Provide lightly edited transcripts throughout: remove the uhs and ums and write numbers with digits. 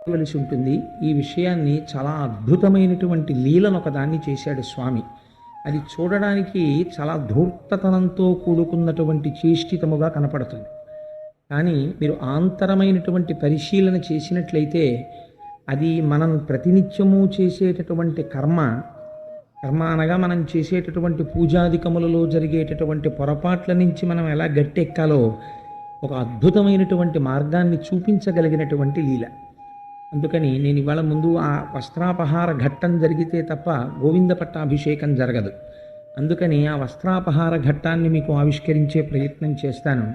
చేయవలసి ఉంటుంది. ఈ విషయాన్ని చాలా అద్భుతమైనటువంటి లీలను ఒకదాన్ని చేశాడు స్వామి. అది చూడడానికి చాలా ధూర్తతనంతో కూడుకున్నటువంటి చేష్టితముగా కనపడుతుంది. కానీ మీరు ఆంతరమైనటువంటి పరిశీలన చేసినట్లయితే అది మనం ప్రతినిత్యము చేసేటటువంటి కర్మ కర్మ అనగా మనం చేసేటటువంటి పూజాధికములలో జరిగేటటువంటి పొరపాట్ల నుంచి మనం ఎలా గట్టెక్కాలో ఒక అద్భుతమైనటువంటి మార్గాన్ని చూపించగలిగినటువంటి లీల. అందుకని నేను ఇవాళ ముందు ఆ వస్త్రాపహార ఘట్టం జరిగితే తప్ప గోవింద పట్టాభిషేకం జరగదు. అందుకని ఆ వస్త్రాపహార ఘట్టాన్ని మీకు ఆవిష్కరించే ప్రయత్నం చేస్తాను.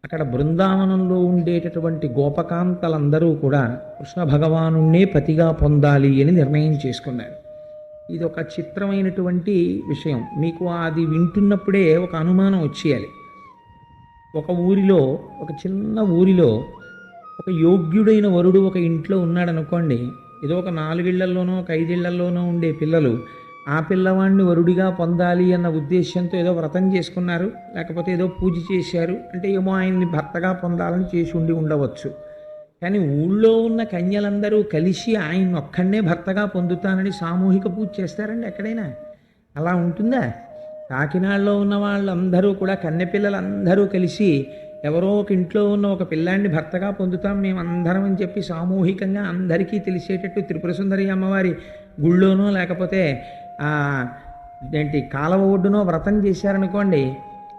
అక్కడ బృందావనంలో ఉండేటటువంటి గోపకాంతలందరూ కూడా కృష్ణ భగవానుణ్ణే పతిగా పొందాలి అని నిర్ణయం చేసుకున్నారు. ఇది ఒక చిత్రమైనటువంటి విషయం. మీకు అది వింటున్నప్పుడే ఒక అనుమానం వచ్చేయాలి. ఒక ఊరిలో, ఒక చిన్న ఊరిలో ఒక యోగ్యుడైన వరుడు ఒక ఇంట్లో ఉన్నాడు అనుకోండి. ఏదో ఒక 4 ఇళ్లలోనో ఒక 5 ఇళ్లలోనో ఉండే పిల్లలు ఆ పిల్లవాడిని వరుడిగా పొందాలి అన్న ఉద్దేశంతో ఏదో వ్రతం చేసుకున్నారు, లేకపోతే ఏదో పూజ చేశారు అంటే ఏమో ఆయన్ని భర్తగా పొందాలని చేసి ఉండవచ్చు. కానీ ఊళ్ళో ఉన్న కన్యలందరూ కలిసి ఆయన ఒక్కడనే భర్తగా పొందుతానని సామూహిక పూజ చేస్తారండి ఎక్కడైనా? అలా ఉంటుందా? కాకినాడలో ఉన్న వాళ్ళందరూ కూడా కన్నెపిల్లలందరూ కలిసి ఎవరో ఒక ఇంట్లో ఉన్న ఒక పిల్లాన్ని భర్తగా పొందుతాం మేమందరం అని చెప్పి సామూహికంగా అందరికీ తెలిసేటట్టు త్రిపుర సుందరి అమ్మవారి గుళ్ళోనో లేకపోతే ఏంటి కాలవ ఒడ్డునో వ్రతం చేశారనుకోండి.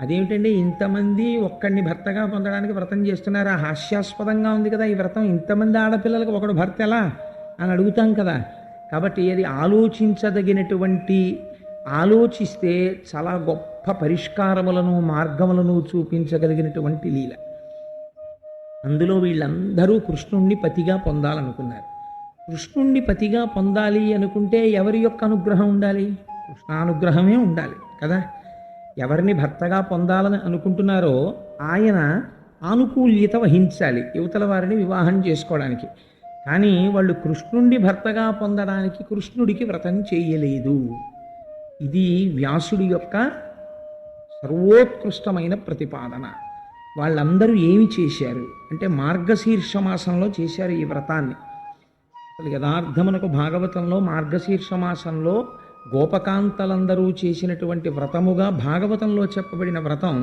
అదేమిటండి ఇంతమంది ఒక్కడిని భర్తగా పొందడానికి వ్రతం చేస్తున్నారు, హాస్యాస్పదంగా ఉంది కదా ఈ వ్రతం, ఇంతమంది ఆడపిల్లలకు ఒకడు భర్త ఎలా అని అడుగుతాం కదా. కాబట్టి అది ఆలోచించదగినటువంటి, ఆలోచిస్తే చాలా గొప్ప పరిష్కారములను మార్గములను చూపించగలిగినటువంటి లీల. అందులో వీళ్ళందరూ కృష్ణుణ్ణి పతిగా పొందాలనుకున్నారు. కృష్ణుణ్ణి పతిగా పొందాలి అనుకుంటే ఎవరి యొక్క అనుగ్రహం ఉండాలి? కృష్ణానుగ్రహమే ఉండాలి కదా. ఎవరిని భర్తగా పొందాలని అనుకుంటున్నారో ఆయన ఆనుకూల్యత వహించాలి యువతల వారిని వివాహం చేసుకోవడానికి. కానీ వాళ్ళు కృష్ణుణ్ణి భర్తగా పొందడానికి కృష్ణుడికి వ్రతం చేయలేదు. ఇది వ్యాసుడి యొక్క సర్వోత్కృష్టమైన ప్రతిపాదన. వాళ్ళందరూ ఏమి చేశారు అంటే మార్గశీర్ష మాసంలో చేశారు ఈ వ్రతాన్ని. అసలు యథార్థమునకు భాగవతంలో మార్గశీర్ష మాసంలో గోపకాంతలందరూ చేసినటువంటి వ్రతముగా భాగవతంలో చెప్పబడిన వ్రతం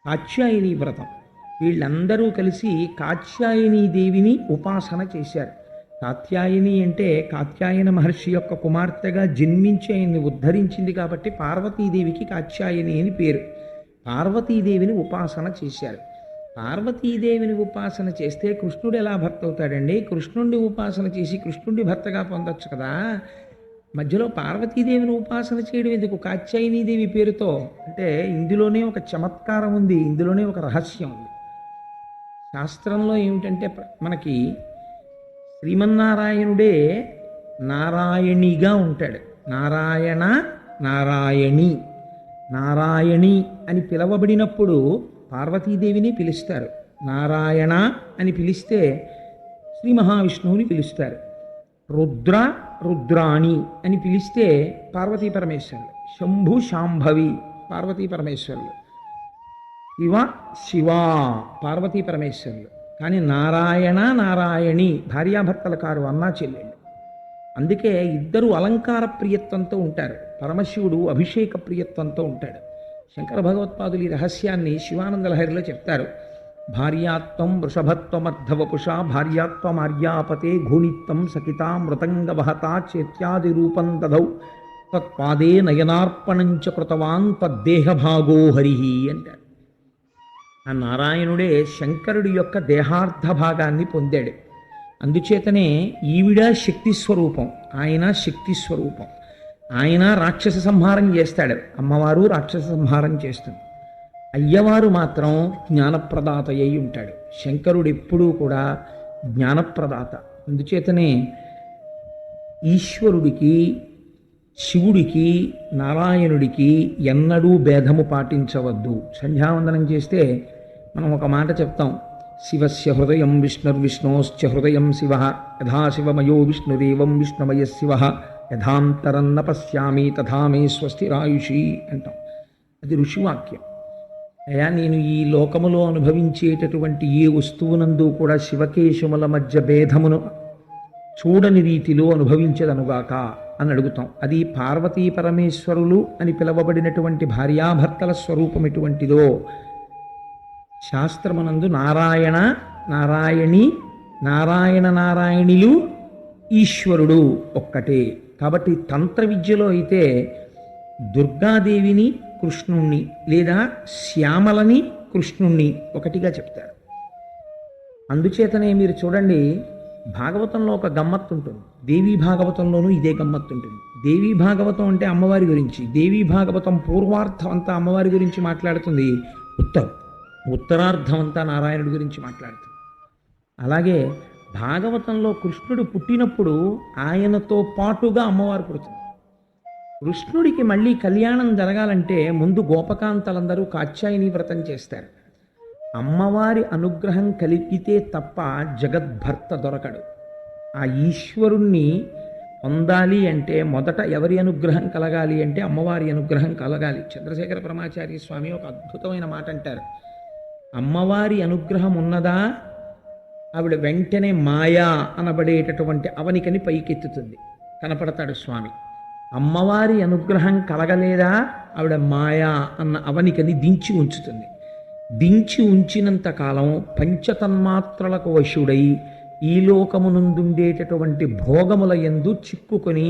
కాత్యాయని వ్రతం. వీళ్ళందరూ కలిసి కాత్యాయని దేవిని ఉపాసన చేశారు. కాత్యాయని అంటే కాత్యాయన మహర్షి యొక్క కుమార్తెగా జన్మించి ఆయన్ని ఉద్ధరించింది కాబట్టి పార్వతీదేవికి కాత్యాయని అని పేరు. పార్వతీదేవిని ఉపాసన చేశారు. పార్వతీదేవిని ఉపాసన చేస్తే కృష్ణుడు ఎలా భర్త అవుతాడండి? కృష్ణుడిని ఉపాసన చేసి కృష్ణుడిని భర్తగా పొందొచ్చు కదా. మధ్యలో పార్వతీదేవిని ఉపాసన చేయడం ఎందుకు కాత్యాయనీదేవి పేరుతో? అంటే ఇందులోనే ఒక చమత్కారం ఉంది, ఇందులోనే ఒక రహస్యం ఉంది. శాస్త్రంలో ఏమిటంటే మనకి శ్రీమన్నారాయణుడే నారాయణిగా ఉంటాడు. నారాయణ నారాయణి నారాయణి అని పిలవబడినప్పుడు పార్వతీదేవిని పిలుస్తారు. నారాయణ అని పిలిస్తే శ్రీ మహావిష్ణువుని పిలుస్తారు. రుద్ర రుద్రాణి అని పిలిస్తే పార్వతీ పరమేశ్వరులు. శంభు శాంభవి పార్వతీ పరమేశ్వరులు. శివ శివ పార్వతీ పరమేశ్వరులు. కానీ నారాయణ నారాయణి భార్యాభర్తల కారు, అన్నా చెల్లెళ్ళు. అందుకే ఇద్దరు అలంకార ప్రియత్వంతో ఉంటారు. పరమశివుడు అభిషేక ప్రియత్వంతో ఉంటాడు. శంకర భగవత్పాదులు ఈ రహస్యాన్ని శివానంద లహరిలో చెప్తారు. భార్యాత్వం వృషభత్వమర్ధవపుషా భార్యాత్వమార్యాపతే ఘూనిత్వం సకితా మృతంగవహతా చేత్యాది రూపం దదౌ తత్పాదే నయనార్పణంచ కృతవాన్ తద్దేహభాగో హరి అంటారు. ఆ నారాయణుడే శంకరుడి యొక్క దేహార్థ భాగాన్ని పొందాడు. అందుచేతనే ఈవిడ శక్తి స్వరూపం, ఆయన శక్తి స్వరూపం. ఆయన రాక్షస సంహారం చేస్తాడు, అమ్మవారు రాక్షస సంహారం చేస్తుంది. అయ్యవారు మాత్రం జ్ఞానప్రదాత అయి ఉంటాడు. శంకరుడు ఎప్పుడూ కూడా జ్ఞానప్రదాత. అందుచేతనే ఈశ్వరుడికి, శివుడికి, నారాయణుడికి ఎన్నడూ భేదము పాటించవద్దు. సంధ్యావందనం చేస్తే మనం ఒక మాట చెప్తాం, శివస్య హృదయం విష్ణుర్విష్ణోశ్చ హృదయం శివ యథా శివమయో విష్ణురేవం విష్ణుమయ శివ యథాంతరన్న పశ్యామి తథా మే స్వస్తిరాయుషి అంటాం. అది ఋషివాక్యం. అయ్యా నేను ఈ లోకములో అనుభవించేటటువంటి ఏ వస్తువునందు కూడా శివకేశముల మధ్య భేదమును చూడని రీతిలో అనుభవించదనుగాక అని అడుగుతాం. అది పార్వతీ పరమేశ్వరులు అని పిలవబడినటువంటి భార్యాభర్తల స్వరూపం ఎటువంటిదో శాస్త్రమునందు నారాయణ నారాయణి నారాయణ నారాయణిలు ఈశ్వరుడు ఒక్కటే. కాబట్టి తంత్ర విద్యలో అయితే దుర్గాదేవిని కృష్ణుణ్ణి లేదా శ్యామలని కృష్ణుణ్ణి ఒకటిగా చెప్తారు. అందుచేతనే మీరు చూడండి, భాగవతంలో ఒక గమ్మత్తు ఉంటుంది, దేవీ భాగవతంలోనూ ఇదే గమ్మత్తు ఉంటుంది. దేవీ భాగవతం అంటే అమ్మవారి గురించి, దేవీ భాగవతం పూర్వార్థం అంతా అమ్మవారి గురించి మాట్లాడుతుంది, ఉత్తరార్థం అంతా నారాయణుడి గురించి మాట్లాడుతుంది. అలాగే భాగవతంలో కృష్ణుడు పుట్టినప్పుడు ఆయనతో పాటుగా అమ్మవారు పుడుతుంది. కృష్ణుడికి మళ్ళీ కళ్యాణం జరగాలంటే ముందు గోపకాంతలందరూ కాత్యాయని వ్రతం చేస్తారు. అమ్మవారి అనుగ్రహం కలిగితే తప్ప జగద్భర్త దొరకడు. ఆ ఈశ్వరుణ్ణి పొందాలి అంటే మొదట ఎవరి అనుగ్రహం కలగాలి అంటే అమ్మవారి అనుగ్రహం కలగాలి. చంద్రశేఖర పరమాచార్య స్వామి ఒక అద్భుతమైన మాట అంటారు, అమ్మవారి అనుగ్రహం ఉన్నదా ఆవిడ వెంటనే మాయా అనబడేటటువంటి అవనికని పైకెత్తుతుంది, కనపడతాడు స్వామి. అమ్మవారి అనుగ్రహం కలగలేదా ఆవిడ మాయా అన్న అవనికని దించి ఉంచుతుంది. దించి ఉంచినంత కాలం పంచతన్మాత్రలకు వశుడై ఈ లోకమునందుండేటటువంటి భోగముల యందు చిక్కుకొని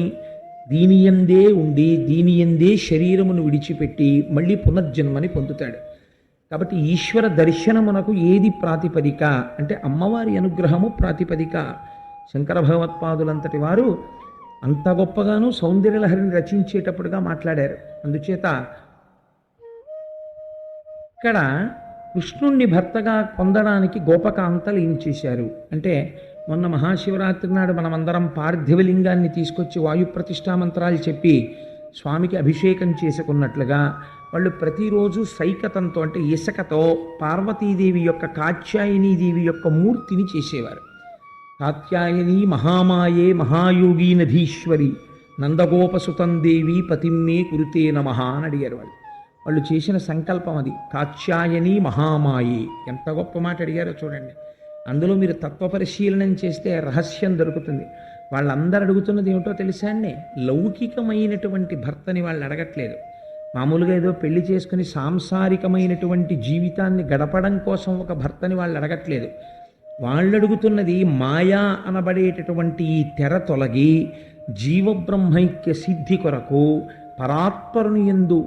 దీనియందే ఉండి దీనియందే శరీరమును విడిచిపెట్టి మళ్ళీ పునర్జన్మని పొందుతాడు. కాబట్టి ఈశ్వర దర్శనమునకు ఏది ప్రాతిపదిక అంటే అమ్మవారి అనుగ్రహము ప్రాతిపదిక. శంకర భగవత్పాదులంతటి వారు అంత గొప్పగాను సౌందర్యలహరిని రచించేటప్పుడుగా మాట్లాడారు. అందుచేత ఇక్కడ కృష్ణుణ్ణి భర్తగా పొందడానికి గోపకాంతలు ఏం చేశారు అంటే, మొన్న మహాశివరాత్రి నాడు మనమందరం పార్థివలింగాన్ని తీసుకొచ్చి వాయు ప్రతిష్టా మంత్రాలు చెప్పి స్వామికి అభిషేకం చేసుకున్నట్లుగా వాళ్ళు ప్రతిరోజు సైకతంతో అంటే ఇసుకతో పార్వతీదేవి యొక్క కాత్యాయనీదేవి యొక్క మూర్తిని చేసేవారు. కాత్యాయని మహామాయే మహాయోగి నధీశ్వరి నందగోపసుతం దేవి పతిమ్మే కురుతే నమః అని అడిగారు వాళ్ళు. వాళ్ళు చేసిన సంకల్పం అది, కాత్యాయని మహామాయే. ఎంత గొప్ప మాట అడిగారో చూడండి. అందులో మీరు తత్వపరిశీలనం చేస్తే రహస్యం దొరుకుతుంది. వాళ్ళందరూ అడుగుతున్నది ఏమిటో తెలుసా అండి, లౌకికమైనటువంటి భర్తని వాళ్ళు అడగట్లేదు. మామూలుగా ఏదో పెళ్లి చేసుకుని సాంసారికమైనటువంటి జీవితాన్ని గడపడం కోసం ఒక భర్తని వాళ్ళు అడగట్లేదు. వాళ్ళు అడుగుతున్నది మాయా అనబడేటటువంటి ఈ తెర తొలగి జీవబ్రహ్మైక్య సిద్ధి కొరకు పరాత్పరుని యందు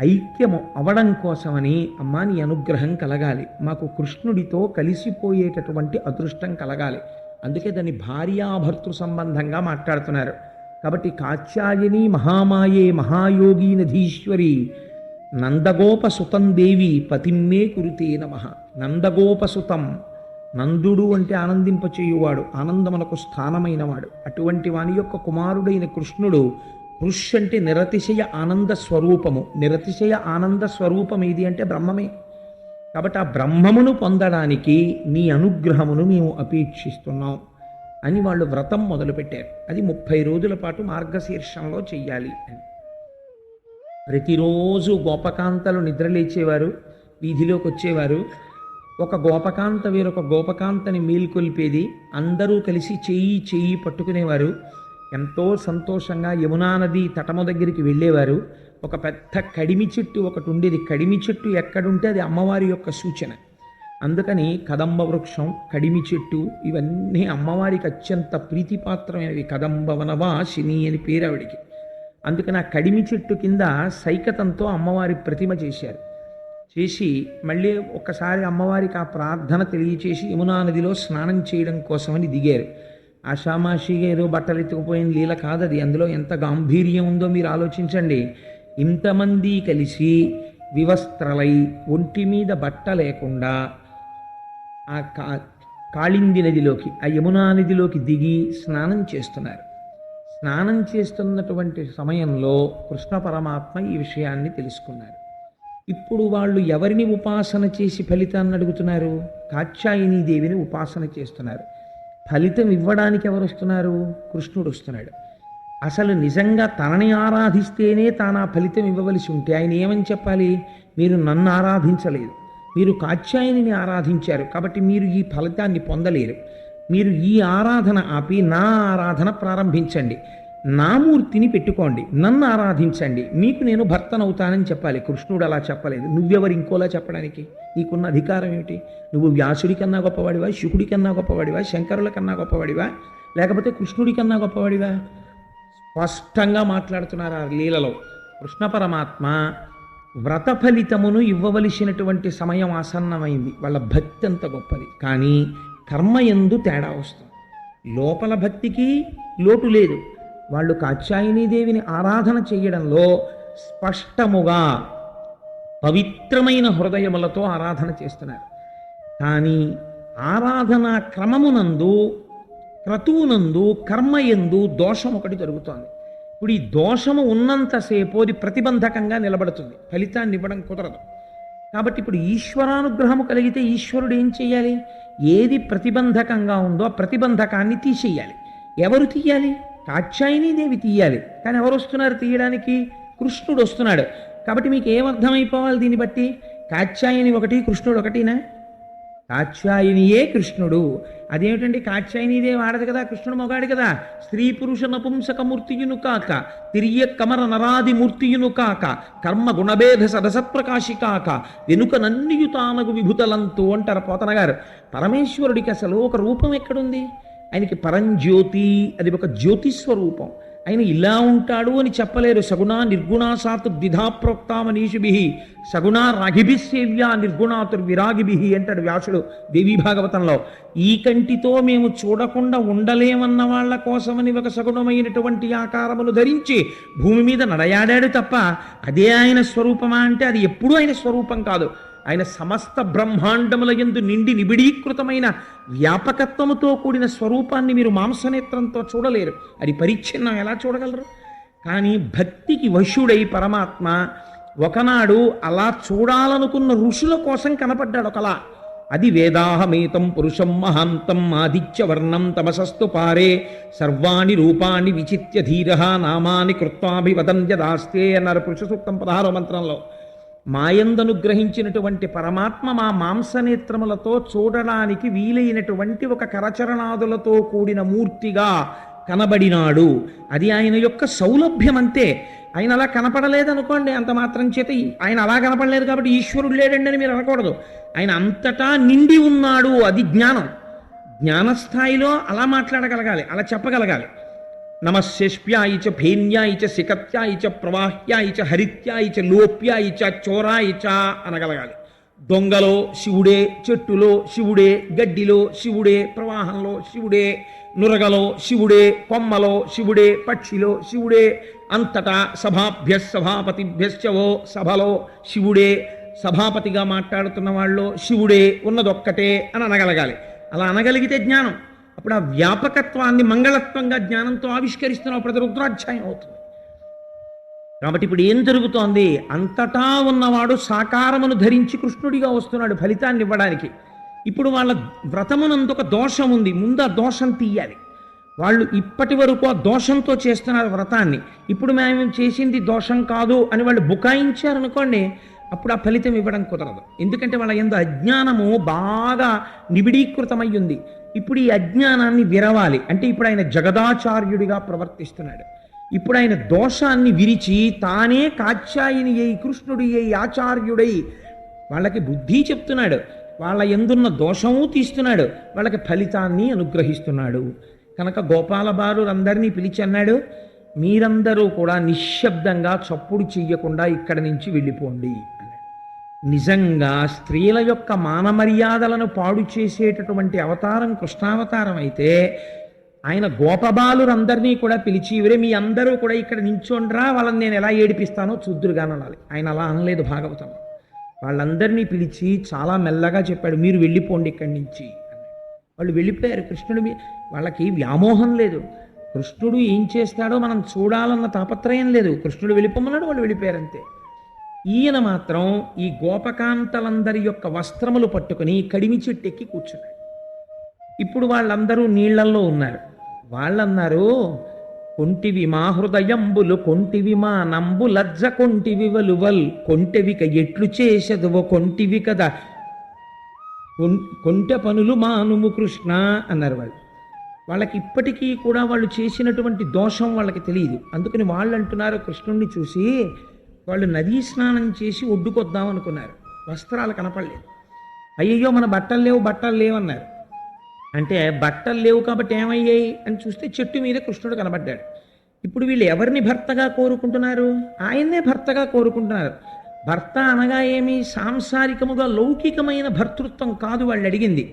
ఐక్యము అవడం కోసమని అమ్మా నీ అనుగ్రహం కలగాలి, మాకు కృష్ణుడితో కలిసిపోయేటటువంటి అదృష్టం కలగాలి. అందుకే దాన్ని భార్యాభర్తృ సంబంధంగా మాట్లాడుతున్నారు. కాబట్టి కాత్యాయని మహామాయే మహాయోగి నధీశ్వరి నందగోపసుతం దేవి పతిమ్మే కురుతే నమః. నందగోపసుతం, నందుడు అంటే ఆనందింపచేయువాడు, ఆనందమునకు స్థానమైనవాడు. అటువంటి వాని యొక్క కుమారుడైన కృష్ణుడు, కృష్ అంటే నిరతిశయ ఆనంద స్వరూపము. నిరతిశయ ఆనంద స్వరూపం ఏది అంటే బ్రహ్మమే. కాబట్టి ఆ బ్రహ్మమును పొందడానికి నీ అనుగ్రహమును మేము అపేక్షిస్తున్నాం అని వాళ్ళు వ్రతం మొదలుపెట్టారు. అది 30 రోజుల పాటు మార్గశీర్షంలో చెయ్యాలి అని. ప్రతిరోజు గోపకాంతలు నిద్రలేచేవారు, వీధిలోకి వచ్చేవారు. ఒక గోపకాంత వేరొక గోపకాంతని మేల్కొల్పేది. అందరూ కలిసి చెయ్యి చెయ్యి పట్టుకునేవారు. ఎంతో సంతోషంగా యమునా నది తటము దగ్గరికి వెళ్ళేవారు. ఒక పెద్ద కడిమి చెట్టు ఒకటి ఉండేది. కడిమి చెట్టు ఎక్కడుంటే అది అమ్మవారి యొక్క సూచన. అందుకని కదంబ వృక్షం, కడిమి చెట్టు ఇవన్నీ అమ్మవారికి అత్యంత ప్రీతిపాత్రమైనవి. కదంబ వనవాసిని అని పేరు ఆవిడికి. అందుకని ఆ కడిమి చెట్టు కింద సైకతంతో అమ్మవారి ప్రతిమ చేశారు. చేసి మళ్ళీ ఒక్కసారి అమ్మవారికి ఆ ప్రార్థన తెలియచేసి యమునా నదిలో స్నానం చేయడం కోసమని దిగారు. ఆషామాషిగా ఏదో బట్టలు ఎత్తుకుపోయిన లీల కాదది. అందులో ఎంత గాంభీర్యం ఉందో మీరు ఆలోచించండి. ఇంతమంది కలిసి వివస్త్రలై ఒంటి మీద బట్ట లేకుండా ఆ కాళింది నదిలోకి, ఆ యమునా నదిలోకి దిగి స్నానం చేస్తున్నారు. స్నానం చేస్తున్నటువంటి సమయంలో కృష్ణ పరమాత్మ ఈ విషయాన్ని తెలుసుకున్నారు. ఇప్పుడు వాళ్ళు ఎవరిని ఉపాసన చేసి ఫలితాన్ని అడుగుతున్నారు? కాత్యాయనీ దేవిని ఉపాసన చేస్తున్నారు. ఫలితం ఇవ్వడానికి ఎవరు వస్తున్నారు? కృష్ణుడు వస్తున్నాడు. అసలు నిజంగా తనని ఆరాధిస్తేనే తాను ఆ ఫలితం ఇవ్వవలసి ఉంటే ఆయన ఏమని చెప్పాలి? మీరు నన్ను ఆరాధించలేదు, మీరు కాత్యాయనిని ఆరాధించారు, కాబట్టి మీరు ఈ ఫలితాన్ని పొందలేరు. మీరు ఈ ఆరాధన ఆపి నా ఆరాధన ప్రారంభించండి, నా మూర్తిని పెట్టుకోండి, నన్ను ఆరాధించండి, మీకు నేను భర్తనవుతానని చెప్పాలి. కృష్ణుడు అలా చెప్పలేదు. నువ్వెవరు ఇంకోలా చెప్పడానికి? నీకున్న అధికారం ఏమిటి? నువ్వు వ్యాసుడి కన్నా గొప్పవాడివా, శుకుడి కన్నా గొప్పవాడివా, శంకరుల కన్నా గొప్పవాడివా, లేకపోతే కృష్ణుడి కన్నా గొప్పవాడివా? స్పష్టంగా మాట్లాడుతున్నారు ఆ లీలలో. కృష్ణ పరమాత్మ వ్రత ఫలితమును ఇవ్వవలసినటువంటి సమయం ఆసన్నమైంది. వాళ్ళ భక్తి అంత గొప్పది, కానీ కర్మయందు తేడా వస్తుంది. లోపల భక్తికి లోటు లేదు. వాళ్ళు కాత్యాయనీదేవిని ఆరాధన చేయడంలో స్పష్టముగా పవిత్రమైన హృదయములతో ఆరాధన చేస్తున్నారు. కానీ ఆరాధన క్రమమునందు, క్రతువునందు, కర్మయందు దోషం ఒకటి జరుగుతోంది. ఇప్పుడు ఈ దోషము ఉన్నంతసేపు అది ప్రతిబంధకంగా నిలబడుతుంది, ఫలితాన్ని ఇవ్వడం కుదరదు. కాబట్టి ఇప్పుడు ఈశ్వరానుగ్రహము కలిగితే ఈశ్వరుడు ఏం చేయాలి? ఏది ప్రతిబంధకంగా ఉందో ఆ ప్రతిబంధకాన్ని తీసేయాలి. ఎవరు తీయాలి? కాత్యాయనీదేవి తీయాలి. కానీ ఎవరు వస్తున్నారు తీయడానికి? కృష్ణుడు వస్తున్నాడు. కాబట్టి మీకు ఏమర్థమైపోవాలి దీన్ని బట్టి? కాత్యాయని ఒకటి, కృష్ణుడు ఒకటినా? కాత్యాయనియే కృష్ణుడు. అదేమిటండి? కాత్యాయనీదేవి ఆడదు కదా, కృష్ణుడు మొగాడు కదా. స్త్రీ పురుష నపుంసకమూర్తియును కాక, తిరియ కమర నరాది మూర్తియును కాక, కర్మ గుణభేద సదసప్రకాశి కాక, వెనుక నన్నియుతానగు విభుతలంతు అంటారు పోతన గారు. పరమేశ్వరుడికి అసలు ఒక రూపం ఎక్కడుంది? ఆయనకి పరంజ్యోతి, అది ఒక జ్యోతిస్వరూపం. ఆయన ఇలా ఉంటాడు అని చెప్పలేరు. సగుణా నిర్గుణా సాతు ద్విధా ప్రోక్తామనీషుభి, సగుణా రాగిభిసేవ్యా నిర్గుణాతుర్విరాగిభి అంటాడు వ్యాసుడు దేవీ భాగవతంలో. ఈ కంటితో మేము చూడకుండా ఉండలేమన్న వాళ్ళ కోసమని ఒక సగుణమైనటువంటి ఆకారమును ధరించి భూమి మీద నడయాడాడు తప్ప అదే ఆయన స్వరూపమా అంటే అది ఎప్పుడూ ఆయన స్వరూపం కాదు. ఆయన సమస్త బ్రహ్మాండముల యందు నిండి నిబిడీకృతమైన వ్యాపకత్వముతో కూడిన స్వరూపాన్ని మీరు మాంసనేత్రంతో చూడలేరు. అది పరిచ్ఛిన్నం ఎలా చూడగలరు? కానీ భక్తికి వశుడై పరమాత్మ ఒకనాడు అలా చూడాలనుకున్న ఋషుల కోసం కనపడ్డాడు ఒకలా. అది వేదాహమేతం పురుషం మహాంతం ఆదిత్యవర్ణం తమసస్తు పారే సర్వాణి రూపాన్ని విచిత్య ధీర నామాని కృత్వాభివదన్యదాస్తే అన్నారు పురుష సూక్తం 16వ మంత్రంలో. మాయందనుగ్రహించినటువంటి పరమాత్మ మా మాంసనేత్రములతో చూడడానికి వీలైనటువంటి ఒక కరచరణాదులతో కూడిన మూర్తిగా కనబడినాడు. అది ఆయన యొక్క సౌలభ్యం అంతే. ఆయన అలా కనపడలేదనుకోండి, అంత మాత్రం చేత ఆయన అలా కనపడలేదు కాబట్టి ఈశ్వరుడు లేడండి అని మీరు అనకూడదు. ఆయన అంతటా నిండి ఉన్నాడు, అది జ్ఞానం. జ్ఞానస్థాయిలో అలా మాట్లాడగలగాలి, అలా చెప్పగలగాలి. నమశేష్ప్యాయి చ ఫేన్యాయి చ సికత్యాయి చ ప్రవాహ్యాయి చ హరిత్యాయి చ లోప్యాయి చ చోరాయి చ అనగలగాలి. దొంగలో శివుడే, చెట్టులో శివుడే, గడ్డిలో శివుడే, ప్రవాహంలో శివుడే, నురగలో శివుడే, కొమ్మలో శివుడే, పక్షిలో శివుడే, అంతటా సభాభ్య సభాపతిభ్యశ్చవో సభలో శివుడే, సభాపతిగా మాట్లాడుతున్న వాళ్ళు శివుడే, ఉన్నదొక్కటే అని అనగలగాలి. అలా అనగలిగితే జ్ఞానం. అప్పుడు ఆ వ్యాపకత్వాన్ని మంగళత్వంగా జ్ఞానంతో ఆవిష్కరిస్తున్న ప్రతి రుద్రాధ్యాయం అవుతుంది. కాబట్టి ఇప్పుడు ఏం జరుగుతోంది? అంతటా ఉన్నవాడు సాకారమును ధరించి కృష్ణుడిగా వస్తున్నాడు ఫలితాన్ని ఇవ్వడానికి. ఇప్పుడు వాళ్ళ వ్రతమునందు ఒక దోషం ఉంది, ముందు ఆ దోషం తీయాలి. వాళ్ళు ఇప్పటి వరకు ఆ దోషంతో చేస్తున్నారు వ్రతాన్ని. ఇప్పుడు మేము చేసింది దోషం కాదు అని వాళ్ళు బుకాయించారనుకోండి, అప్పుడు ఆ ఫలితం ఇవ్వడం కుదరదు. ఎందుకంటే వాళ్ళ యందు అజ్ఞానము బాగా నిబిడీకృతమై ఉంది. ఇప్పుడు ఈ అజ్ఞానాన్ని విరవాలి అంటే ఇప్పుడు ఆయన జగదాచార్యుడిగా ప్రవర్తిస్తున్నాడు. ఇప్పుడు ఆయన దోషాన్ని విరిచి తానే కాత్యాయని అయి కృష్ణుడి అయి ఆచార్యుడై వాళ్ళకి బుద్ధి చెప్తున్నాడు, వాళ్ళ యందున్న దోషము తీస్తున్నాడు, వాళ్ళకి ఫలితాన్ని అనుగ్రహిస్తున్నాడు. కనుక గోపాల బాలురందరినీ పిలిచి అన్నాడు, మీరందరూ కూడా నిశ్శబ్దంగా చప్పుడు చెయ్యకుండా ఇక్కడి నుంచి వెళ్ళిపోండి అన్నాడు. నిజంగా స్త్రీల యొక్క మానమర్యాదలను పాడు చేసేటటువంటి అవతారం కృష్ణావతారం అయితే ఆయన గోపబాలురందరినీ కూడా పిలిచి, ఇవరే మీ అందరూ కూడా ఇక్కడ నించోండ్రా, వాళ్ళని నేను ఎలా ఏడిపిస్తానో చూద్దురుగాననాలి. ఆయన అలా అనలేదు భాగవతంలో. వాళ్ళందరినీ పిలిచి చాలా మెల్లగా చెప్పాడు, మీరు వెళ్ళిపోండి ఇక్కడి నుంచి అన్నాడు. వాళ్ళు వెళ్ళిపోయారు. కృష్ణుడి వాళ్ళకి వ్యామోహం లేదు. కృష్ణుడు ఏం చేస్తాడో మనం చూడాలన్న తాపత్రయం లేదు. కృష్ణుడు వెళ్ళిపోమన్నాడు, వాళ్ళు వెళ్ళిపోయారు అంతే. ఈయన మాత్రం ఈ గోపకాంతలందరి యొక్క వస్త్రములు పట్టుకుని కడిమి చెట్టెక్కి కూర్చున్నాడు. ఇప్పుడు వాళ్ళందరూ నీళ్లల్లో ఉన్నారు. వాళ్ళన్నారు, కొంటివి మా హృదయంబులు కొంటివి మా నంబు లజ్జ కొంటివి వలువల్ కొంటెవిక ఎట్లు చేసెదవో కొంటివి కదా కొంటె పనులు మానుము కృష్ణ అన్నారు వాళ్ళు. వాళ్ళకి ఇప్పటికీ కూడా వాళ్ళు చేసినటువంటి దోషం వాళ్ళకి తెలియదు. అందుకని వాళ్ళు అంటున్నారు, కృష్ణుణ్ణి చూసి వాళ్ళు నదీ స్నానం చేసి ఒడ్డుకొద్దాం అనుకున్నారు. వస్త్రాలు కనపడలేదు. అయ్యయ్యో మన బట్టలు లేవు అన్నారు. అంటే బట్టలు లేవు కాబట్టి ఏమయ్యాయి అని చూస్తే చెట్టు మీద కృష్ణుడు కనబడ్డాడు. ఇప్పుడు వీళ్ళు ఎవరిని భర్తగా కోరుకుంటున్నారు? ఆయన్నే భర్తగా కోరుకుంటున్నారు. భర్త అనగా ఏమి? సాంసారికముగా లౌకికమైన భర్తృత్వం కాదు వాళ్ళు అడిగింది.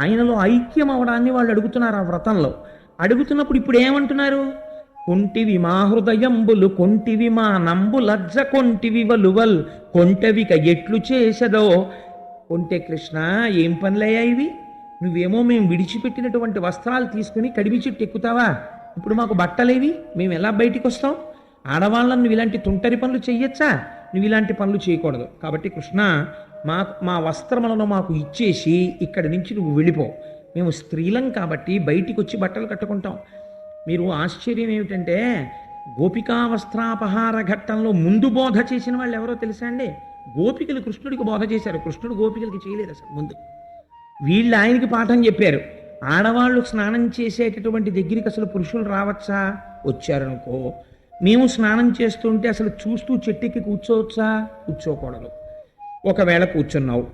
ఆయనలో ఐక్యం అవడాన్ని వాళ్ళు అడుగుతున్నారు. ఆ వ్రతంలో అడుగుతున్నప్పుడు ఇప్పుడు ఏమంటున్నారు? కొంటివి మా హృదయంబులు కొంటివి మా నంబు లజ్జ కొంటివి వలువల్ కొంటవిక ఎట్లు చేసెదో. కొంటే కృష్ణ ఏం పనులయ్యా ఇవి? నువ్వేమో మేము విడిచిపెట్టినటువంటి వస్త్రాలు తీసుకుని కడిమి చుట్టూ ఎక్కుతావా? ఇప్పుడు మాకు బట్టలేవి, మేము ఎలా బయటికి వస్తాం? ఆడవాళ్ళని నువ్వు ఇలాంటి తుంటరి పనులు చెయ్యొచ్చా? నువ్వు ఇలాంటి పనులు చేయకూడదు. కాబట్టి కృష్ణ మా వస్త్రములను మాకు ఇచ్చేసి ఇక్కడి నుంచి నువ్వు వెళ్ళిపో. మేము స్త్రీలం కాబట్టి బయటికి వచ్చి బట్టలు కట్టుకుంటాం. మీరు ఆశ్చర్యం ఏమిటంటే, గోపికా వస్త్రాపహార ఘట్టంలో ముందు బోధ చేసిన వాళ్ళు ఎవరో తెలుసా అండి? గోపికలు కృష్ణుడికి బోధ చేశారు. కృష్ణుడు గోపికలకి చేయలేదు అసలు. ముందు వీళ్ళు ఆయనకి పాఠం చెప్పారు. ఆడవాళ్ళు స్నానం చేసేటటువంటి దగ్గరికి అసలు పురుషులు రావచ్చా? వచ్చారనుకో, మేము స్నానం చేస్తుంటే అసలు చూస్తూ చెట్టెక్కి కూర్చోవచ్చా? కూర్చోకూడదు. ఒకవేళ కూర్చున్నావు,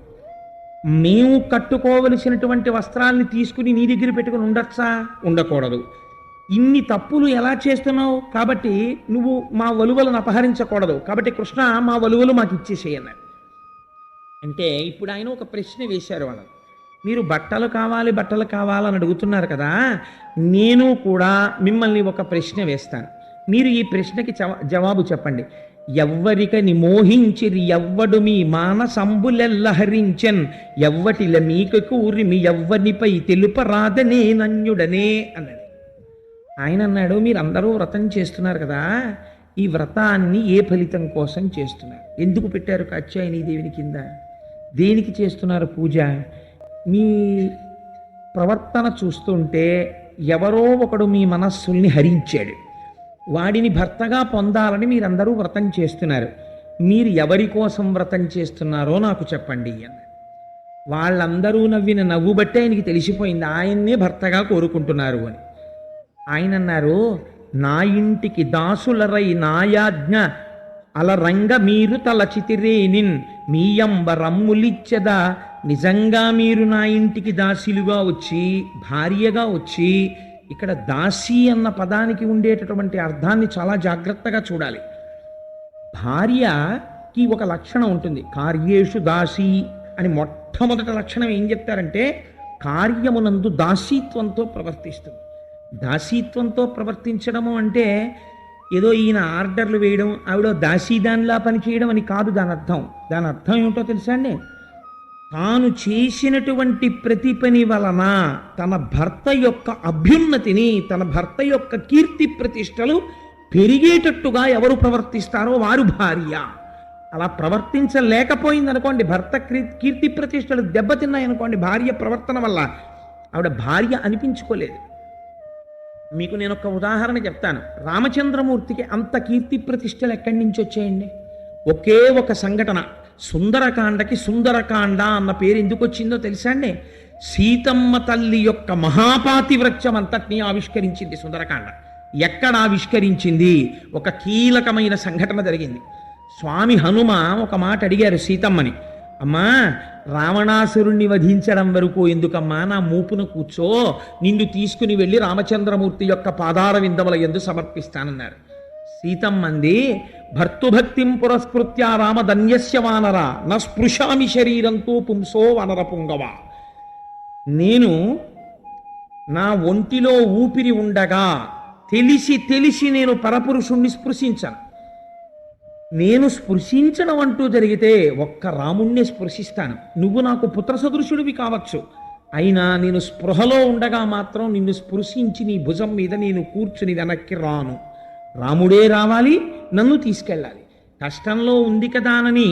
మేము కట్టుకోవలసినటువంటి వస్త్రాలని తీసుకుని నీ దగ్గర పెట్టుకుని ఉండొచ్చా? ఉండకూడదు. ఇన్ని తప్పులు ఎలా చేస్తున్నావు? కాబట్టి నువ్వు మా వలువలను అపహరించకూడదు. కాబట్టి కృష్ణ మా వలువలు మాకు ఇచ్చేసేయన్నారు. అంటే ఇప్పుడు ఆయన ఒక ప్రశ్న వేశారు వాళ్ళు. మీరు బట్టలు కావాలని అడుగుతున్నారు కదా, నేను కూడా మిమ్మల్ని ఒక ప్రశ్న వేస్తాను. మీరు ఈ ప్రశ్నకి జవాబు చెప్పండి. ఎవ్వరికని మోహించిరి ఎవ్వడు మీ మానసంబులెల్లహరించెన్ ఎవ్వటిల మీకు కూరి మీ ఎవ్వనిపై తెలుపరాదనే నన్యుడనే అన్నాడు. ఆయన అన్నాడు, మీరందరూ వ్రతం చేస్తున్నారు కదా, ఈ వ్రతాన్ని ఏ ఫలితం కోసం చేస్తున్నారు? ఎందుకు పెట్టారు కాత్యాయని దేవిని కింద? దేనికి చేస్తున్నారు పూజ? మీ ప్రవర్తన చూస్తుంటే ఎవరో ఒకడు మీ మనస్సుల్ని హరించాడు, వాడిని భర్తగా పొందాలని మీరందరూ వ్రతం చేస్తున్నారు. మీరు ఎవరి కోసం వ్రతం చేస్తున్నారో నాకు చెప్పండి అన్నాడు. వాళ్ళందరూ నవ్విన నవ్వు బట్టే ఆయనకి తెలిసిపోయింది ఆయన్నే భర్తగా కోరుకుంటున్నారు అని. ఆయన అన్నారు, నా ఇంటికి దాసులరై నాయాజ్ఞ అలరంగ మీరు తలచితిరేనిన్ మీయంబ రమ్ములిచ్చదా. నిజంగా మీరు నా ఇంటికి దాసీలుగా వచ్చి, భార్యగా వచ్చి, ఇక్కడ దాసి అన్న పదానికి ఉండేటటువంటి అర్థాన్ని చాలా జాగ్రత్తగా చూడాలి. భార్యకి ఒక లక్షణం ఉంటుంది, కార్యేషు దాసి అని. మొట్టమొదటి లక్షణం ఏం చెప్తారంటే, కార్యమునందు దాసీత్వంతో ప్రవర్తిస్తుంది. దాసీత్వంతో ప్రవర్తించడము అంటే ఏదో ఈయన ఆర్డర్లు వేయడం, ఆవిడ దాసీదానిలా పనిచేయడం అని కాదు దాని అర్థం. దాని అర్థం ఏమిటో తెలుసా అండి? తాను చేసినటువంటి ప్రతి పని వలన తన భర్త యొక్క అభ్యున్నతిని, తన భర్త యొక్క కీర్తి ప్రతిష్టలు పెరిగేటట్టుగా ఎవరు ప్రవర్తిస్తారో వారు భార్య. అలా ప్రవర్తించలేకపోయిందనుకోండి, భర్త కీర్తి ప్రతిష్టలు దెబ్బతిన్నాయనుకోండి భార్య ప్రవర్తన వల్ల, ఆవిడ భార్య అనిపించుకోలేదు. మీకు నేను ఒక ఉదాహరణ చెప్తాను. రామచంద్రమూర్తికి అంత కీర్తి ప్రతిష్టలు ఎక్కడి నుంచి వచ్చాయండి? ఒకే ఒక సంఘటన, సుందరకాండకి సుందరకాండ అన్న పేరు ఎందుకు వచ్చిందో తెలుసా అండి? సీతమ్మ తల్లి యొక్క మహాపాతివ్రత్యం అంతటినీ ఆవిష్కరించింది సుందరకాండ. ఎక్కడ ఆవిష్కరించింది? ఒక కీలకమైన సంఘటన జరిగింది. స్వామి హనుమ ఒక మాట అడిగారు సీతమ్మని, అమ్మా రావణాసురుణ్ణి వధించడం వరకు ఎందుకమ్మా నా మూపున కూర్చో, నిన్ను తీసుకుని వెళ్ళి రామచంద్రమూర్తి యొక్క పాదార విందముల యందు సమర్పిస్తానన్నారు. సీతమ్మంది, భర్తుభక్తిం పురస్కృత్య రామధన్యస్య వానర న స్పృశామి శరీరంతో పుంసో వనర పుంగవ. నేను నా ఒంటిలో ఊపిరి ఉండగా తెలిసి నేను పరపురుషుణ్ణి స్పృశించను. నేను స్పృశించడం అంటూ జరిగితే ఒక్క రాముణ్ణి స్పృశిస్తాను. నువ్వు నాకు పుత్ర సదృశుడివి కావచ్చు, అయినా నేను స్పృహలో ఉండగా మాత్రం నిన్ను స్పృశించి నీ భుజం మీద నేను కూర్చుని వెనక్కి రాను. రాముడే రావాలి, నన్ను తీసుకెళ్ళాలి. కష్టంలో ఉంది కదా అని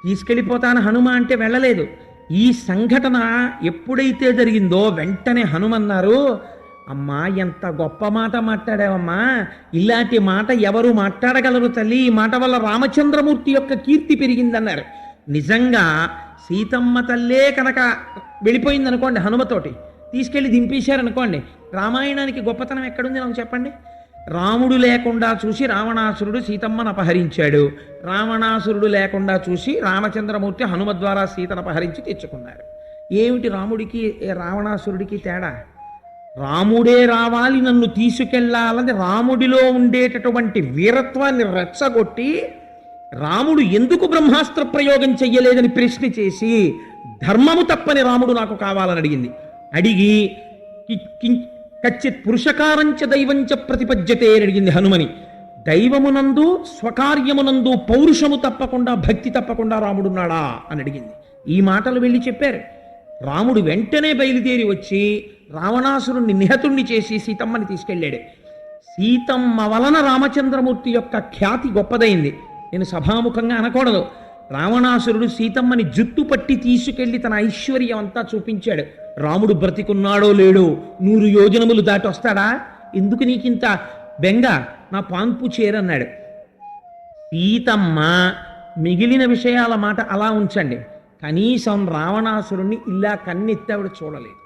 తీసుకెళ్ళిపోతాను హనుమ అంటే వెళ్ళలేదు. ఈ సంఘటన ఎప్పుడైతే జరిగిందో వెంటనే హనుమన్నారు, అమ్మా ఎంత గొప్ప మాట మాట్లాడావమ్మా, ఇలాంటి మాట ఎవరు మాట్లాడగలరు తల్లి, ఈ మాట వల్ల రామచంద్రమూర్తి యొక్క కీర్తి పెరిగిందన్నారు. నిజంగా సీతమ్మ తల్లే కనుక వెళ్ళిపోయిందనుకోండి, హనుమతోటి తీసుకెళ్ళి దింపేశారనుకోండి, రామాయణానికి గొప్పతనం ఎక్కడుంది నాకు చెప్పండి. రాముడు లేకుండా చూసి రావణాసురుడు సీతమ్మను అపహరించాడు, రావణాసురుడు లేకుండా చూసి రామచంద్రమూర్తి హనుమ ద్వారా సీతను అపహరించి తెచ్చుకున్నారు. ఏమిటి రాముడికి రావణాసురుడికి తేడా? రాముడే రావాలి, నన్ను తీసుకెళ్లాలని రాముడిలో ఉండేటటువంటి వీరత్వాన్ని రెచ్చగొట్టి, రాముడు ఎందుకు బ్రహ్మాస్త్ర ప్రయోగం చెయ్యలేదని ప్రశ్న చేసి, ధర్మము తప్పని రాముడు నాకు కావాలని అడిగింది. అడిగి కచ్చిత్ పురుషకారంచ దైవంచ ప్రతిపద్యతే అని అడిగింది హనుమని. దైవమునందు స్వకార్యమునందు పౌరుషము తప్పకుండా, భక్తి తప్పకుండా రాముడున్నాడా అని అడిగింది. ఈ మాటలు వెళ్ళి చెప్పారు. రాముడు వెంటనే బయలుదేరి వచ్చి రావణాసురుణ్ణి నిహతుణ్ణి చేసి సీతమ్మని తీసుకెళ్ళాడు. సీతమ్మ వలన రామచంద్రమూర్తి యొక్క ఖ్యాతి గొప్పదైంది. నేను సభాముఖంగా అనకూడదు. రావణాసురుడు సీతమ్మని జుట్టు పట్టి తీసుకెళ్లి తన ఐశ్వర్యం అంతా చూపించాడు. రాముడు బ్రతికున్నాడో లేడో 100 యోజనములు దాటి వస్తాడా? ఎందుకు నీకింత బెంగ, నా పాన్పు చేరన్నాడు. సీతమ్మ మిగిలిన విషయాల మాట అలా ఉంచండి, కనీసం రావణాసురుణ్ణి ఇలా కన్నెత్తి ఆవిడ చూడలేదు.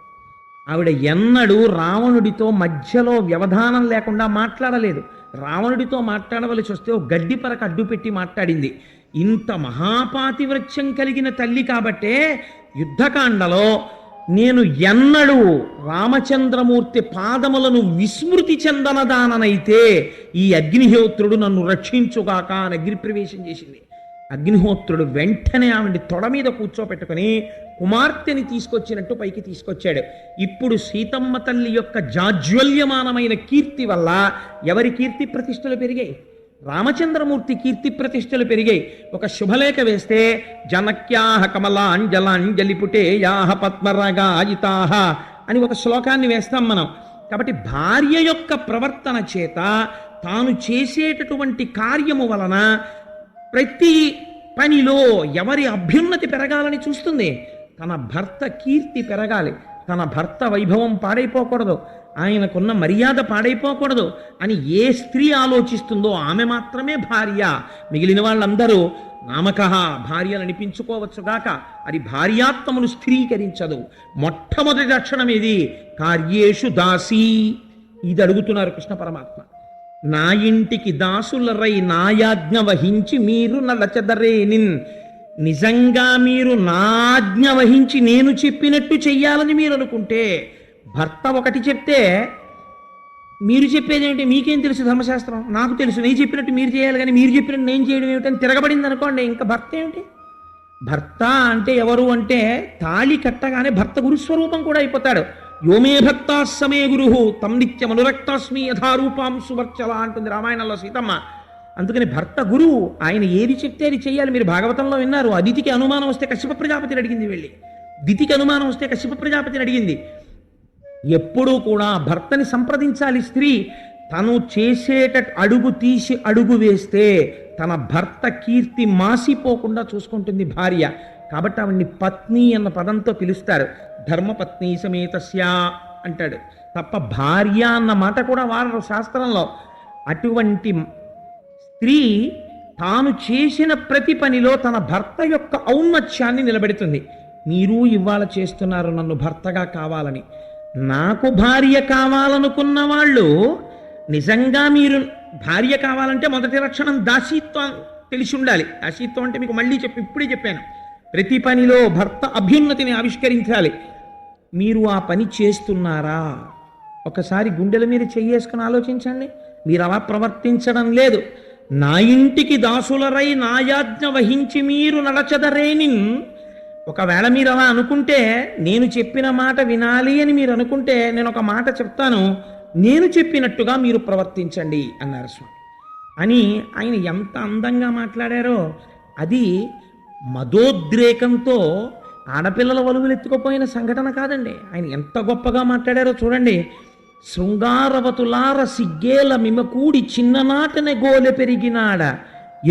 ఆవిడ ఎన్నడూ రావణుడితో మధ్యలో వ్యవధానం లేకుండా మాట్లాడలేదు. రావణుడితో మాట్లాడవలసి వస్తే ఓ గడ్డి పరక అడ్డు పెట్టి మాట్లాడింది. ఇంత మహాపాతివ్రత్యం కలిగిన తల్లి కాబట్టే యుద్ధకాండలో నేను ఎన్నడూ రామచంద్రమూర్తి పాదములను విస్మృతి చెందనదాననైతే ఈ అగ్నిహోత్రుడు నన్ను రక్షించుగాక అని అగ్నిప్రవేశం చేసింది. అగ్నిహోత్రుడు వెంటనే ఆవిడ తొడ మీద కూర్చోపెట్టుకుని కుమార్తెని తీసుకొచ్చినట్టు పైకి తీసుకొచ్చాడు. ఇప్పుడు సీతమ్మ తల్లి యొక్క జాజ్వల్యమానమైన కీర్తి వల్ల ఎవరి కీర్తి ప్రతిష్టలు పెరిగాయి? రామచంద్రమూర్తి కీర్తి ప్రతిష్టలు పెరిగాయి. ఒక శుభలేఖ వేస్తే జనక్యాహ కమలాంజలాంజలిపుటే యాహ పద్మరాగాయితాహ అని ఒక శ్లోకాన్ని వేస్తాం మనం. కాబట్టి భార్య యొక్క ప్రవర్తన చేత, తాను చేసేటటువంటి కార్యము వలన ప్రతి పనిలో ఎవరి అభ్యున్నతి పెరగాలని చూస్తుంది. తన భర్త కీర్తి పెరగాలి, తన భర్త వైభవం పాడైపోకూడదు, ఆయనకున్న మర్యాద పాడైపోకూడదు అని ఏ స్త్రీ ఆలోచిస్తుందో ఆమె మాత్రమే భార్య. మిగిలిన వాళ్ళందరూ నామకహ భార్యను అనిపించుకోవచ్చుగాక, అది భార్యాత్మను స్థిరీకరించదు. మొట్టమొదటి లక్షణం ఇది, కార్యేషు దాసీ. ఇది అడుగుతున్నారు కృష్ణ పరమాత్మ. నా ఇంటికి దాసులరై నాయాజ్ఞ వహించి మీరు నలచదరేనిన్. నిజంగా మీరు నాజ్ఞ వహించి నేను చెప్పినట్టు చెయ్యాలని మీరు అనుకుంటే, భర్త ఒకటి చెప్తే మీరు చెప్పేది ఏమిటి, మీకేం తెలుసు ధర్మశాస్త్రం, నాకు తెలుసు, నేను చెప్పినట్టు మీరు చేయాలి కానీ మీరు చెప్పినట్టు నేను చేయడం ఏమిటని తిరగబడింది అనుకోండి, ఇంకా భర్త ఏమిటి? భర్త అంటే ఎవరు అంటే, తాళి కట్టగానే భర్త గురుస్వరూపం కూడా అయిపోతాడు. యోమే భక్తా సమే గురు తం నిత్యం అనురక్తాస్మి యథారూపాం సువర్చల అంటుంది రామాయణంలో సీతమ్మ. అందుకని భర్త గురువు, ఆయన ఏది చెప్తే అది చెయ్యాలి. మీరు భాగవతంలో విన్నారు, అదితికి అనుమానం వస్తే కశ్యప ప్రజాపతిని అడిగింది వెళ్ళి, దితికి అనుమానం వస్తే కశ్యప ప్రజాపతిని అడిగింది. ఎప్పుడూ కూడా భర్తని సంప్రదించాలి స్త్రీ. తను అడుగు తీసి అడుగు వేస్తే తన భర్త కీర్తి మాసిపోకుండా చూసుకుంటుంది భార్య. కాబట్టి ఆవిడ్ని పత్ని అన్న పదంతో పిలుస్తారు. ధర్మపత్ని సమేతస్య అంటాడు తప్ప భార్య అన్న మాట కూడా వారు శాస్త్రంలో. అటువంటి స్త్రీ తాను చేసిన ప్రతి పనిలో తన భర్త యొక్క ఔన్నత్యాన్ని నిలబెడుతుంది. మీరు ఇవాళ చేస్తున్నారు నన్ను భర్తగా కావాలని. నాకు భార్య కావాలనుకున్న వాళ్ళు, నిజంగా మీరు భార్య కావాలంటే మొదటి లక్షణం దాసీత్వం తెలిసి ఉండాలి. దాసీత్వం అంటే మీకు మళ్ళీ ఇప్పుడే చెప్పాను, ప్రతి పనిలో భర్త అభ్యున్నతిని ఆవిష్కరించాలి. మీరు ఆ పని చేస్తున్నారా? ఒకసారి గుండెల మీద చెయ్యేసుకుని ఆలోచించండి. మీరు అలా ప్రవర్తించడం లేదు. నా ఇంటికి దాసులరై నాయాజ్ఞ వహించి మీరు నడచదరేనిన్. ఒకవేళ మీరు అలా అనుకుంటే, నేను చెప్పిన మాట వినాలి అని మీరు అనుకుంటే, నేను ఒక మాట చెప్తాను, నేను చెప్పినట్టుగా మీరు ప్రవర్తించండి అన్నారు స్వామి. అని ఆయన ఎంత అందంగా మాట్లాడారో. అది మదోద్రేకంతో ఆడపిల్లల వలుగులు ఎత్తుకుపోయిన సంఘటన కాదండి. ఆయన ఎంత గొప్పగా మాట్లాడారో చూడండి. శృంగారవతులార సిగ్గేల మిమకూడి చిన్ననాటనే గోలె పెరిగినాడ,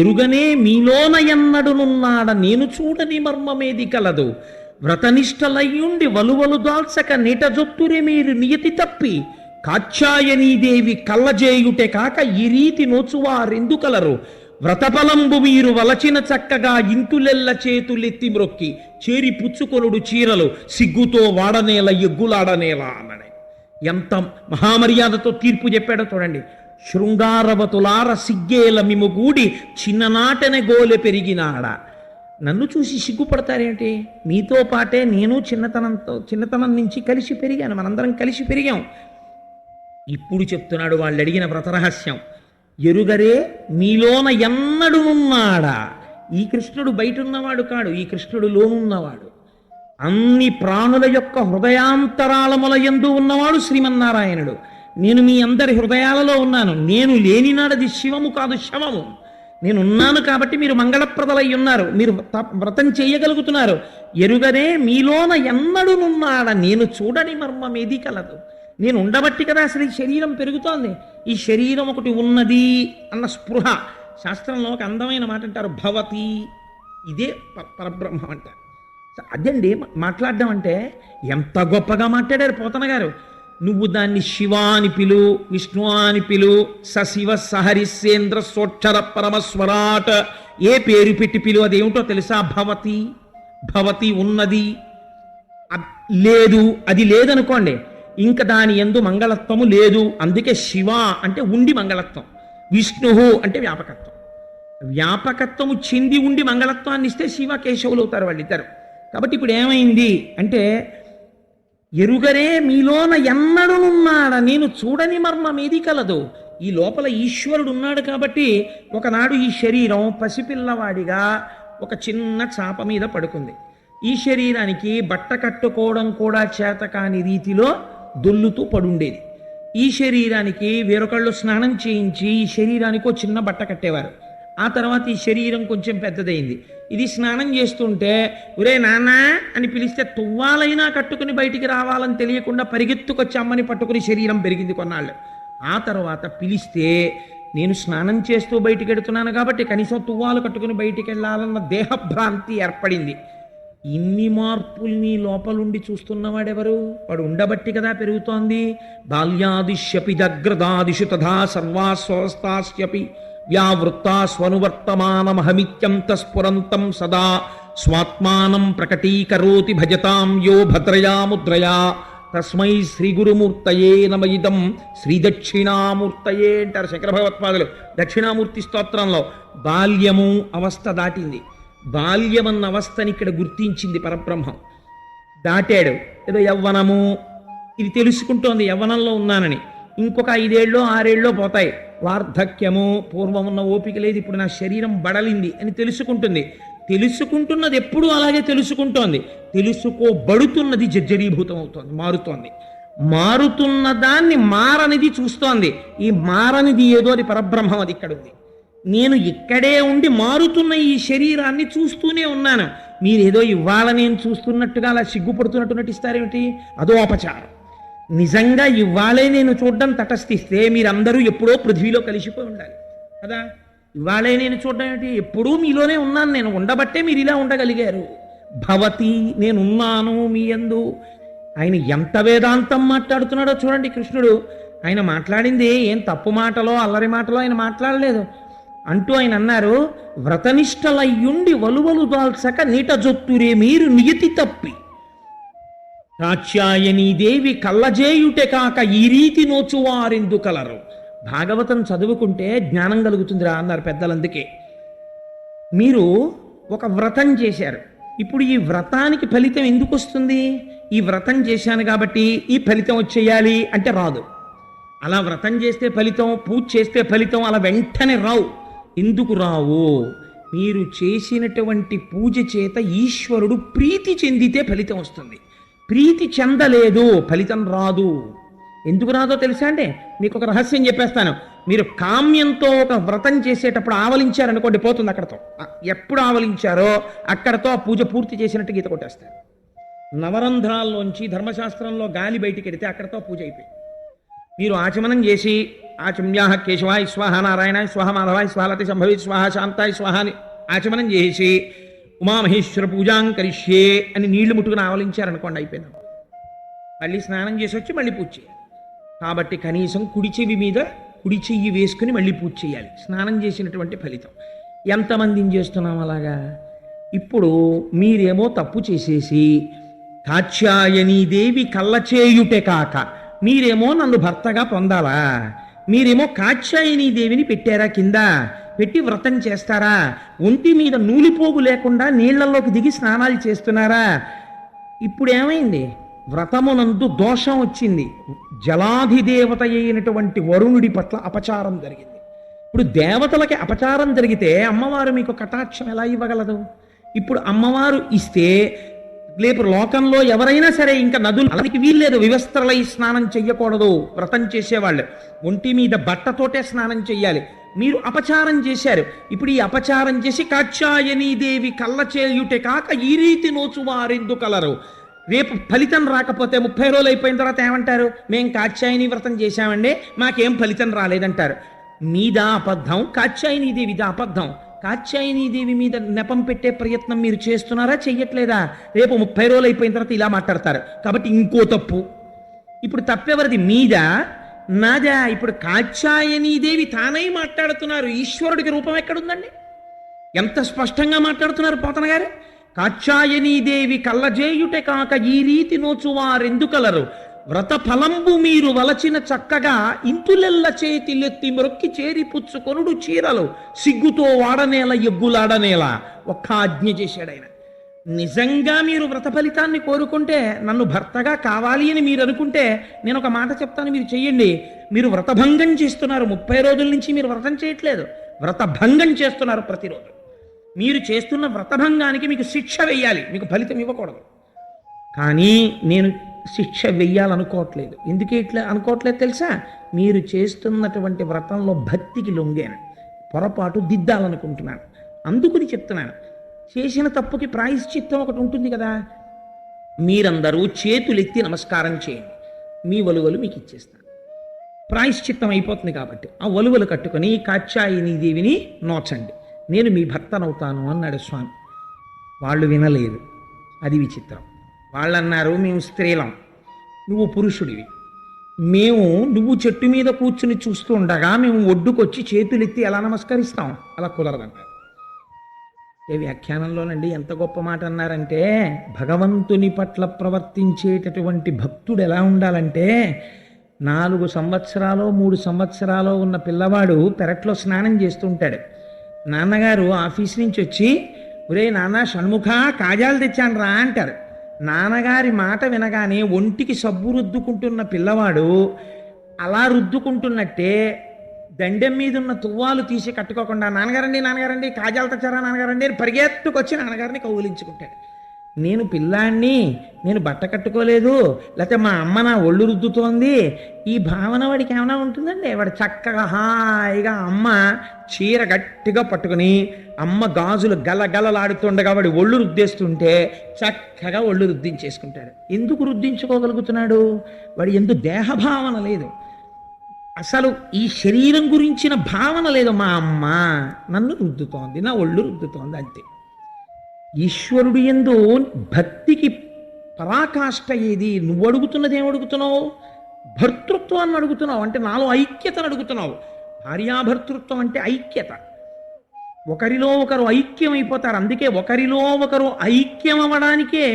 ఎరుగనే మీలోన ఎన్నడునున్నాడ, నేను చూడని మర్మమేది కలదు, వ్రతనిష్టలయ్యుండి వలువలు దాల్చక నిటజొత్తురే మీరు నియతి తప్పి, కాత్యాయనీదేవి కళ్ళజేయుటే కాక ఈ రీతి నోచువారెందుకలరు వ్రతఫలంబు వీరు వలచిన చక్కగా ఇంతులెల్ల చేతులెత్తి మ్రొక్కి చేరి పుచ్చుకొనుడు చీరలు సిగ్గుతో వాడనేల ఎగ్గులాడనేలా అన్నాడు. ఎంత మహామర్యాదతో తీర్పు చెప్పాడో చూడండి. శృంగారవతులార సిగ్గేల మిముగూడి చిన్ననాటనే గోలె పెరిగినాడ. నన్ను చూసి సిగ్గుపడతారేంటి? మీతో పాటే నేను చిన్నతనం నుంచి కలిసి పెరిగాను, మనందరం కలిసి పెరిగాం. ఇప్పుడు చెప్తున్నాడు వాళ్ళు అడిగిన వ్రతరహస్యం. ఎరుగరే మీలోన ఎన్నడునున్నాడా? ఈ కృష్ణుడు బయట ఉన్నవాడు కాడు, ఈ కృష్ణుడు లోనున్నవాడు. అన్ని ప్రాణుల యొక్క హృదయాంతరాళముల యందు ఉన్నవాడు శ్రీమన్నారాయణుడు. నేను మీ అందరి హృదయాలలో ఉన్నాను. నేను లేనినాడది శివము కాదు, శవము. నేనున్నాను కాబట్టి మీరు మంగళప్రదలై ఉన్నారు, మీరు వ్రతం చేయగలుగుతున్నారు. ఎరుగరే మీలోన ఎన్నడునున్నాడ, నేను చూడని మర్మమేది కలదు. నేను ఉండబట్టి కదా అసలు ఈ శరీరం పెరుగుతోంది. ఈ శరీరం ఒకటి ఉన్నది అన్న స్పృహ. శాస్త్రంలో ఒక అందమైన మాట అంటారు, భవతి. ఇదే పరబ్రహ్మం అంటారు. అదండి మాట్లాడడం అంటే. ఎంత గొప్పగా మాట్లాడారు పోతన గారు. నువ్వు దాన్ని శివ అని పిలు, విష్ణు అని పిలు, సశివ సహరిసేంద్ర సోక్షర పరమస్వరాట్, ఏ పేరు పెట్టి పిలు, అదేమిటో తెలుసా? భవతి. భవతి ఉన్నది, లేదు, అది లేదనుకోండి, ఇంకా దాని యందు మంగళత్వము లేదు. అందుకే శివ అంటే ఉండి మంగళత్వం, విష్ణు అంటే వ్యాపకత్వం. వ్యాపకత్వము చెంది ఉండి మంగళత్వాన్ని ఇస్తే శివ కేశవులు అవుతారు వాళ్ళిద్దరు. కాబట్టి ఇప్పుడు ఏమైంది అంటే, ఎరుగరే మీలోన ఎన్నడునున్నాడ, నేను చూడని మర్మం ఏది కలదు. ఈ లోపల ఈశ్వరుడు ఉన్నాడు కాబట్టి ఒకనాడు ఈ శరీరం పసిపిల్లవాడిగా ఒక చిన్న చాప మీద పడుకుంది. ఈ శరీరానికి బట్ట కట్టుకోవడం కూడా చేత కాని రీతిలో దొల్లుతూ పడుండేది. ఈ శరీరానికి వేరొకళ్ళు స్నానం చేయించి ఈ శరీరానికి ఒక చిన్న బట్ట కట్టేవారు. ఆ తర్వాత ఈ శరీరం కొంచెం పెద్దదైంది. ఇది స్నానం చేస్తుంటే ఒరే నాన్న అని పిలిస్తే తువ్వాలైనా కట్టుకుని బయటికి రావాలని తెలియకుండా పరిగెత్తుకొచ్చి అమ్మని పట్టుకుని శరీరం పెరిగింది కొన్నాళ్ళు. ఆ తర్వాత పిలిస్తే నేను స్నానం చేస్తూ బయటికి వెడుతున్నాను కాబట్టి కనీసం తువ్వాలు కట్టుకుని బయటికి వెళ్ళాలన్న దేహభ్రాంతి ఏర్పడింది. ఇన్ని మార్పుల్ని లోపలుండి చూస్తున్నవాడెవరు? వాడు ఉండబట్టి కదా పెరుగుతోంది. బాల్యాదిశ్యపి జగ్రదాదిషు తథా సర్వాస్వస్థాస్యపి వ్యావృత్తా స్వనువర్తమానమహమిత్యం తస్ఫురంతం సదా స్వాత్మానం ప్రకటీకరోతి భజతాం యో భద్రయా ముద్రయా తస్మై శ్రీ గురుమూర్తయే నమయిదం శ్రీ దక్షిణామూర్తయే అంటారు శంకర భగవత్పాదులు దక్షిణామూర్తి స్తోత్రంలో. బాల్యము అవస్థ దాటింది. బాల్యమన్న అవస్థని ఇక్కడ గుర్తించింది పరబ్రహ్మం. దాటాడు. ఏదో యవ్వనము ఇది తెలుసుకుంటోంది, యవ్వనంలో ఉన్నానని. ఇంకొక 5 ఏళ్ళో 6 ఏళ్ళో పోతాయి. వార్ధక్యము, పూర్వం ఉన్న ఓపిక లేదు, ఇప్పుడు నా శరీరం బడలింది అని తెలుసుకుంటుంది. తెలుసుకుంటున్నది ఎప్పుడు అలాగే తెలుసుకుంటోంది. తెలుసుకోబడుతున్నది జర్జరీభూతం అవుతోంది, మారుతోంది. మారుతున్న దాన్ని మారనిది చూస్తోంది. ఈ మారనిది ఏదో అది పరబ్రహ్మం, అది ఇక్కడ ఉంది. నేను ఇక్కడే ఉండి మారుతున్న ఈ శరీరాన్ని చూస్తూనే ఉన్నాను. మీరేదో ఇవాళ నేను చూస్తున్నట్టుగా అలా సిగ్గుపడుతున్నట్టు నటిస్తారేమిటి? అదో అపచారం. నిజంగా ఇవాళే నేను చూడడం తటస్థిస్తే మీరందరూ ఎప్పుడో పృథ్వీలో కలిసిపోయి ఉండాలి కదా. ఇవాళే నేను చూడడం ఏమిటి? ఎప్పుడూ మీలోనే ఉన్నాను నేను, ఉండబట్టే మీరు ఇలా ఉండగలిగారు. భవతి, నేనున్నాను మీ యందు. ఆయన ఎంత వేదాంతం మాట్లాడుతున్నాడో చూడండి కృష్ణుడు. ఆయన మాట్లాడింది ఏం తప్పు మాటలో అల్లరి మాటలో ఆయన మాట్లాడలేదు. అంటూ ఆయన అన్నారు, వ్రతనిష్టలయ్యుండి వలువలు దాల్చక నీట జొత్తురే మీరు నియతి తప్పి కాత్యాయనీదేవి కళ్ళజేయుటే కాక ఈ రీతి నోచువారెందు కలరు. భాగవతం చదువుకుంటే జ్ఞానం కలుగుతుందిరా అన్నారు పెద్దలందుకే. మీరు ఒక వ్రతం చేశారు, ఇప్పుడు ఈ వ్రతానికి ఫలితం ఎందుకు వస్తుంది? ఈ వ్రతం చేశాను కాబట్టి ఈ ఫలితం వచ్చేయాలి అంటే రాదు. అలా వ్రతం చేస్తే ఫలితం, పూజ చేస్తే ఫలితం అలా వెంటనే రావు. ఎందుకు రావు? మీరు చేసినటువంటి పూజ చేత ఈశ్వరుడు ప్రీతి చెందితే ఫలితం వస్తుంది. ప్రీతి చెందలేదు ఫలితం రాదు. ఎందుకు రాదో తెలుసా అండి? మీకు ఒక రహస్యం చెప్పేస్తాను. మీరు కామ్యంతో ఒక వ్రతం చేసేటప్పుడు ఆవలించారనుకోండి, పోతుంది అక్కడతో. ఎప్పుడు ఆవలించారో అక్కడతో ఆ పూజ పూర్తి చేసినట్టు గీత కొట్టేస్తారు. నవరంధ్రాల్లోంచి ధర్మశాస్త్రంలో గాలి బయటికి వెడితే అక్కడతో పూజ అయిపోయింది. మీరు ఆచమనం చేసి ఆచమ్యాహ కేశవాయ స్వాహ, నారాయణాయ స్వాహ, మాధవాయ స్వాహలతి సంభవి స్వాహ, శాంతాయ స్వాహ అని ఆచమనం చేసి ఉమామహేశ్వర పూజాం కరిష్యే అని నీళ్లు ముట్టుకుని ఆవలించారనుకోండి, అయిపోయింది. మళ్ళీ స్నానం చేసి వచ్చి మళ్ళీ పూజ చేయాలి. కాబట్టి కనీసం కుడి చెవి మీద కుడి చెయ్యి వేసుకుని మళ్ళీ పూజ చేయాలి, స్నానం చేసినటువంటి ఫలితం. ఎంతమందిని చేస్తున్నాం అలాగా? ఇప్పుడు మీరేమో తప్పు చేసేసి కాత్యాయనీదేవి కళ్ళచేయుటే కాక మీరేమో నన్ను భర్తగా పొందాలా? మీరేమో కాత్యాయనీదేవిని పెట్టారా కింద, పెట్టి వ్రతం చేస్తారా? ఒంటి మీద నూలిపోగు లేకుండా నీళ్లలోకి దిగి స్నానాలు చేస్తున్నారా? ఇప్పుడు ఏమైంది? వ్రతమునందు దోషం వచ్చింది, జలాధిదేవత అయినటువంటి వరుణుడి పట్ల అపచారం జరిగింది. ఇప్పుడు దేవతలకి అపచారం జరిగితే అమ్మవారు మీకు కటాక్షం ఎలా ఇవ్వగలదు? ఇప్పుడు అమ్మవారు ఇస్తే రేపు లోకంలో ఎవరైనా సరే ఇంకా నదులు అలానికి వీల్లేదు, వివస్త్రలై స్నానం చెయ్యకూడదు. వ్రతం చేసేవాళ్ళు ఒంటి మీద బట్టతోటే స్నానం చెయ్యాలి. మీరు అపచారం చేశారు. ఇప్పుడు ఈ అపచారం చేసి కాత్యాయనీదేవి కళ్ళ చేయుటే కాక ఈ రీతి నోచువారెందు కలరు. రేపు ఫలితం రాకపోతే 30 రోజులు అయిపోయిన తర్వాత ఏమంటారు? మేం కాత్యాయని వ్రతం చేశామండి, మాకేం ఫలితం రాలేదంటారు. మీద అబద్ధం, కాత్యాయనీదేవిద అబద్ధం. కాత్యాయనీదేవి మీద నెపం పెట్టే ప్రయత్నం మీరు చేస్తున్నారా, చెయ్యట్లేదా? రేపు 30 రోజులు అయిపోయిన తర్వాత ఇలా మాట్లాడతారు. కాబట్టి ఇంకో తప్పు. ఇప్పుడు తప్పెవరిది? మీద నాదా? ఇప్పుడు కాత్యాయనీదేవి తానై మాట్లాడుతున్నారు. ఈశ్వరుడికి రూపం ఎక్కడుందండి? ఎంత స్పష్టంగా మాట్లాడుతున్నారు పోతన గారు. కాత్యాయనీదేవి కళ్ళజేయుటే కాక ఈ రీతి నోచువారెందుకలరు. వ్రత ఫలంబు మీరు వలచిన చక్కగా ఇంతులెల్ల చేతిలెత్తి మొక్కి చేరి పుచ్చుకొనుడు చీరలు సిగ్గుతో వాడనేల ఎగ్గులాడనేలా ఒక్క ఆజ్ఞ చేశాడు ఆయన. నిజంగా మీరు వ్రత ఫలితాన్ని కోరుకుంటే, నన్ను భర్తగా కావాలి అని మీరు అనుకుంటే, నేను ఒక మాట చెప్తాను, మీరు చెయ్యండి. మీరు వ్రతభంగం చేస్తున్నారు. 30 రోజుల నుంచి మీరు వ్రతం చేయట్లేదు, వ్రతభంగం చేస్తున్నారు ప్రతిరోజు. మీరు చేస్తున్న వ్రతభంగానికి మీకు శిక్ష వెయ్యాలి, మీకు ఫలితం ఇవ్వకూడదు. కానీ నేను శిక్ష వెయ్యాలనుకోవట్లేదు. ఎందుకు ఇట్లా అనుకోవట్లేదు తెలుసా? మీరు చేస్తున్నటువంటి వ్రతంలో భక్తికి లొంగాను, పొరపాటు దిద్దాలనుకుంటున్నాను, అందుకుని చెప్తున్నాను. చేసిన తప్పుకి ప్రాయశ్చిత్తం ఒకటి ఉంటుంది కదా. మీరందరూ చేతులెత్తి నమస్కారం చేయండి, మీ వలువలు మీకు ఇచ్చేస్తాను. ప్రాయశ్చిత్తం అయిపోతుంది కాబట్టి ఆ వలువలు కట్టుకొని కాత్యాయనీదేవిని నోచండి, నేను మీ భర్తనవుతాను అన్నాడు స్వామి. వాళ్ళు వినలేదు, అది విచిత్రం. వాళ్ళు అన్నారు, మేము స్త్రీలం, నువ్వు పురుషుడివి, నువ్వు చెట్టు మీద కూర్చుని చూస్తూ ఉండగా మేము ఒడ్డుకొచ్చి చేతులెత్తి ఎలా నమస్కరిస్తాం? అలా కుదరదన్నారు. ఏ వ్యాఖ్యానంలోనండి ఎంత గొప్ప మాట అన్నారంటే, భగవంతుని పట్ల ప్రవర్తించేటటువంటి భక్తుడు ఎలా ఉండాలంటే, 4 సంవత్సరాలు 3 సంవత్సరాలు ఉన్న పిల్లవాడు పెరట్లో స్నానం చేస్తుంటాడు. నాన్నగారు ఆఫీస్ నుంచి వచ్చి, ఒరే నాన్న షణ్ముఖ కాజాలు తెచ్చాను రా అంటారు. నాన్నగారి మాట వినగానే ఒంటికి సబ్బు రుద్దుకుంటున్న పిల్లవాడు అలా రుద్దుకుంటున్నట్టే దండెం మీద ఉన్న తువ్వాలు తీసి కట్టుకోకుండా, నాన్నగారండి కాజాలు తెచ్చారా నాన్నగారండి అని పరిగెత్తుకొచ్చి నాన్నగారిని కౌగిలించుకుంటాడు. నేను పిల్లాన్ని, నేను బట్ట కట్టుకోలేదు, లేకపోతే మా అమ్మ నా ఒళ్ళు రుద్దుతోంది, ఈ భావన వాడికి ఏమైనా ఉంటుందండి? వాడు చక్కగా హాయిగా అమ్మ చీర గట్టిగా పట్టుకుని అమ్మ గాజులు గలగలలాడుతుండగా వాడి ఒళ్ళు రుద్దేస్తుంటే చక్కగా ఒళ్ళు రుద్దించేసుకుంటాడు. ఎందుకు రుద్దించుకోగలుగుతున్నాడు? వాడి ఎందుకు దేహభావన లేదు, అసలు ఈ శరీరం గురించిన భావన లేదు. మా అమ్మ నన్ను రుద్దుతోంది, నా ఒళ్ళు రుద్దుతోంది, అంతే. ఈశ్వరుడు యందు భక్తికి పరాకాష్ఠ ఏది? నువ్వు అడుగుతున్నది ఏం అడుగుతున్నావు? భర్తృత్వాన్ని అడుగుతున్నావు, అంటే నాలో ఐక్యతను అడుగుతున్నావు. భార్యాభర్తృత్వం అంటే ఐక్యత. ఒకరిలో ఒకరు ఐక్యం అయిపోతారు. అందుకే ఒకరిలో ఒకరు ఐక్యం అవ్వడానికే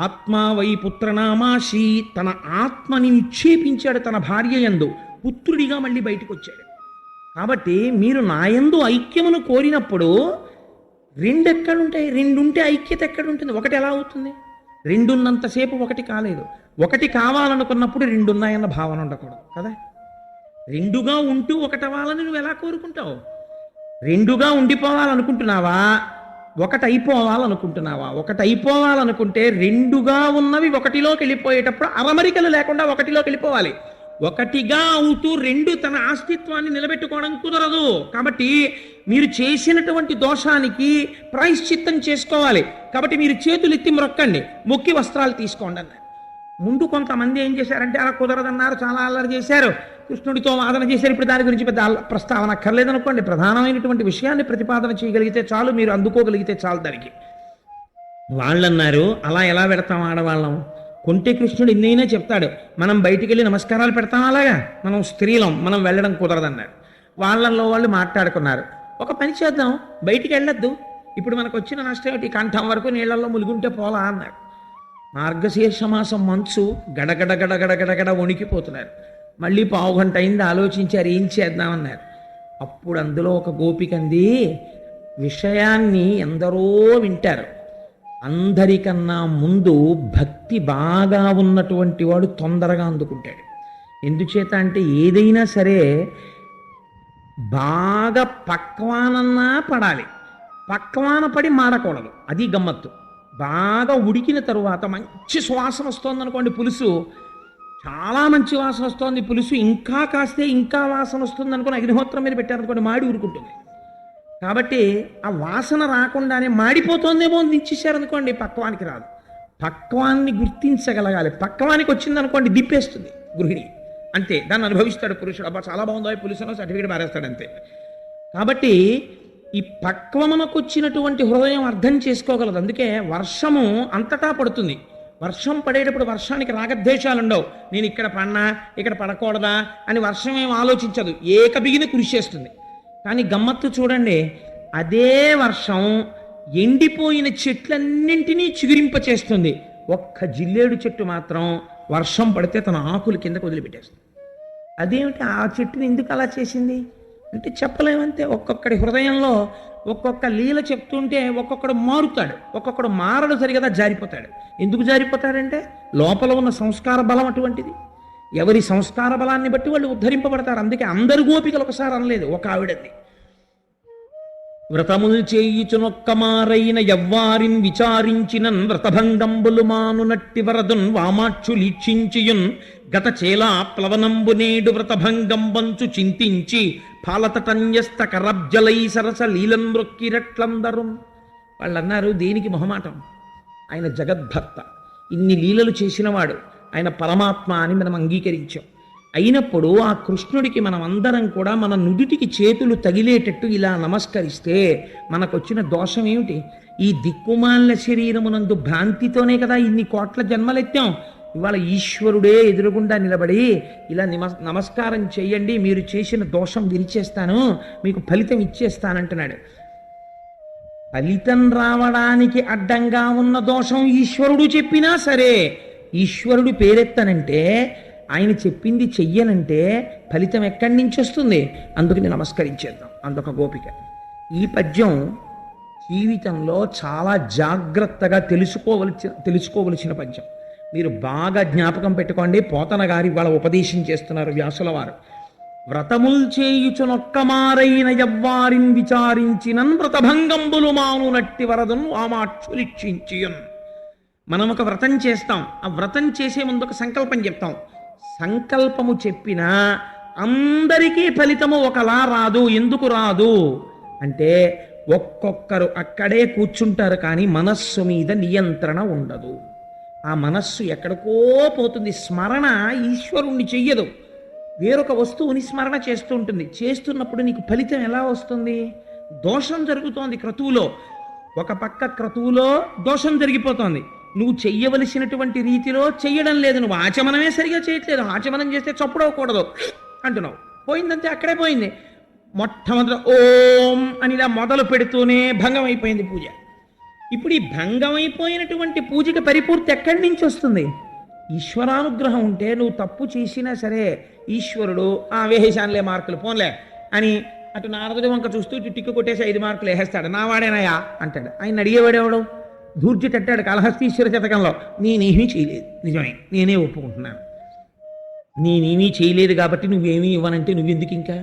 ఆత్మా వై పుత్రనామాసి, తన ఆత్మని నిక్షేపించాడు తన భార్య యందు, పుత్రుడిగా మళ్ళీ బయటకు వచ్చాడు. కాబట్టి మీరు నాయందు ఐక్యమును కోరినప్పుడు 2 ఎక్కడుంటాయి? 2 ఉంటే ఐక్యత ఎక్కడుంటుంది? 1 ఎలా అవుతుంది? 2 ఉన్నంతసేపు 1 కాలేదు. 1 కావాలనుకున్నప్పుడు 2 ఉన్నాయన్న భావన ఉండకూడదు కదా. 2గా ఉంటూ 1 అవ్వాలని నువ్వు ఎలా కోరుకుంటావు? 2గా ఉండిపోవాలనుకుంటున్నావా? 1 అయిపోవాలనుకుంటున్నావా? 1 అయిపోవాలనుకుంటే 2గా ఉన్నవి 1లోకి వెళ్ళిపోయేటప్పుడు అరమరికలు లేకుండా 1లోకి వెళ్ళిపోవాలి. 1గా అవుతూ 2 తన అస్తిత్వాన్ని నిలబెట్టుకోవడం కుదరదు. కాబట్టి మీరు చేసినటువంటి దోషానికి ప్రాయశ్చిత్తం చేసుకోవాలి. కాబట్టి మీరు చేతులు ఎత్తి మొక్కండి, మొక్కి వస్త్రాలు తీసుకోండి అన్నారు. ముందు కొంతమంది ఏం చేశారంటే అలా కుదరదన్నారు, చాలా అల్లరి చేశారు, కృష్ణుడితో వాదన చేశారు. ఇప్పుడు దాని గురించి పెద్ద ప్రస్తావన అక్కర్లేదనుకోండి. ప్రధానమైనటువంటి విషయాన్ని ప్రతిపాదన చేయగలిగితే చాలు, మీరు అందుకోగలిగితే చాలు దానికి. వాళ్ళన్నారు, అలా ఎలా పెడతాం ఆడవాళ్ళం? కొంటె కృష్ణుడు ఎన్నైనా చెప్తాడు, మనం బయటికి వెళ్ళి నమస్కారాలు పెడతాం అలాగా, మనం స్త్రీలం, మనం వెళ్ళడం కుదరదన్నాడు. వాళ్ళల్లో వాళ్ళు మాట్లాడుకున్నారు, ఒక పని చేద్దాం, బయటికి వెళ్ళొద్దు, ఇప్పుడు మనకు వచ్చిన నష్టం ఏమిటి, కంఠం వరకు నీళ్లలో ములుగుంటే పోలా అన్నాడు. మార్గశీర్ష మాసం మంచు గడగడ గడగడ గడగడ వణికిపోతున్నారు. మళ్ళీ పావుగంట అయింది, ఆలోచించారు ఏం చేద్దామన్నారు. అప్పుడు అందులో ఒక గోపికంది, విషయాన్ని ఎందరో వింటారు, అందరికన్నా ముందు భక్తి బాగా ఉన్నటువంటి వాడు తొందరగా అందుకుంటాడు. ఎందుచేత అంటే ఏదైనా సరే బాగా పక్వానన్నా పడాలి, పక్వాన పడి మాడకూడదు, అది గమ్మత్తు. బాగా ఉడికిన తరువాత మంచి సువాసన వస్తుంది అనుకోండి, పులుసు చాలా మంచి వాసన వస్తుంది, పులుసు ఇంకా కాస్తే ఇంకా వాసన వస్తుంది అనుకోని అగ్నిహోత్రం మీద పెట్టారనుకోండి, మాడి ఊరుకుంటుంది. కాబట్టి ఆ వాసన రాకుండానే మాడిపోతుందేమో అని దించేశారనుకోండి, పక్వానికి రాదు. పక్వాన్ని గుర్తించగలగాలి. పక్వానికి వచ్చిందనుకోండి దిప్పేస్తుంది గృహిణి, అంతే, దాన్ని అనుభవిస్తాడు పురుషుడు. అబ్బా చాలా బాగుందో పులుసునో సర్టిఫికేట్ మారేస్తాడు అంతే. కాబట్టి ఈ పక్వమునకు వచ్చినటువంటి హృదయం అర్థం చేసుకోగలదు. అందుకే వర్షము అంతటా పడుతుంది. వర్షం పడేటప్పుడు వర్షానికి రాగద్వేషాలు ఉండవు. నేను ఇక్కడ పడినా ఇక్కడ పడకూడదా అని వర్షం ఏం ఆలోచించదు, ఏకబిగిన కృషి చేస్తుంది. కానీ గమ్మత్తు చూడండి, అదే వర్షం ఎండిపోయిన చెట్లన్నింటినీ చిగురింపచేస్తుంది. ఒక్క జిల్లేడు చెట్టు మాత్రం వర్షం పడితే తన ఆకులు కిందకు వదిలిపెట్టేస్తుంది. అదేమిటి, ఆ చెట్టుని ఎందుకు అలా చేసింది అంటే చెప్పలేమంతే. ఒక్కొక్కడి హృదయంలో ఒక్కొక్క లీల చెప్తుంటే ఒక్కొక్కడు మారుతాడు, ఒక్కొక్కడు మారడు, సరిగదా జారిపోతాడు. ఎందుకు జారిపోతాడంటే లోపల ఉన్న సంస్కార బలం అటువంటిది. ఎవరి సంస్కార బలాన్ని బట్టి వాళ్ళు ఉద్ధరింపబడతారు. అందుకే అందరు గోపికలు ఒకసారి అనలేదు, ఒక ఆవిడది. వ్రతములు చేయుచునొక్కమారైన ఎవ్వారిన్ విచారించినన్ వ్రతభంగంబులు మానునట్టి వరదున్ వామాక్షులీక్షించియున్ గత చేలా ప్లవనంబు నేడు వ్రతభంగంబంచు చింతించి ఫాలతటన్యస్త కరబ్జలై సరస లీలం మ్రొక్కిరట్లందరున్. వాళ్ళు అన్నారు, దేనికి మొహమాటం, ఆయన జగద్భర్త, ఇన్ని లీలలు చేసినవాడు, ఆయన పరమాత్మ అని మనం అంగీకరించాం. అయినప్పుడు ఆ కృష్ణుడికి మనం అందరం కూడా మన నుదుటికి చేతులు తగిలేటట్టు ఇలా నమస్కరిస్తే మనకొచ్చిన దోషం ఏమిటి? ఈ దిక్కుమాల శరీరమునందు భ్రాంతితోనే కదా ఇన్ని కోట్ల జన్మలెత్తాం. ఇవాళ ఈశ్వరుడే ఎదురుగుండా నిలబడి ఇలా నమస్కారం చేయండి, మీరు చేసిన దోషం విరిచేస్తాను, మీకు ఫలితం ఇచ్చేస్తానంటున్నాడు. ఫలితం రావడానికి అడ్డంగా ఉన్న దోషం ఈశ్వరుడు చెప్పినా సరే, ఈశ్వరుడు పేరెత్తనంటే, ఆయన చెప్పింది చెయ్యనంటే ఫలితం ఎక్కడి నుంచి వస్తుంది? అందుకని నమస్కరించేద్దాం. అందుక గోపిక. ఈ పద్యం జీవితంలో చాలా జాగ్రత్తగా తెలుసుకోవలసిన పద్యం. మీరు బాగా జ్ఞాపకం పెట్టుకోండి. పోతన గారి వాళ్ళ ఉపదేశం చేస్తున్నారు వ్యాసుల వారు. వ్రతముల్ చేయుచునొక్కమారైన ఎవ్వారిన్ విచారించినన్ వ్రతభంగంబులు మానునట్టి వరదను వామాక్షులిక్షించియున్. మనం ఒక వ్రతం చేస్తాం, ఆ వ్రతం చేసే ముందు ఒక సంకల్పం చెప్తాం. సంకల్పము చెప్పినా అందరికీ ఫలితము ఒకలా రాదు. ఎందుకు రాదు అంటే, ఒక్కొక్కరు అక్కడే కూర్చుంటారు కానీ మనస్సు మీద నియంత్రణ ఉండదు. ఆ మనస్సు ఎక్కడికో పోతుంది. స్మరణ ఈశ్వరుణ్ణి చెయ్యదు, వేరొక వస్తువుని స్మరణ చేస్తూ ఉంటుంది. చేస్తున్నప్పుడు నీకు ఫలితం ఎలా వస్తుంది? దోషం జరుగుతోంది క్రతువులో, ఒక పక్క క్రతువులో దోషం జరిగిపోతోంది, నువ్వు చెయ్యవలసినటువంటి రీతిలో చెయ్యడం లేదు, నువ్వు ఆచమనమే సరిగా చేయట్లేదు, ఆచమనం చేస్తే చప్పుడవకూడదు అంటున్నావు, పోయిందంతే, అక్కడే పోయింది. మొట్టమొదట ఓం అని ఇలా మొదలు పెడుతూనే భంగం అయిపోయింది పూజ. ఇప్పుడు ఈ భంగం అయిపోయినటువంటి పూజకి పరిపూర్తి ఎక్కడి నుంచి వస్తుంది? ఈశ్వరానుగ్రహం ఉంటే నువ్వు తప్పు చేసినా సరే ఈశ్వరుడు వేసేశానులే మార్కులు పోన్లే అని అటు నారదుడి వంక చూస్తూ ఇటు టిక్కు కొట్టేసి 5 మార్కులు వేసేస్తాడు. నా వాడేనాయా అంటాడు. ఆయన అడిగేవాడేవాడు? దూర్జిటట్టాడు కాళహస్తీశ్వర శతకంలో, నేనేమీ చేయలేదు, నిజమే, నేనే ఒప్పుకుంటున్నాను, నేనేమీ చేయలేదు కాబట్టి నువ్వేమీ ఇవ్వనంటే నువ్వెందుకు ఇంకా?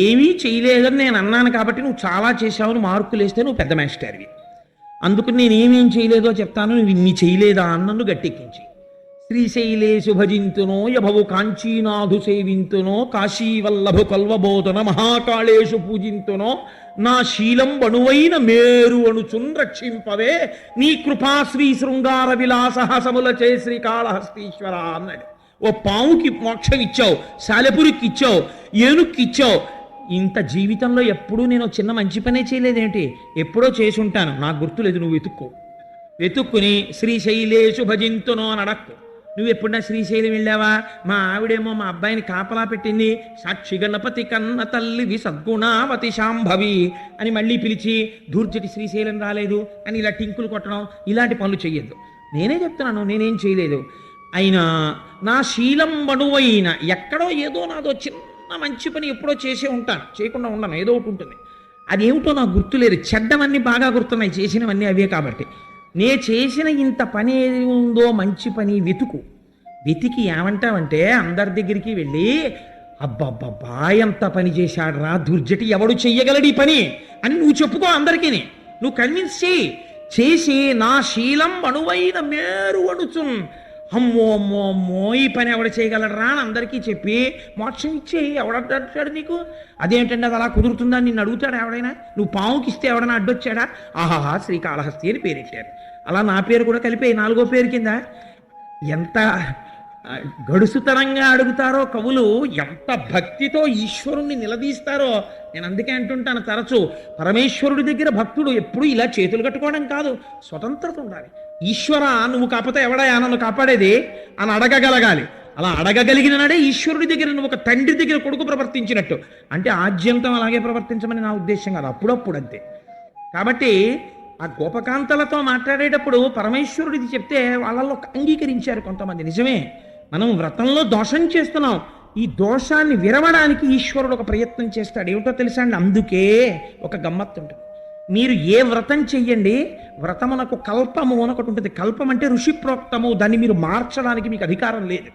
ఏమీ చేయలేదని నేను అన్నాను కాబట్టి నువ్వు చాలా చేశావు, మార్కులు వేస్తే నువ్వు పెద్ద మాస్టర్వి, అందుకు నేనేమేం చేయలేదో చెప్తాను, నువ్వు ఇన్ని చేయలేదా అన్నన్ను గట్టెక్కించి. శ్రీశైలేశు భజింతునో యభవు కాంచీనాథు సేవింతునో కాశీవల్లభు కల్వబోధన మహాకాళేశు పూజింతునో నా శీలం బణువైన మేరు అణుచున్ రక్షింపవే నీ కృపా శ్రీ శృంగార విలాసహసములచే శ్రీకాళహస్తీశ్వర అన్నాడు. ఓ పావుకి మోక్షం ఇచ్చావు, సాలెపురికి ఇచ్చావు, ఏనుక్కి ఇచ్చావు. ఇంత జీవితంలో ఎప్పుడూ నేను చిన్న మంచి పనే చేయలేదేంటి? ఎప్పుడో చేసి ఉంటాను, నాకు గుర్తులేదు, నువ్వు వెతుక్కో. వెతుక్కుని శ్రీశైలేషు భజింతునో అని అడక్కు. నువ్వు ఎప్పుడన్నా శ్రీశైలం వెళ్ళావా? మా ఆవిడేమో మా అబ్బాయిని కాపలా పెట్టింది, సాక్షి గణపతి కన్న తల్లివి సద్గుణావతి శాంభవి అని మళ్ళీ పిలిచి దూర్జటి శ్రీశైలం రాలేదు అని ఇలా టింకులు కొట్టడం, ఇలాంటి పనులు చెయ్యొద్దు. నేనే చెప్తున్నాను, నేనేం చేయలేదు. అయినా నా శీలం బడువైన ఎక్కడో ఏదో నాదో చిన్న మంచి పని ఎప్పుడో చేసే ఉంటాను, చేయకుండా ఉండను, ఏదో ఒకటి ఉంటుంది. అదేమిటో నాకు గుర్తులేదు. చెడ్డవన్నీ బాగా గుర్తున్నాయి, చేసినవన్నీ అవే. కాబట్టి నే చేసిన ఇంత పని ఏది ఉందో మంచి పని వెతికి ఏమంటావంటే అందరి దగ్గరికి వెళ్ళి అబ్బబ్బబ్బా ఎంత పని చేశాడు రా దుర్జటి, ఎవడు చెయ్యగలడు ఈ పని అని నువ్వు చెప్పుకో అందరికీ. నువ్వు కన్విన్స్ చేసి నా శీలం అణువైన మేరు అణుచున్, అమ్మో అమ్మో అమ్మో ఈ పని ఎవడ చేయగలరా అని అందరికీ చెప్పి మోక్షం ఇచ్చేయి. ఎవడంటాడు నీకు? అదేంటండి అది అలా కుదురుతుందా నిన్ను అడుగుతాడు ఎవడైనా? నువ్వు పావుకి ఇస్తే ఎవడైనా అడ్డొచ్చాడా? ఆహాహా శ్రీకాళహస్తి అని పేరెట్టారు. అలా నా పేరు కూడా కలిపే 4వ పేరు కింద. ఎంత గడుసుతనంగా అడుగుతారో కవులు, ఎంత భక్తితో ఈశ్వరుణ్ణి నిలదీస్తారో. నేను అందుకే అంటుంటాను తరచూ, పరమేశ్వరుడి దగ్గర భక్తుడు ఎప్పుడు ఇలా చేతులు కట్టుకోవడం కాదు, స్వతంత్రత ఉండాలి. ఈశ్వర నువ్వు కాకపోతే ఎవడయా నన్ను కాపాడేది అని అడగగలగాలి. అలా అడగగలిగిన నాడే ఈశ్వరుడి దగ్గర నువ్వు ఒక తండ్రి దగ్గర కొడుకు ప్రవర్తించినట్టు. అంటే ఆద్యంతం అలాగే ప్రవర్తించమని నా ఉద్దేశం కాదు, అప్పుడప్పుడు అంతే. కాబట్టి ఆ గోపకాంతలతో మాట్లాడేటప్పుడు పరమేశ్వరుడిది చెప్తే వాళ్ళల్లో అంగీకరించారు కొంతమంది. నిజమే, మనం వ్రతంలో దోషం చేస్తున్నాం, ఈ దోషాన్ని విరవడానికి ఈశ్వరుడు ఒక ప్రయత్నం చేస్తాడు. ఏమిటో తెలుసా అండి? అందుకే ఒక గమ్మత్తు ఉంటుంది. మీరు ఏ వ్రతం చెయ్యండి, వ్రతమునకు కల్పము అని ఒకటి ఉంటుంది. కల్పం అంటే ఋషి ప్రోక్తము, దాన్ని మీరు మార్చడానికి మీకు అధికారం లేదు.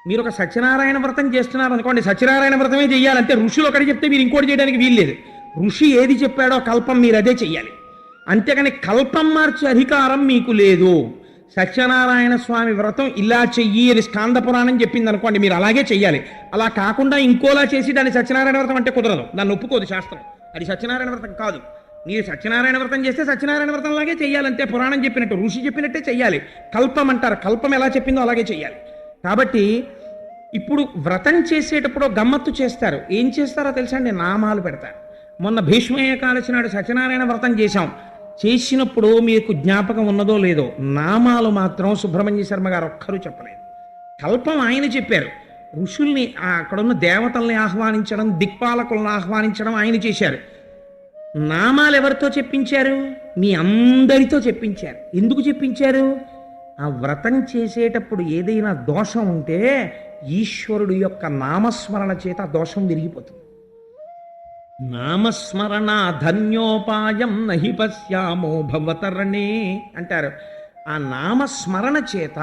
మీరు ఒక సత్యనారాయణ వ్రతం చేస్తున్నారు అనుకోండి, సత్యనారాయణ వ్రతమే చెయ్యాలంటే ఋషులు ఒకటి చెప్తే మీరు ఇంకోటి చేయడానికి వీల్లేదు. ఋషి ఏది చెప్పాడో కల్పం మీరు అదే చెయ్యాలి. అంతేకాని కల్పం మార్చే అధికారం మీకు లేదు. సత్యనారాయణ స్వామి వ్రతం ఇలా చెయ్యి అని స్కాంద పురాణం చెప్పింది అనుకోండి, మీరు అలాగే చెయ్యాలి. అలా కాకుండా ఇంకోలా చేసి దాన్ని సత్యనారాయణ వ్రతం అంటే కుదరదు, దాన్ని ఒప్పుకోదు శాస్త్రం. అది సత్యనారాయణ వ్రతం కాదు. మీరు సత్యనారాయణ వ్రతం చేస్తే సత్యనారాయణ వ్రతంలాగే చెయ్యాలంటే, పురాణం చెప్పినట్టు ఋషి చెప్పినట్టే చెయ్యాలి. కల్పం అంటారు, కల్పం ఎలా చెప్పిందో అలాగే చెయ్యాలి. కాబట్టి ఇప్పుడు వ్రతం చేసేటప్పుడు గమ్మత్తు చేస్తారు. ఏం చేస్తారో తెలుసా అండి? నామాలు పెడతారు. మొన్న భీష్మేకాదశి నాడు సత్యనారాయణ వ్రతం చేసినప్పుడు మీకు జ్ఞాపకం ఉన్నదో లేదో, నామాలు మాత్రం సుబ్రహ్మణ్య శర్మ గారు ఒక్కరూ చెప్పలేదు. కల్పం ఆయన చెప్పారు. ఋషుల్ని అక్కడున్న దేవతల్ని ఆహ్వానించడం, దిక్పాలకులను ఆహ్వానించడం ఆయన చేశారు. నామాలు ఎవరితో చెప్పించారు? మీ అందరితో చెప్పించారు. ఎందుకు చెప్పించారు? ఆ వ్రతం చేసేటప్పుడు ఏదైనా దోషం ఉంటే ఈశ్వరుడు యొక్క నామస్మరణ చేత దోషం విరిగిపోతుంది. నామస్మరణ ధన్యోపాయం నహి పశ్యామో భవతరణే అంటారు. ఆ నామస్మరణ చేత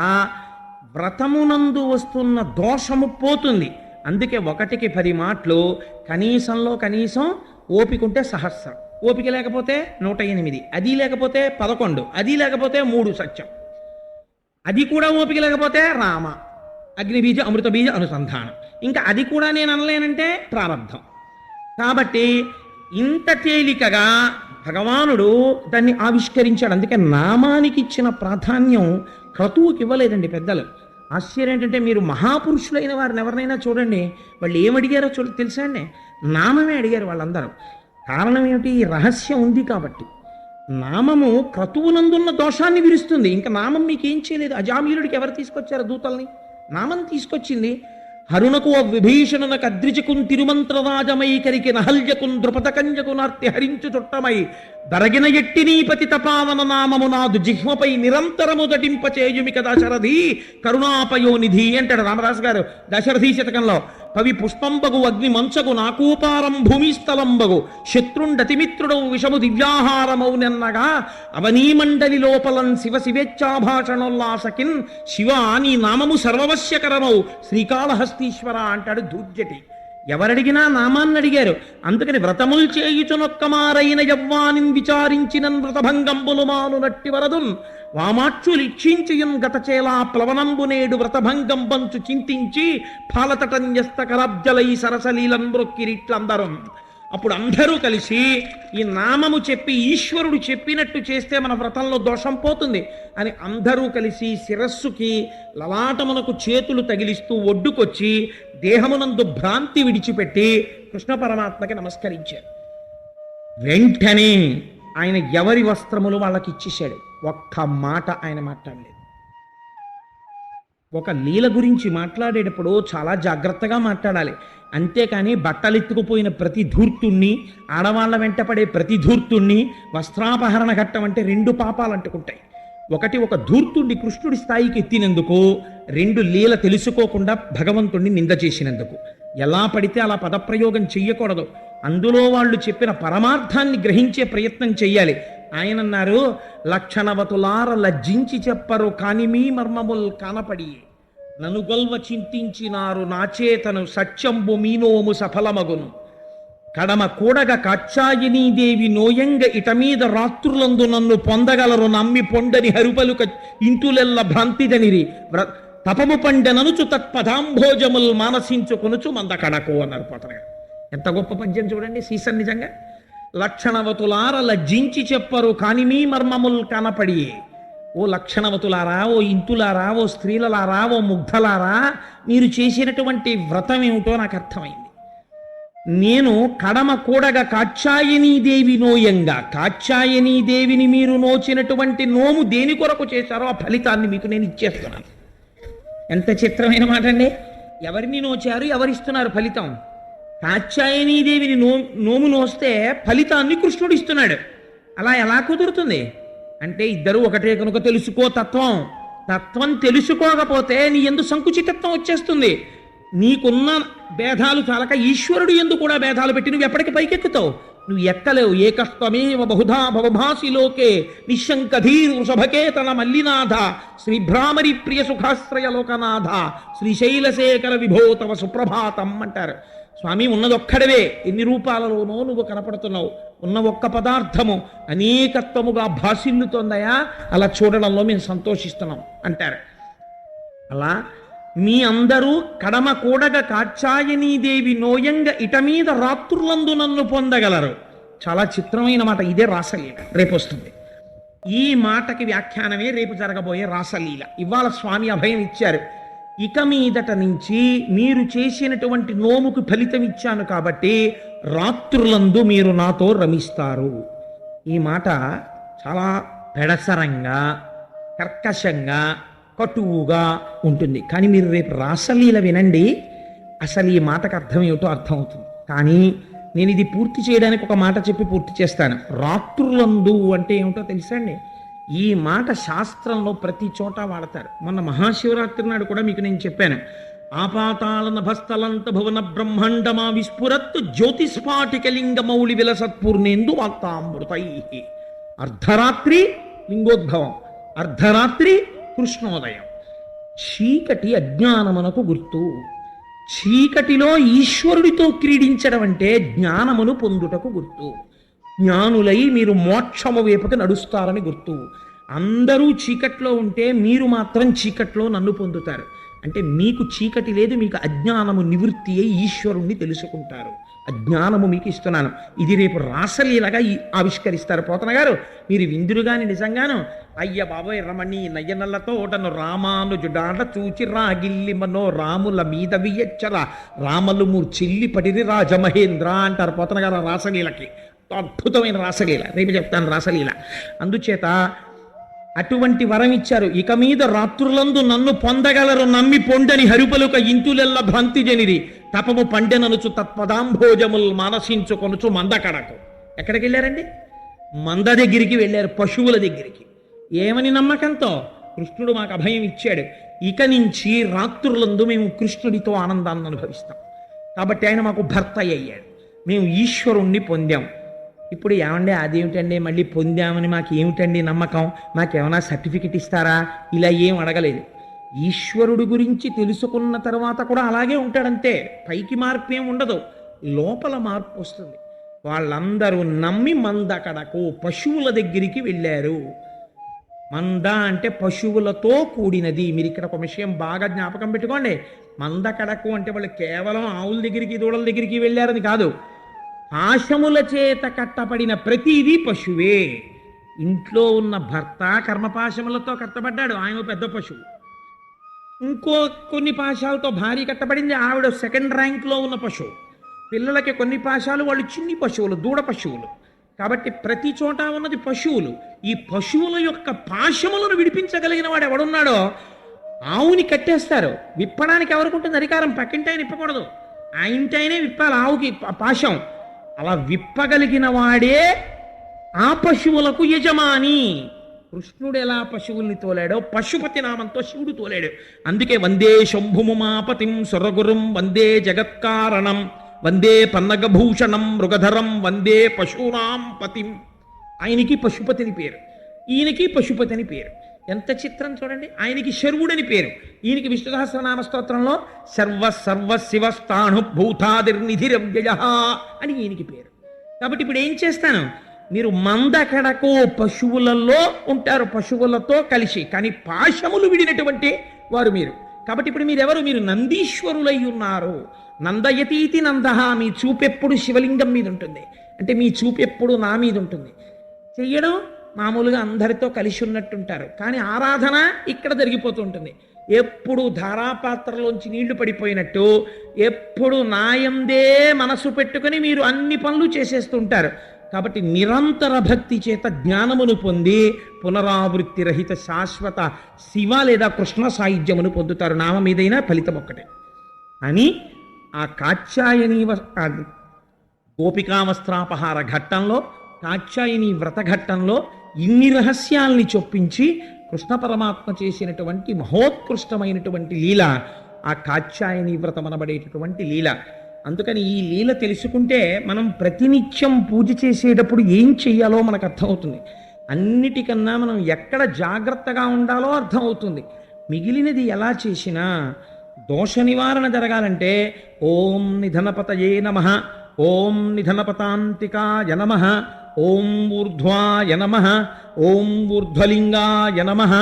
వ్రతమునందు వస్తున్న దోషము పోతుంది. అందుకే 1కి 10 మాటలు, కనీసంలో కనీసం ఓపిక ఉంటే 1000, ఓపిక లేకపోతే 108, అది లేకపోతే 11, అది లేకపోతే 3 సత్యం, అది కూడా ఓపిక లేకపోతే రామ, అగ్నిబీజ అమృత బీజ అనుసంధానం, ఇంకా అది కూడా నేను అనలేనంటే ప్రారంధం. కాబట్టి ఇంత తేలికగా భగవానుడు దాన్ని ఆవిష్కరించాడు. అందుకే నామానికి ఇచ్చిన ప్రాధాన్యం క్రతువుకి ఇవ్వలేదండి పెద్దలు. ఆశ్చర్యం ఏంటంటే, మీరు మహాపురుషులైన వారిని ఎవరినైనా చూడండి, వాళ్ళు ఏమడిగారో తెలుసా అండి? నామమే అడిగారు వాళ్ళందరూ. కారణం ఏమిటి? ఈ రహస్యం ఉంది కాబట్టి. నామము క్రతువునందున్న దోషాన్ని విరుస్తుంది. ఇంకా నామం మీకేం చేయలేదు. అజామీలుడికి ఎవరు తీసుకొచ్చారు? దూతల్ని. నామం తీసుకొచ్చింది. హరుణకు విభీషణునకు అద్రిజకున్ తిరుమంత్రరాజమైకరికి నహల్యకున్ ద్రుపదకంజకు నార్తి హరించు చుట్టమై దరగిన ఎట్టినీపతి తపావన నామము నాదు జిహ్మపై నిరంతరము దటింపచేయుమిక దశరథి కరుణాపయోనిధి అంటాడు రామదాసు గారు దశరథి శతకంలో. పవి పుష్పంబగు అగ్ని మంచగు నాకూపారం భూమిస్థలంబగు శత్రుండతిమిత్రుడు విషము దివ్యాహారమౌనెన్నగా అవనీమండలి లోపలం శివ శివేచ్ఛాభాషణోల్లాసకిన్ శివ నీ నామము సర్వవశ్యకరమౌ శ్రీకాళహస్తీశ్వర అంటాడు దూర్జటి. ఎవరడిగినా నామాన్ని అడిగారు. అందుకని వ్రతముల్ చేయుచునొక్కమారైన యవ్వానిన్ విచారించినన్ వ్రతభంగంబులు మాను నట్టి వరదున్ వామాక్షులిక్షించియున్ గతచేలా ప్లవనంబు నేడు వ్రతభంగం బంచు చింతించి ఫాలతటంజస్తకరబ్జలై సరసలీలన్ మ్రొక్కిరిట్లందరం. అప్పుడు అందరూ కలిసి ఈ నామము చెప్పి ఈశ్వరుడు చెప్పినట్టు చేస్తే మన వ్రతంలో దోషం పోతుంది అని అందరూ కలిసి శిరస్సుకి లలాటమునకు చేతులు తగిలిస్తూ ఒడ్డుకొచ్చి దేహమునందు భ్రాంతి విడిచిపెట్టి కృష్ణ పరమాత్మకి నమస్కరించారు. వెంటనే ఆయన ఎవరి వస్త్రములు వాళ్ళకి ఇచ్చేశాడు. ఒక్క మాట ఆయన మాట్లాడలేదు. ఒక లీల గురించి మాట్లాడేటప్పుడు చాలా జాగ్రత్తగా మాట్లాడాలి. అంతేకాని బట్టలెత్తుకుపోయిన ప్రతి ధూర్తుణ్ణి, ఆడవాళ్ళ వెంటపడే ప్రతి ధూర్తుణ్ణి వస్త్రాపహరణ ఘట్టం అంటే 2 పాపాలు అంటుకుంటాయి. ఒకటి, ఒక ధూర్తుణ్ణి కృష్ణుడి స్థాయికి ఎత్తినందుకు, 2 లీల తెలుసుకోకుండా భగవంతుణ్ణి నింద చేసినందుకు. ఎలా పడితే అలా పదప్రయోగం చెయ్యకూడదు. అందులో వాళ్ళు చెప్పిన పరమార్థాన్ని గ్రహించే ప్రయత్నం చెయ్యాలి. ఆయన అన్నారు, లక్షణవతులార లజ్జించి చెప్పరు కాని మీ మర్మముల్ కానపడి నను గొల్వ చింతించినారు నాచేతను సత్యంబు మీనోము సఫలమగును కడమ కూడగ కాచాయనీదేవి నోయంగ ఇటమీద రాత్రులందు నన్ను పొందగలరు నమ్మి పొండని హరుపలుక ఇంటులెల్ల భ్రాంతిదనిరి తపము పండెననుచు తత్పదాంభోజముల్ మానసించుకొనుచు మందకడకు అన్నారు పోతనగా. ఎంత గొప్ప పద్యం చూడండి. సీసన్ నిజంగా లక్షణవతులార లజ్జించి చెప్పరు కాని మీ మర్మముల్ కనపడి. ఓ లక్షణవతులారా, ఓ ఇంతులారా, ఓ స్త్రీలలారా, ఓ ముగ్ధలారా, మీరు చేసినటువంటి వ్రతం ఏమిటో నాకు అర్థమైంది. నేను కడమ కూడగా కాచాయనీదేవి నోయంగా, కాచాయనీదేవిని మీరు నోచినటువంటి నోము దేని కొరకు చేశారో ఆ ఫలితాన్ని మీకు నేను ఇచ్చేస్తున్నాను. ఎంత చిత్రమైన మాట అండి. ఎవరిని నోచారు, ఎవరిస్తున్నారు ఫలితం? కాచాయనీదేవిని నోము నోస్తే ఫలితాన్ని కృష్ణుడు ఇస్తున్నాడు. అలా ఎలా కుదురుతుంది అంటే, ఇద్దరు ఒకటే కనుక తెలుసుకో తత్వం. తత్వం తెలుసుకోకపోతే నీ ఎందు సంకుచితత్వం వచ్చేస్తుంది. నీకున్న భేదాలు చాలక ఈశ్వరుడు ఎందు కూడా భేదాలు పెట్టి నువ్వు ఎప్పటికి పైకెక్కుతావు? నువ్వు ఎక్కలేవు. ఏకస్త్వమేవ బహుధా భవభాసి లోకే నిశంకధీర్ వృషభకేతన మల్లినాథ శ్రీభ్రామరి ప్రియ సుఖాశ్రయ లోకనాథ శ్రీశైలశేఖర విభోతవ సుప్రభాతం అంటారు. స్వామి, ఉన్నదొక్కడవే, ఎన్ని రూపాలలోనో నువ్వు కనపడుతున్నావు. ఉన్న ఒక్క పదార్థము అనేకత్వముగా భాసిల్లుతోందయా, అలా చూడడంలో మేము సంతోషిస్తున్నాం అంటారు. అలా మీ అందరూ కడమ కూడగ కాచాయనీదేవి నోయంగ ఇట మీద రాత్రులందు నన్ను పొందగలరు. చాలా చిత్రమైన మాట. ఇదే రాసలీల. రేపు వస్తుంది. ఈ మాటకి వ్యాఖ్యానమే రేపు జరగబోయే రాసలీల. ఇవాళ స్వామి అభయం ఇచ్చారు. ఇక మీదట నుంచి మీరు చేసినటువంటి నోముకు ఫలితం ఇచ్చాను కాబట్టి రాత్రులందు మీరు నాతో రమిస్తారు. ఈ మాట చాలా పెడసరంగా, కర్కశంగా, కటువుగా ఉంటుంది. కానీ మీరు రేపు రాసలీల వినండి, అసలు ఈ మాటకు అర్థం ఏమిటో అర్థమవుతుంది. కానీ నేను ఇది పూర్తి చేయడానికి ఒక మాట చెప్పి పూర్తి చేస్తాను. రాత్రులందు అంటే ఏమిటో తెలుసా అండి? ఈ మాట శాస్త్రంలో ప్రతి చోట వాడతారు. మొన్న మహాశివరాత్రి నాడు కూడా మీకు నేను చెప్పాను. ఆపాతాళ నభస్థలంత భువన బ్రహ్మాండమా విస్ఫురత్ జ్యోతిస్ఫాటిక లింగ మౌళి విలసత్పూర్ణేందు వాక్తామృతై. అర్ధరాత్రి లింగోద్భవం, అర్ధరాత్రి కృష్ణోదయం. చీకటి అజ్ఞానమునకు గుర్తు. చీకటిలో ఈశ్వరుడితో క్రీడించడం అంటే జ్ఞానమును పొందుటకు గుర్తు. జ్ఞానులై మీరు మోక్షము వైపుకి నడుస్తారని గుర్తు. అందరూ చీకట్లో ఉంటే మీరు మాత్రం చీకట్లో నన్ను పొందుతారు. అంటే మీకు చీకటి లేదు, మీకు అజ్ఞానము నివృత్తి అయి ఈశ్వరుణ్ణి తెలుసుకుంటారు. అజ్ఞానము మీకు ఇస్తున్నాను. ఇది రేపు రాసలీలగా ఆవిష్కరిస్తారు పోతన గారు. మీరు విందురుగాని నిజంగాను అయ్య బాబోయ్ రమణి నయ్యనల్లతోటను రామానుజుడాట చూచి రాగిల్లి మనో రాముల మీద వియచ్చర రామలు మూర్చిల్లి పడిరి రాజమహేంద్ర అంటారు పోతన గారు రాసలీలకి. అద్భుతమైన రాసలీల. రేపు చెప్తాను రాసలీల. అందుచేత అటువంటి వరం ఇచ్చారు. ఇక మీద రాత్రులందు నన్ను పొందగలరు నమ్మి పొండని హరిపలుక ఇంతులెల్ల భ్రాంతి జనిరి తపము పండెననుచు తత్పదాంభోజముల్ మానసించుకొనుచు మందకడకు. ఎక్కడికి వెళ్ళారండి? మంద దగ్గరికి వెళ్ళారు, పశువుల దగ్గరికి. ఏమని నమ్మకంతో? కృష్ణుడు మాకు అభయం ఇచ్చాడు. ఇక నుంచి రాత్రులందు మేము కృష్ణుడితో ఆనందాన్ని అనుభవిస్తాం. కాబట్టి ఆయన మాకు భర్త అయ్యాడు. మేము ఈశ్వరుణ్ణి పొందాం. ఇప్పుడు ఏమండి అదేమిటండి మళ్ళీ పొందామని మాకు ఏమిటండి నమ్మకం, మాకేమైనా సర్టిఫికెట్ ఇస్తారా? ఇలా ఏం అడగలేదు. ఈశ్వరుడు గురించి తెలుసుకున్న తర్వాత కూడా అలాగే ఉంటాడంతే. పైకి మార్పు ఏం ఉండదు, లోపల మార్పు వస్తుంది. వాళ్ళందరూ నమ్మి మందకడకు పశువుల దగ్గరికి వెళ్ళారు. మంద అంటే పశువులతో కూడినది. మీరు ఇక్కడ ఒక విషయం బాగా జ్ఞాపకం పెట్టుకోండి. మందకడకు అంటే వాళ్ళు కేవలం ఆవుల దగ్గరికి దూడల దగ్గరికి వెళ్ళారని కాదు. పాశముల చేత కట్టబడిన ప్రతిదీ పశువే. ఇంట్లో ఉన్న భర్త కర్మపాశములతో కట్టబడ్డాడు, ఆయన పెద్ద పశువు. ఇంకో కొన్ని పాశాలతో భార్య కట్టబడింది, ఆవిడ సెకండ్ ర్యాంక్లో ఉన్న పశువు. పిల్లలకి కొన్ని పాశాలు, వాళ్ళు చిన్ని పశువులు, దూడ పశువులు. కాబట్టి ప్రతి చోట ఉన్నది పశువులు. ఈ పశువుల యొక్క పాశములను విడిపించగలిగిన వాడు ఎవడున్నాడో ఆవుని కట్టేస్తారు. విప్పడానికి ఎవరికి ఉంటుంది అధికారం? పక్కింటి ఆయన విప్పకూడదు, ఆ ఇంటి ఆయనే విప్పాలి ఆవుకి పాశం. అలా విప్పగలిగిన వాడే ఆ పశువులకు యజమాని. కృష్ణుడు ఎలా పశువుల్ని తోలాడో పశుపతి నామంతో శివుడు తోలాడు. అందుకే వందే శంభుముమాపతిం సురగురుం వందే జగత్కారణం వందే పన్నగభూషణం మృగధరం వందే పశూనాం పతిం. ఆయనకి పశుపతిని పేరు, ఈయనకి పశుపతి అని పేరు. ఎంత చిత్రం చూడండి. ఆయనకి శర్వుడని పేరు, ఈయనకి విష్ణు సహస్రనామ స్తోత్రంలో సర్వ సర్వ శివస్థాణు భూతాదిర్నిధిరవ్యయ అని ఈయనకి పేరు. కాబట్టి ఇప్పుడు ఏం చేస్తాను, మీరు మందకడకు పశువులలో ఉంటారు, పశువులతో కలిసి, కానీ పాశములు విడినటువంటి వారు మీరు. కాబట్టి ఇప్పుడు మీరెవరు? మీరు నందీశ్వరులై ఉన్నారు. నందయతీతి నందహ. మీ చూపెప్పుడు శివలింగం మీద ఉంటుంది, అంటే మీ చూపెప్పుడు నా మీద ఉంటుంది. చెయ్యడం మామూలుగా అందరితో కలిసి ఉన్నట్టుంటారు, కానీ ఆరాధన ఇక్కడ జరిగిపోతూ ఉంటుంది. ఎప్పుడు ధారాపాత్రలోంచి నీళ్లు పడిపోయినట్టు ఎప్పుడు నాయందే మనసు పెట్టుకుని మీరు అన్ని పనులు చేసేస్తుంటారు. కాబట్టి నిరంతర భక్తి చేత జ్ఞానమును పొంది పునరావృత్తి రహిత శాశ్వత శివ లేదా కృష్ణ సాయుధ్యమును పొందుతారు. నామం ఏదైనా ఫలితం ఒక్కటే అని ఆ కాత్యాయని గోపికావస్త్రాపహార ఘట్టంలో, కాత్యాయని వ్రత ఘట్టంలో ఇన్ని రహస్యాల్ని చొప్పించి కృష్ణ పరమాత్మ చేసినటువంటి మహోత్కృష్టమైనటువంటి లీల ఆ కాత్యాయని వ్రతం అనబడేటటువంటి లీల. అందుకని ఈ లీల తెలుసుకుంటే మనం ప్రతినిత్యం పూజ చేసేటప్పుడు ఏం చెయ్యాలో మనకు అర్థమవుతుంది. అన్నిటికన్నా మనం ఎక్కడ జాగ్రత్తగా ఉండాలో అర్థమవుతుంది. మిగిలినది ఎలా చేసినా దోష నివారణ జరగాలంటే ఓం నిధనపతయే నమః, ఓం నిధనపతాంతికాయ నమః, ఓం ఊర్ధ్వాయ నమః, ఓం ఊర్ధ్వలింగాయ నమః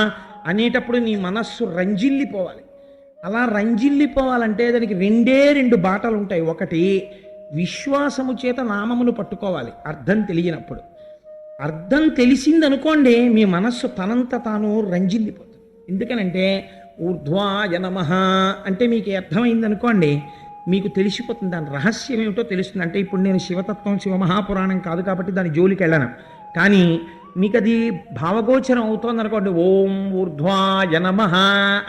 అనేటప్పుడు నీ మనస్సు రంజిల్లిపోవాలి. అలా రంజిల్లిపోవాలంటే దానికి రెండు బాటలు ఉంటాయి. ఒకటి, విశ్వాసము చేత నామమును పట్టుకోవాలి అర్థం తెలియనప్పుడు. అర్థం తెలిసిందనుకోండి మీ మనస్సు తనంత తాను రంజిల్లిపోతుంది. ఎందుకనంటే ఊర్ధ్వాయ నమః అంటే మీకు అర్థమైందనుకోండి, మీకు తెలిసిపోతుంది దాని రహస్యం ఏమిటో తెలుస్తుంది. అంటే ఇప్పుడు నేను శివతత్వం శివమహాపురాణం కాదు కాబట్టి దాని జోలికి వెళ్ళను, కానీ మీకు అది భావగోచరం అవుతోంది అనుకోండి, ఓం ఊర్ధ్వాయ నమః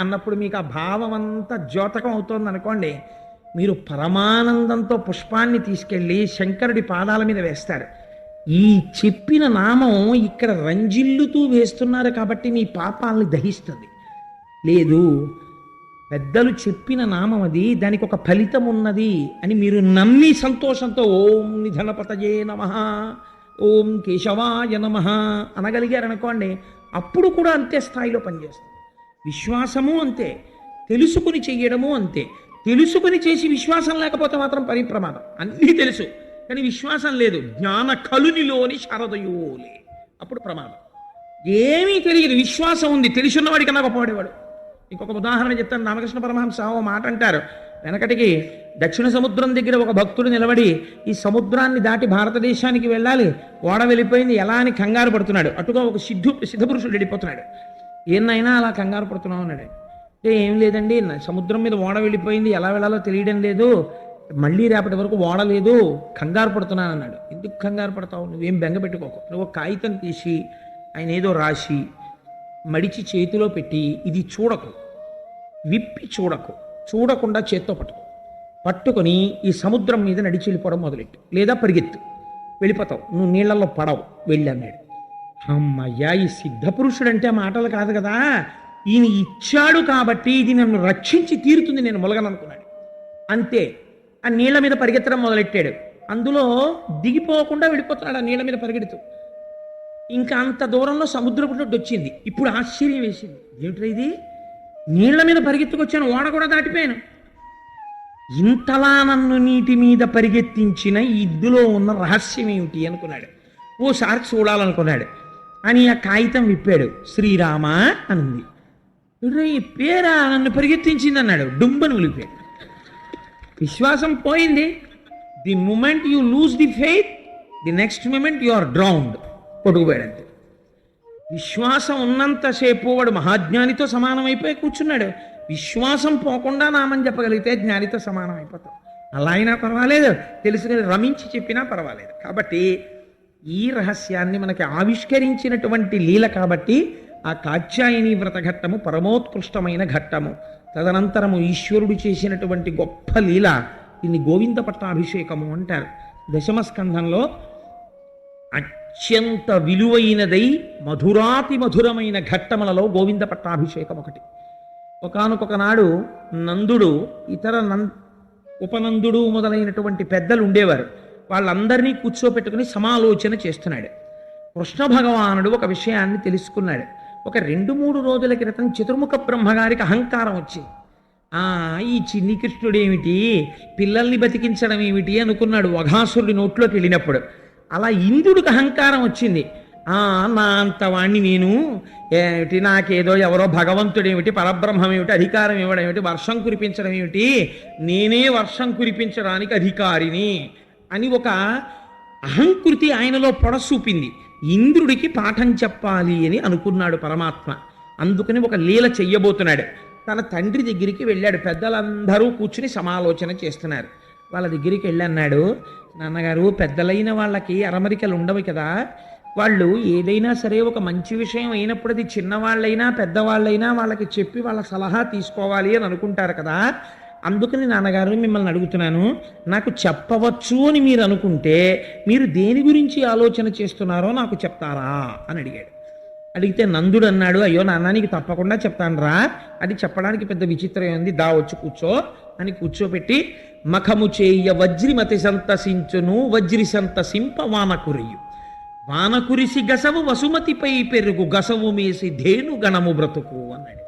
అన్నప్పుడు మీకు ఆ భావం అంతా ద్యోతకం అవుతోంది అనుకోండి, మీరు పరమానందంతో పుష్పాన్ని తీసుకెళ్ళి శంకరుడి పాదాల మీద వేస్తారు. ఈ చెప్పిన నామం ఇక్కడ రంజిల్లుతూ వేస్తున్నారు కాబట్టి మీ పాపాలని దహిస్తుంది. లేదు, పెద్దలు చెప్పిన నామం అది, దానికి ఒక ఫలితం ఉన్నది అని మీరు నమ్మి సంతోషంతో ఓం నిధనపతయే నమః, ఓం కేశవాయ నమః అనగలిగారనుకోండి, అప్పుడు కూడా అంతే స్థాయిలో పనిచేస్తుంది. విశ్వాసము అంతే, తెలుసుకుని చెయ్యడము అంతే. తెలుసుకుని చేసి విశ్వాసం లేకపోతే మాత్రం పరిప్రమాదం. అన్నీ తెలుసు కానీ విశ్వాసం లేదు, జ్ఞాన కలునిలోని శారదయోలే, అప్పుడు ప్రమాదం. ఏమీ తెలియదు, విశ్వాసం ఉంది, తెలుసున్నవాడికి కన్నా గొప్పవాడేవాడు. ఇంకొక ఉదాహరణ చెప్తాను. రామకృష్ణ పరమహంస ఓ మాట అంటారు. వెనకటికి దక్షిణ సముద్రం దగ్గర ఒక భక్తుడు నిలబడి ఈ సముద్రాన్ని దాటి భారతదేశానికి వెళ్ళాలి, ఓడ వెళ్ళిపోయింది ఎలా అని కంగారు పడుతున్నాడు. అటుగా ఒక సిద్ధపురుషుడు వెళ్ళిపోతున్నాడు. ఏన్నైనా అలా కంగారు పడుతున్నావు అన్నాడు. ఏం లేదండి, సముద్రం మీద ఓడ వెళ్ళిపోయింది, ఎలా వెళ్ళాలో తెలియడం లేదు, మళ్ళీ రేపటి వరకు ఓడ లేదు, కంగారు పడుతున్నాను అన్నాడు. ఎందుకు కంగారు పడతావు, నువ్వేం బెంగ పెట్టుకోకు. నువ్వు కాగితం తీసి ఆయన ఏదో రాసి మడిచి చేతిలో పెట్టి ఇది చూడకు, విప్పి చూడకు, చూడకుండా చేత్తో పట్టుకొని ఈ సముద్రం మీద నడిచి వెళ్ళిపోవడం మొదలెట్టు, లేదా పరిగెత్తు, వెళ్ళిపోతావు, నువ్వు నీళ్లలో పడవు, వెళ్ళి అన్నాడు. అమ్మయ్యా, ఈ సిద్ధపురుషుడు అంటే మాటలు కాదు కదా, ఈయన ఇచ్చాడు కాబట్టి ఇది నన్ను రక్షించి తీరుతుంది, నేను మొలగననుకున్నాడు. అంతే, ఆ నీళ్ల మీద పరిగెత్తడం మొదలెట్టాడు. అందులో దిగిపోకుండా వెళ్ళిపోతున్నాడు ఆ నీళ్ల మీద పరిగెడుతూ. ఇంకా అంత దూరంలో సముద్రపు ఒడ్డు వచ్చింది. ఇప్పుడు ఆశ్చర్యం వేసింది, ఏమిట్రా ఇది, నీళ్ల మీద పరిగెత్తుకొచ్చాను, ఓడ కూడా దాటిపోయాను, ఇంతలా నన్ను నీటి మీద పరిగెత్తించిన ఇందులో ఉన్న రహస్యం ఏమిటి అనుకున్నాడు. ఓసారి చూడాలనుకున్నాడు అని ఆ కాగితం విప్పాడు. శ్రీరామ అనుంది. ఈ పేరా నన్ను పరిగెత్తించింది అన్నాడు. డుంబను విలిపాడు. విశ్వాసం పోయింది. The moment you lose the faith, the next moment you are drowned, కొట్టుకుపోయాడంతే. విశ్వాసం ఉన్నంతసేపు వాడు మహాజ్ఞానితో సమానమైపోయి కూర్చున్నాడు. విశ్వాసం పోకుండా నామం చెప్పగలిగితే జ్ఞానితో సమానం అయిపోతాం. అలా అయినా పర్వాలేదు, తెలుసుకుని రమించి చెప్పినా పర్వాలేదు. కాబట్టి ఈ రహస్యాన్ని మనకి ఆవిష్కరించినటువంటి లీల కాబట్టి ఆ కాత్యాయని వ్రత ఘట్టము పరమోత్కృష్టమైన ఘట్టము. తదనంతరము ఈశ్వరుడు చేసినటువంటి గొప్ప లీల దీన్ని గోవింద పట్టాభిషేకము అంటారు. దశమ స్కంధంలో అత్యంత విలువైనదై మధురాతి మధురమైన ఘట్టములలో గోవింద పట్టాభిషేకం ఒకటి. ఒకానొక నాడు నందుడు ఇతర ఉపనందుడు మొదలైనటువంటి పెద్దలు ఉండేవారు. వాళ్ళందరినీ కూర్చోపెట్టుకుని సమాలోచన చేస్తున్నాడు. కృష్ణ భగవానుడు ఒక విషయాన్ని తెలుసుకున్నాడు. ఒక 2-3 రోజుల క్రితం చతుర్ముఖ బ్రహ్మగారికి అహంకారం వచ్చింది. ఈ చిన్ని కృష్ణుడేమిటి, పిల్లల్ని బతికించడం ఏమిటి అనుకున్నాడు వఘాసురుడి నోట్లోకి వెళ్ళినప్పుడు. అలా ఇంద్రుడికి అహంకారం వచ్చింది. నా అంతవాణ్ణి నేను ఏమిటి, నాకేదో ఎవరో భగవంతుడేమిటి, పరబ్రహ్మం ఏమిటి, అధికారం ఇవ్వడం ఏమిటి, వర్షం కురిపించడం ఏమిటి, నేనే వర్షం కురిపించడానికి అధికారిని అని ఒక అహంకృతి ఆయనలో పొడసూపింది. ఇంద్రుడికి పాఠం చెప్పాలి అని అనుకున్నాడు పరమాత్మ. అందుకని ఒక లీల చెయ్యబోతున్నాడు. తన తండ్రి దగ్గరికి వెళ్ళాడు. పెద్దలందరూ కూర్చుని సమాలోచన చేస్తున్నారు. వాళ్ళ దగ్గరికి వెళ్ళి అన్నాడు, నాన్నగారు, పెద్దలైన వాళ్ళకి అరమరికలు ఉండవు కదా, వాళ్ళు ఏదైనా సరే ఒక మంచి విషయం అయినప్పుడు అది చిన్నవాళ్ళైనా పెద్దవాళ్ళైనా వాళ్ళకి చెప్పి వాళ్ళ సలహా తీసుకోవాలి అని అనుకుంటారు కదా. అందుకని నాన్నగారు మిమ్మల్ని అడుగుతున్నాను, నాకు చెప్పవచ్చు అని మీరు అనుకుంటే మీరు దేని గురించి ఆలోచన చేస్తున్నారో నాకు చెప్తారా అని అడిగాడు. అడిగితే నందుడు అన్నాడు, అయ్యో నాన్న, నీకు తప్పకుండా చెప్తాను రా, అది చెప్పడానికి పెద్ద విచిత్రం ఉంది, దా వచ్చి కూర్చో అని కూర్చోపెట్టి, మఖము చేయ వజ్రిమతి సంతసించును వజ్రి సంతసింప వానకురియు, వానకురిసి గసవు వసుమతిపై పెరుగు గసవు మేసి ధేను గణము బ్రతుకు అన్నాడు.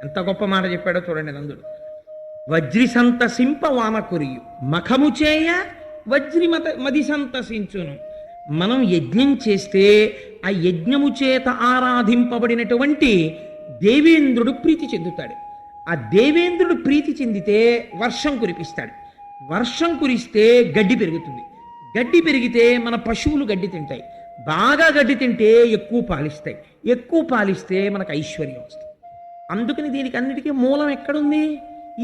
ఎంత గొప్ప మాట చెప్పాడో చూడండి నందుడు. వజ్రి సంతసింప వానకురియు, మఖము చేయ మది సంతసించును. మనం యజ్ఞం చేస్తే ఆ యజ్ఞము చేత ఆరాధింపబడినటువంటి దేవేంద్రుడు ప్రీతి చెందుతాడు. ఆ దేవేంద్రుడు ప్రీతి చెందితే వర్షం కురిపిస్తాడు. వర్షం కురిస్తే గడ్డి పెరుగుతుంది. గడ్డి పెరిగితే మన పశువులు గడ్డి తింటాయి. బాగా గడ్డి తింటే ఎక్కువ పాలిస్తాయి. ఎక్కువ పాలిస్తే మనకు ఐశ్వర్యం వస్తుంది. అందుకని దీనికి అన్నిటికీ మూలం ఎక్కడుంది?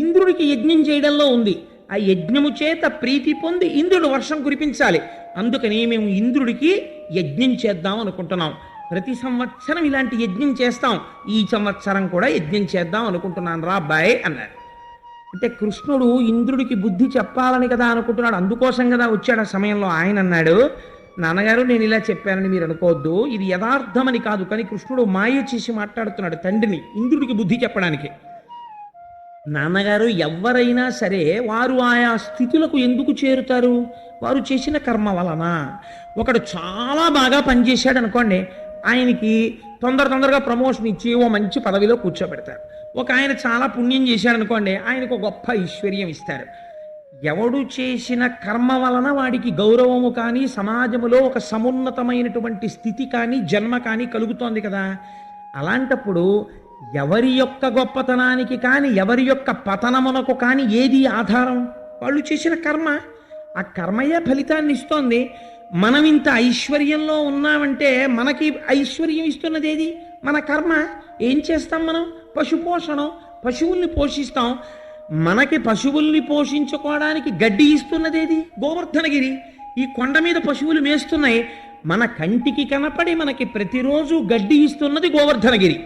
ఇంద్రుడికి యజ్ఞం చేయడంలో ఉంది. ఆ యజ్ఞము చేత ప్రీతి పొంది ఇంద్రుడు వర్షం కురిపించాలి. అందుకని మేము ఇంద్రుడికి యజ్ఞం చేద్దాం అనుకుంటున్నాం. ప్రతి సంవత్సరం ఇలాంటి యజ్ఞం చేస్తాం. ఈ సంవత్సరం కూడా యజ్ఞం చేద్దాం అనుకుంటున్నాను రా అబ్బాయి అన్నారు. అంటే కృష్ణుడు ఇంద్రుడికి బుద్ధి చెప్పాలని కదా అనుకుంటున్నాడు. అందుకోసం కదా వచ్చాడు. ఆ సమయంలో ఆయన అన్నాడు, నాన్నగారు, నేను ఇలా చెప్పానని మీరు అనుకోవద్దు, ఇది యథార్థమని కాదు. కానీ కృష్ణుడు మాయ చేసి మాట్లాడుతున్నాడు తండ్రిని ఇంద్రుడికి బుద్ధి చెప్పడానికి. నాన్నగారు, ఎవరైనా సరే వారు ఆయా స్థితులకు ఎందుకు చేరుతారు? వారు చేసిన కర్మ వలన. ఒకడు చాలా బాగా పనిచేశాడు అనుకోండి, ఆయనకి తొందరగా ప్రమోషన్ ఇచ్చి ఓ మంచి పదవిలో కూర్చోబెడతారు. ఒక ఆయన చాలా పుణ్యం చేశాడు అనుకోండి, ఆయనకు గొప్ప ఐశ్వర్యం ఇస్తారు. ఎవడు చేసిన కర్మ వలన వాడికి గౌరవము కానీ సమాజములో ఒక సమున్నతమైనటువంటి స్థితి కానీ జన్మ కానీ కలుగుతోంది కదా. అలాంటప్పుడు ఎవరి యొక్క గొప్పతనానికి కానీ ఎవరి యొక్క పతనమునకు కానీ ఏది ఆధారం? వాళ్ళు చేసిన కర్మ. ఆ కర్మయే ఫలితాన్ని ఇస్తోంది. మనం ఇంత ఐశ్వర్యంలో ఉన్నామంటే మనకి ఐశ్వర్యం ఇస్తున్నది ఏది? మన కర్మ. ఏం చేస్తాం మనం? పశుపోషణం. పశువుల్ని పోషిస్తాం. మనకి పశువుల్ని పోషించుకోవడానికి గడ్డి ఇస్తున్నది ఏది? గోవర్ధనగిరి. ఈ కొండ మీద పశువులు మేస్తున్నాయి. మన కంటికి కనపడి మనకి ప్రతిరోజు గడ్డి ఇస్తున్నది గోవర్ధనగిరి.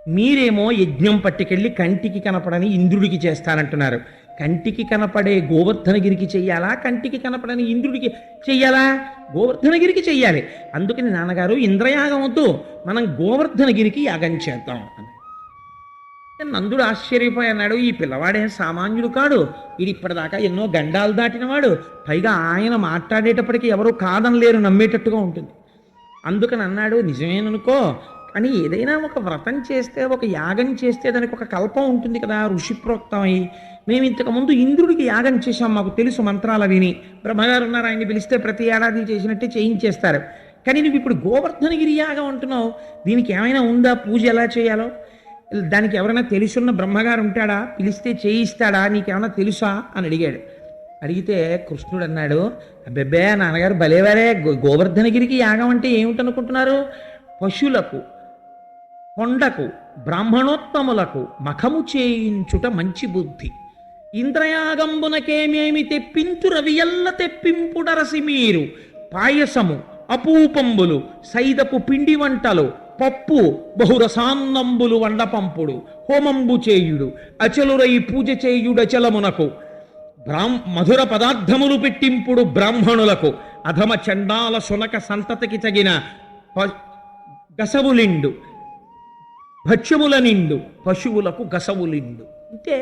మీరేమో యజ్ఞం పట్టుకెళ్ళి కంటికి కనపడని ఇంద్రుడికి చేస్తానంటున్నారు. కంటికి కనపడే గోవర్ధనగిరికి చెయ్యాలా? కంటికి కనపడని ఇంద్రుడికి చెయ్యాలా? గోవర్ధనగిరికి చెయ్యాలి. అందుకని నాన్నగారు, ఇంద్రయాగం వద్దు, మనం గోవర్ధనగిరికి యాగం చేద్దాం అని. నందుడు ఆశ్చర్యపోయి అన్నాడు, ఈ పిల్లవాడే సామాన్యుడు కాడు, వీడు ఇప్పటిదాకా ఎన్నో గండాలు దాటినవాడు, పైగా ఆయన మాట్లాడేటప్పటికీ ఎవరూ కాదనలేరు, నమ్మేటట్టుగా ఉంటుంది. అందుకని అన్నాడు, నిజమేననుకో, కానీ ఏదైనా ఒక వ్రతం చేస్తే, ఒక యాగం చేస్తే దానికి ఒక కల్పం ఉంటుంది కదా, ఋషిప్రోక్తమై. మేము ఇంతకుముందు ఇంద్రుడికి యాగం చేశాం, మాకు తెలుసు మంత్రాలు విని. బ్రహ్మగారు ఉన్నారు, ఆయన్ని పిలిస్తే ప్రతి ఏడాది చేసినట్టే చేయించేస్తారు. కానీ నువ్వు ఇప్పుడు గోవర్ధనగిరి యాగం అంటున్నావు, దీనికి ఏమైనా ఉందా? పూజ ఎలా చేయాలో దానికి ఎవరైనా తెలుసున్న బ్రహ్మగారు ఉంటాడా? పిలిస్తే చేయిస్తాడా? నీకేమైనా తెలుసా అని అడిగాడు. అడిగితే కృష్ణుడు అన్నాడు, అబ్బెబ్బే నాన్నగారు భలేవారే, గోవర్ధనగిరికి యాగం అంటే ఏమిటనుకుంటున్నారు? పశువులకు, కొండకు, బ్రాహ్మణోత్తములకు మఖము చేయించుట మంచి బుద్ధి. ఇంద్రయాగంబునకేమేమి తెప్పింతు రవియల్ల తెప్పింపుడరసి మీరు పాయసము అపూపంబులు సైదపు పిండి వంటలు పప్పు బహురసాన్నంబులు వండపంపుడు హోమంబు చేయుడు అచలురై పూజ చేయుడచలమునకు మధుర పదార్థములు పెట్టింపుడు బ్రాహ్మణులకు అధమ చండాల శునక సంతతికి తగిన గసవులిండు భక్ష్యముల నిండు పశువులకు గసవులిండు. అంటే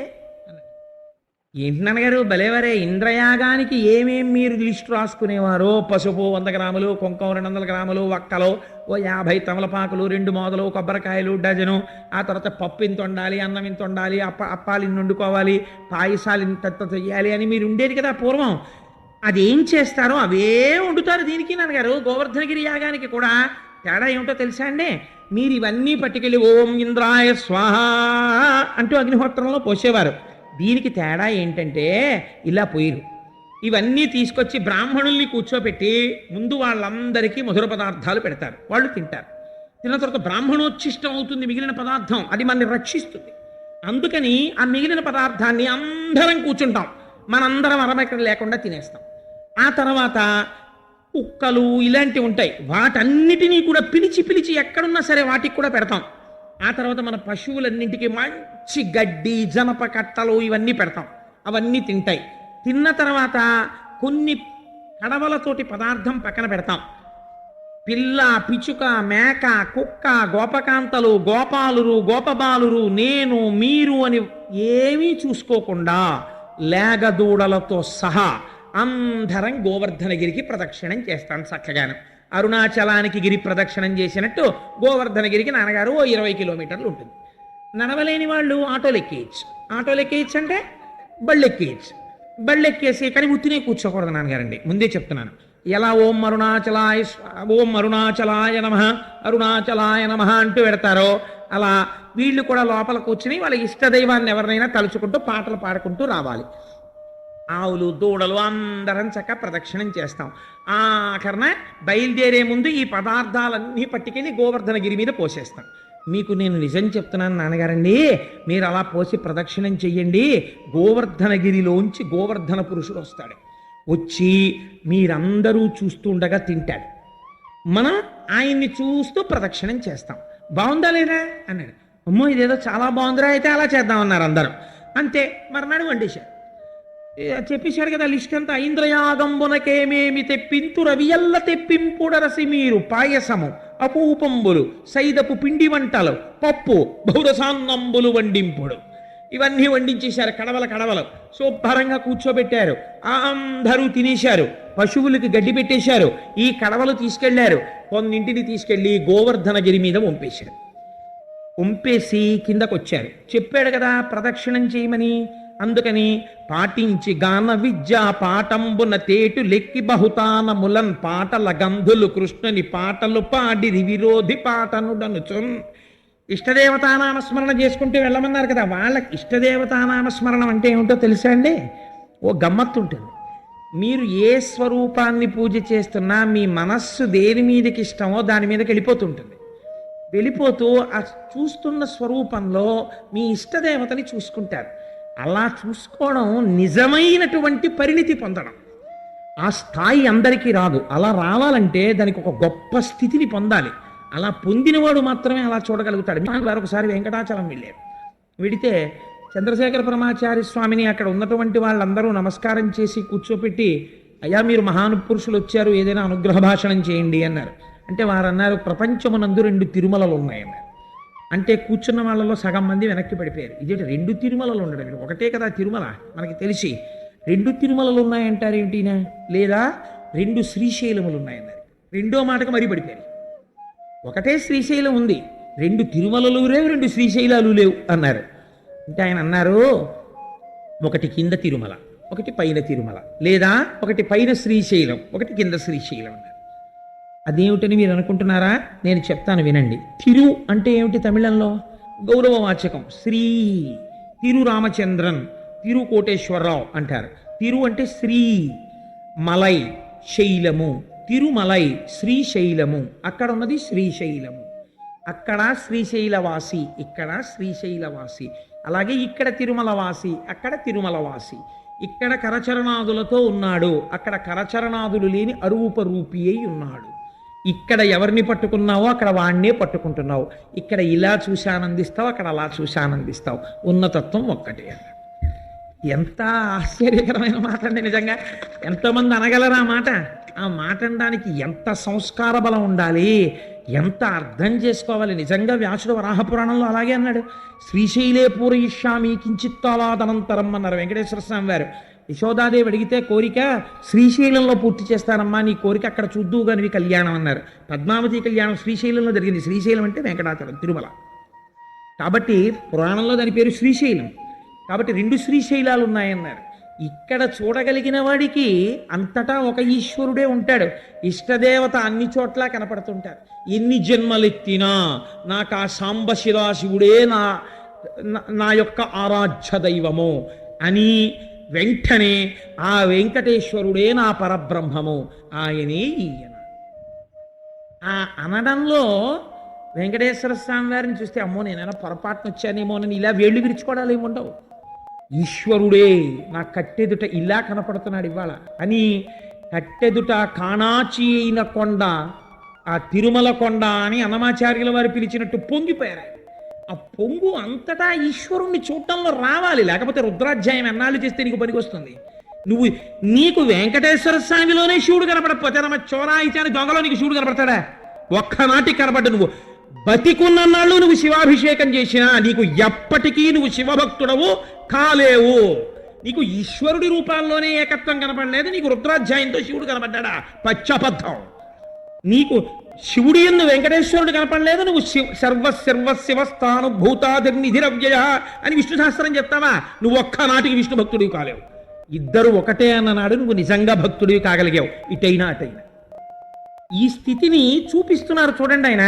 ఏంటి నాన్నగారు భలేవరే, ఇంద్రయాగానికి ఏమేం మీరు లిస్టు రాసుకునేవారో, పసుపు 100 గ్రాములు, కుంకం 200 గ్రాములు, వక్కలు 50 తమలపాకులు, 2 మోదలు, కొబ్బరికాయలు డజను, ఆ తర్వాత పప్పు ఇంత వండాలి, అన్నం ఇంత వండాలి, అప్పాలు ఇన్ని వండుకోవాలి, పాయసాలు ఇంత చెయ్యాలి అని మీరు ఉండేది కదా పూర్వం. అదేం చేస్తారో అవే వండుతారు దీనికి నాన్నగారు. గోవర్ధనగిరి యాగానికి కూడా తేడా ఏమిటో తెలుసా అండి? మీరు ఇవన్నీ పట్టుకెళ్ళి ఓం ఇంద్రాయ స్వాహ అంటూ అగ్నిహోత్రంలో పోసేవారు. దీనికి తేడా ఏంటంటే ఇలా పోయిరు. ఇవన్నీ తీసుకొచ్చి బ్రాహ్మణుల్ని కూర్చోబెట్టి ముందు వాళ్ళందరికీ మధుర పదార్థాలు పెడతారు, వాళ్ళు తింటారు. తిన్న తర్వాత బ్రాహ్మణోచ్ఛిష్టం అవుతుంది మిగిలిన పదార్థం, అది మనని రక్షిస్తుంది. అందుకని ఆ మిగిలిన పదార్థాన్ని అందరం కూర్చుంటాం, మనందరం అరమెక్కడ లేకుండా తినేస్తాం. ఆ తర్వాత కుక్కలు ఇలాంటివి ఉంటాయి, వాటన్నిటినీ కూడా పిలిచి పిలిచి ఎక్కడున్నా సరే వాటికి కూడా పెడతాం. ఆ తర్వాత మన పశువులన్నింటికి మంచి గడ్డి జనప కట్టలు ఇవన్నీ పెడతాం, అవన్నీ తింటాయి. తిన్న తర్వాత కొన్ని కడవలతోటి పదార్థం పక్కన పెడతాం. పిల్ల పిచుక మేక కుక్క గోపకాంతలు గోపాలురు గోపబాలురు నేను మీరు అని ఏమీ చూసుకోకుండా లేగదూడలతో సహా అందరం గోవర్ధనగిరికి ప్రదక్షిణం చేస్తాం చక్కగాను. అరుణాచలానికి గిరి ప్రదక్షిణం చేసినట్టు గోవర్ధనగిరికి నాన్నగారు 20 కిలోమీటర్లు ఉంటుంది. నడవలేని వాళ్ళు ఆటోలు ఎక్కేయచ్చు. ఆటోలు ఎక్కేయచ్చు అంటే బళ్ళు ఎక్కేయచ్చు. బళ్ళు ఎక్కేసి కానీ ఉత్తినే కూర్చోకూడదు నాన్నగారండి, ముందే చెప్తున్నాను. ఎలా ఓం అరుణాచలాయ నమః అరుణాచలాయ నమః అంటూ పెడతారో అలా వీళ్ళు కూడా లోపల కూర్చుని వాళ్ళ ఇష్టదైవాన్ని ఎవరినైనా తలుచుకుంటూ పాటలు పాడుకుంటూ రావాలి. ఆవులు దూడలు అందరం చక్క ప్రదక్షిణం చేస్తాం. ఆఖరణ బయలుదేరే ముందు ఈ పదార్థాలన్నీ పట్టుకెళ్ళి గోవర్ధనగిరి మీద పోసేస్తాం. మీకు నేను నిజం చెప్తున్నాను నాన్నగారండి, మీరు అలా పోసి ప్రదక్షిణం చెయ్యండి. గోవర్ధనగిరిలోంచి గోవర్ధన పురుషుడు వస్తాడు, వచ్చి మీరందరూ చూస్తుండగా తింటాడు. మనం ఆయన్ని చూస్తూ ప్రదక్షిణం చేస్తాం. బాగుందా లేదా అన్నాడు. అమ్మో ఇదేదో చాలా బాగుందిరా, అయితే అలా చేద్దామన్నారు అందరం. అంతే మర్నాడు వండేశారు. చెప్పేశాడు కదా లిస్ట్ అంతా. ఇంద్రయాగంబునకేమేమి తెప్పింతు రవియల్ల తెప్పింపుడరసి మీరు పాయసము అపూపంబులు సైదపు పిండి వంటలు పప్పు బహురసాన్నంబులు వండింపుడు ఇవన్నీ వండించేశారు. కడవలు శుభ్రంగా కూర్చోబెట్టారు. అందరూ తినేశారు. పశువులకి గడ్డి పెట్టేశారు. ఈ కడవలు తీసుకెళ్లారు. కొన్నింటిని తీసుకెళ్లి గోవర్ధనగిరి మీద వంపేశారు. వంపేసి కిందకొచ్చారు. చెప్పాడు కదా ప్రదక్షిణం చేయమని. అందుకని పాటించి గాన విద్య పాఠంబున తేటు లెక్కి బహుతానములన్ పాటల గంధులు కృష్ణుని పాటలు పాడిరి విరోధి పాటనుడనుచున్. ఇష్టదేవతానామస్మరణ చేసుకుంటూ వెళ్ళమన్నారు కదా, వాళ్ళకి ఇష్టదేవతానామస్మరణం అంటే ఏమిటో తెలుసా అండి? ఓ గమ్మత్తు ఉంటుంది. మీరు ఏ స్వరూపాన్ని పూజ చేస్తున్నా మీ మనస్సు దేని మీదకి ఇష్టమో దాని మీదకి వెళ్ళిపోతుంటుంది. వెళ్ళిపోతూ ఆ చూస్తున్న స్వరూపంలో మీ ఇష్టదేవతని చూసుకుంటారు. అలా చూసుకోవడం నిజమైనటువంటి పరిణితి పొందడం. ఆ స్థాయి అందరికీ రాదు. అలా రావాలంటే దానికి ఒక గొప్ప స్థితిని పొందాలి. అలా పొందినవాడు మాత్రమే అలా చూడగలుగుతాడు. వారు ఒకసారి వెంకటాచలం వెళ్ళారు. వెడితే చంద్రశేఖర పరమాచార్య స్వామిని అక్కడ ఉన్నటువంటి వాళ్ళందరూ నమస్కారం చేసి కూర్చోపెట్టి, అయ్యా మీరు మహానుపురుషులు వచ్చారు, ఏదైనా అనుగ్రహ భాషణం చేయండి అన్నారు. అంటే వారు అన్నారు, ప్రపంచమునందు 2 తిరుమలలు ఉన్నాయన్నారు. అంటే కూర్చున్న వాళ్ళలో సగం మంది వెనక్కి పడిపోయారు. ఇదేంటి 2 తిరుమలలు ఉండడం, ఒకటే కదా తిరుమల మనకి తెలిసి. 2 తిరుమలలు ఉన్నాయంటారు ఏంటినా? లేదా 2 శ్రీశైలములు ఉన్నాయన్నారు. రెండో మాటకు మరీ పడిపోయారు. ఒకటే శ్రీశైలం ఉంది, 2 తిరుమలలు లేవు, 2 శ్రీశైలాలు లేవు అన్నారు. అంటే ఆయన అన్నారు, ఒకటి కింద తిరుమల, ఒకటి పైన తిరుమల, లేదా ఒకటి పైన శ్రీశైలం, ఒకటి కింద శ్రీశైలం అన్నారు. అదేమిటని మీరు అనుకుంటున్నారా? నేను చెప్తాను వినండి. తిరు అంటే ఏమిటి? తమిళంలో గౌరవవాచకం. శ్రీ తిరు రామచంద్రన్, తిరు కోటేశ్వరరావు అంటారు. తిరు అంటే శ్రీ, మలై శైలము, తిరుమలై శ్రీశైలము, అక్కడ ఉన్నది శ్రీశైలము. అక్కడ శ్రీశైలవాసి, ఇక్కడ శ్రీశైలవాసి. అలాగే ఇక్కడ తిరుమలవాసి, అక్కడ తిరుమలవాసి. ఇక్కడ కరచరణాదులతో ఉన్నాడు, అక్కడ కరచరణాదులు లేని అరూపరూపి అయి ఉన్నాడు. ఇక్కడ ఎవరిని పట్టుకున్నావో అక్కడ వాణ్ణే పట్టుకుంటున్నావు. ఇక్కడ ఇలా చూసి ఆనందిస్తావు, అక్కడ అలా చూసి ఆనందిస్తావు. ఉన్నతత్వం ఒక్కటే. ఎంత ఆశ్చర్యకరమైన మాట అండి నిజంగా. ఎంతమంది అనగలరా మాట? ఆ మాట అనడానికి ఎంత సంస్కార బలం ఉండాలి, ఎంత అర్థం చేసుకోవాలి. నిజంగా వ్యాసుడు వరాహపురాణంలో అలాగే అన్నాడు. శ్రీశైలే పూరయిష్యామి కించిత్తాలాదనంతరం అన్నారు వెంకటేశ్వర స్వామి వారు. యశోదాదేవి అడిగితే కోరిక శ్రీశైలంలో పూర్తి చేస్తానమ్మా, నీ కోరిక అక్కడ చూద్దువు కానివి కళ్యాణం అన్నారు. పద్మావతి కళ్యాణం శ్రీశైలంలో జరిగింది. శ్రీశైలం అంటే వెంకటాచలం, తిరుమల. కాబట్టి పురాణంలో దాని పేరు శ్రీశైలం. కాబట్టి 2 శ్రీశైలాలు ఉన్నాయన్నారు. ఇక్కడ చూడగలిగిన వాడికి అంతటా ఒక ఈశ్వరుడే ఉంటాడు. ఇష్టదేవత అన్ని చోట్ల కనపడుతుంటారు. ఎన్ని జన్మలెత్తినా నాకు ఆ సాంబశివాశివుడే నా యొక్క ఆరాధ్య దైవము అని వెంటనే ఆ వెంకటేశ్వరుడే నా పరబ్రహ్మము, ఆయనే ఈయన. ఆ అనడంలో వెంకటేశ్వర స్వామి వారిని చూస్తే అమ్మో నేనైనా పొరపాటున వచ్చానేమోనని ఇలా వేళ్ళు విరుచుకోవడాలు ఏముండవు. ఈశ్వరుడే నా కట్టెదుట ఇలా కనపడుతున్నాడు ఇవాళ అని. కట్టెదుట కాణాచి అయిన కొండ, ఆ తిరుమల కొండ అని అన్నమాచార్యుల వారు పిలిచినట్టు పొంగిపోయారు. ఆ పొంగు అంతటా ఈశ్వరుణ్ణి చూడటంలో రావాలి, లేకపోతే రుద్రాధ్యాయం ఎన్నాళ్ళు చేస్తే నీకు పనికొస్తుంది. నీకు వెంకటేశ్వర స్వామిలోనే శివుడు కనపడకపోతే నమ్మ చోరాయిచాని దొంగలో నీకు శివుడు కనపడతాడా? ఒక్కనాటికి కనపడ్డు. నువ్వు బతికున్నన్నాళ్ళు నువ్వు శివాభిషేకం చేసినా నీకు ఎప్పటికీ నువ్వు శివభక్తుడవు కాలేవు. నీకు ఈశ్వరుడి రూపాల్లోనే ఏకత్వం కనపడలేదు, నీకు రుద్రాధ్యాయంతో శివుడు కనపడ్డా? పచ్చబద్ధం. నీకు శివుడి యందు వెంకటేశ్వరుడు కనపడలేదు, నువ్వు సర్వశివస్థాను భూతాదిర్నిధిరవ్యయ అని విష్ణు సహస్రం చెప్తావా? నువ్వు ఒక్కనాటికి విష్ణు భక్తుడివి కాలేవు. ఇద్దరు ఒకటే అన్ననాడు నువ్వు నిజంగా భక్తుడివి కాగలిగావు, ఇటైనా అటైనా. ఈ స్థితిని చూపిస్తున్నారు చూడండి. ఆయన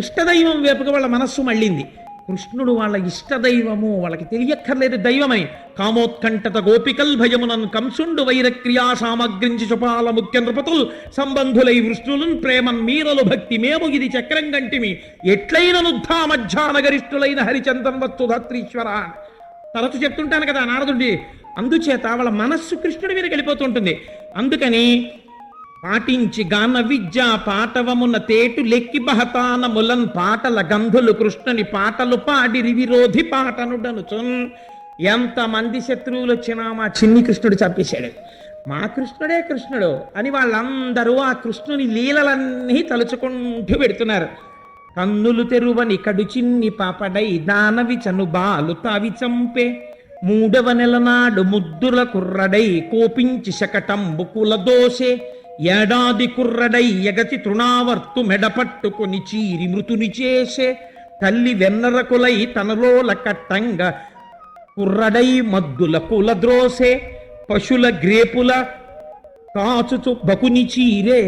ఇష్టదైవం వైపుగా వాళ్ళ మనస్సు మళ్ళింది. కృష్ణుడు వాళ్ళ ఇష్టదైవము, వాళ్ళకి తెలియక్కర్లేదు దైవమని. కామోత్కంఠత గోపికల్ భయమునన్ కంసుండు వైరక్రియా సామగ్రించి చుపాల ముఖ్య నృపతుల్ సంబంధులై వృష్ణులున్ ప్రేమన్ మీరలు భక్తి మేము ఇది చక్రం గంటిమి ఎట్లైన నుద్ధా మధ్యానగరిష్ఠులైన హరిచందన్ వస్తు ధాత్రీశ్వర తరచు చెప్తుంటాను కదా నారదుడి. అందుచేత వాళ్ళ మనస్సు కృష్ణుడి మీద వెళ్ళిపోతుంటుంది. అందుకని పాటించి గాన విద్య పాటవమున తేటు లెక్కి బహతాన ములన్ పాటల గంధులు కృష్ణుని పాటలు పాడిరి విరోధి పాటనుడనుచున్. ఎంతమంది శత్రువులు వచ్చినా మా చిన్ని కృష్ణుడు చంపేశాడు, మా కృష్ణుడే కృష్ణుడు అని వాళ్ళందరూ ఆ కృష్ణుని లీలలన్నీ తలుచుకుంటూ పెడుతున్నారు. కన్నులు తెరువని కడు చిన్ని పాపడై దానవి చను బాలు తావి చంపే 3వ నెల నాడు ముద్దుల కుర్రడై కోపించి శకటంబు కుల దోసే ఏడాది కుర్రడై ఎగతి తృణావర్తు మెడపట్టుకొని చీరి మృతుని చేసే తల్లి వెన్నరకులై తనలోల కట్టంగ కుర్రడై మద్దుల కుల ద్రోసే పశుల గ్రేపుల కాచుచు బకుని చీరే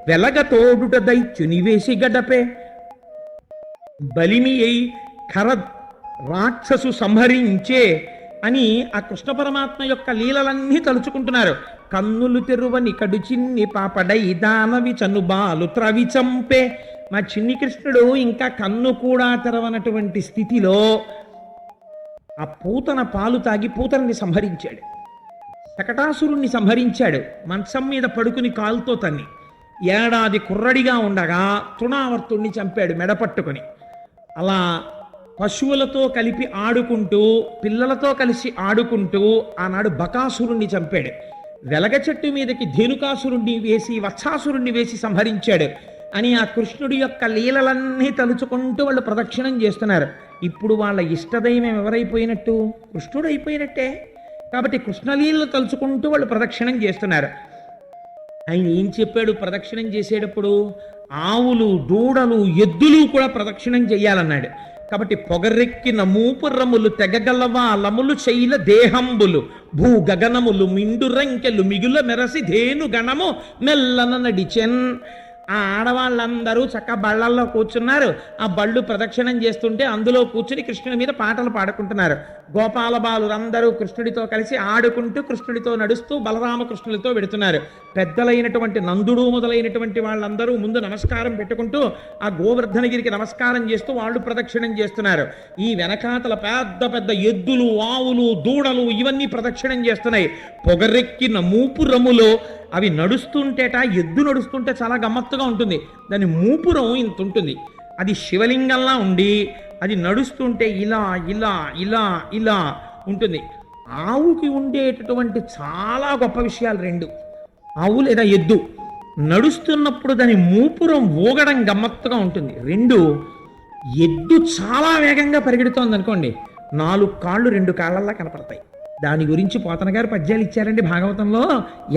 వెలగ తోడుట దైత్యుని వేసి గడపే బలిమి అయి ఖర రాక్షసు సంహరించే అని ఆ కృష్ణ పరమాత్మ యొక్క లీలలన్నీ తలుచుకుంటున్నారు. కన్నులు తెరువని కడు చిన్ని పాపడై దానవి చనుబాలు త్రవి చంపే. మా చిన్ని కృష్ణుడు ఇంకా కన్ను కూడా తెరవనటువంటి స్థితిలో ఆ పూతన పాలు తాగి పూతనని సంహరించాడు. శకటాసురుణ్ణి సంహరించాడు. మంచం మీద పడుకుని కాలుతో తన్ని. ఏడాది కుర్రడిగా ఉండగా తృణావర్తుణ్ణి చంపాడు మెడపట్టుకొని. అలా పశువులతో కలిపి ఆడుకుంటూ పిల్లలతో కలిసి ఆడుకుంటూ ఆనాడు బకాసురుణ్ణి చంపాడు. వెలగ చెట్టు మీదకి ధేనుకాసురుణ్ణి వేసి వత్సాసురుణ్ణి వేసి సంహరించాడు అని ఆ కృష్ణుడి యొక్క లీలలన్నీ తలుచుకుంటూ వాళ్ళు ప్రదక్షిణం చేస్తున్నారు. ఇప్పుడు వాళ్ళ ఇష్టదైవం ఎవరైపోయినట్టు? కృష్ణుడు అయిపోయినట్టే. కాబట్టి కృష్ణలీలలు తలుచుకుంటూ వాళ్ళు ప్రదక్షిణం చేస్తున్నారు. ఆయన ఏం చెప్పాడు ప్రదక్షిణం చేసేటప్పుడు? ఆవులు దూడలు ఎద్దులు కూడా ప్రదక్షిణం చెయ్యాలన్నాడు. కాబట్టి పొగరెక్కిన మూపురములు తెగగలవాలములు శైల దేహంబులు భూ గగనములు మిండు రంకెలు మిగుల మెరసి ధేను గణము మెల్లన నడిచెన్. ఆ ఆడవాళ్ళందరూ చక్క బళ్ళల్లో కూర్చున్నారు. ఆ బళ్ళు ప్రదక్షిణం చేస్తుంటే అందులో కూర్చుని కృష్ణుని మీద పాటలు పాడుకుంటున్నారు. గోపాల బాలురందరూ కృష్ణుడితో కలిసి ఆడుకుంటూ కృష్ణుడితో నడుస్తూ బలరామకృష్ణులతో వెడుతున్నారు. పెద్దలైనటువంటి నందుడు మొదలైనటువంటి వాళ్ళందరూ ముందు నమస్కారం పెట్టుకుంటూ ఆ గోవర్ధనగిరికి నమస్కారం చేస్తూ వాళ్ళు ప్రదక్షిణం చేస్తున్నారు. ఈ వెనకాతల పెద్ద పెద్ద ఎద్దులు, ఆవులు, దూడలు ఇవన్నీ ప్రదక్షిణం చేస్తున్నాయి. పొగరెక్కిన మూపురములో అవి నడుస్తుంటేట, ఎద్దు నడుస్తుంటే చాలా గమ్మత్తుగా ఉంటుంది. దాని మూపురం ఇంత ఉంటుంది. అది శివలింగంలా ఉండి అది నడుస్తుంటే ఇలా ఇలా ఇలా ఇలా ఉంటుంది. ఆవుకి ఉండేటటువంటి చాలా గొప్ప విషయాలు రెండు. ఆవు లేదా ఎద్దు నడుస్తున్నప్పుడు దాని మూపురం ఊగడం గమ్మత్తుగా ఉంటుంది. రెండు, ఎద్దు చాలా వేగంగా పరిగెడుతోంది అనుకోండి, 4 కాళ్ళు 2 కాళ్ళల్లా కనపడతాయి. దాని గురించి పోతన గారు పద్యాలు ఇచ్చారండి భాగవతంలో.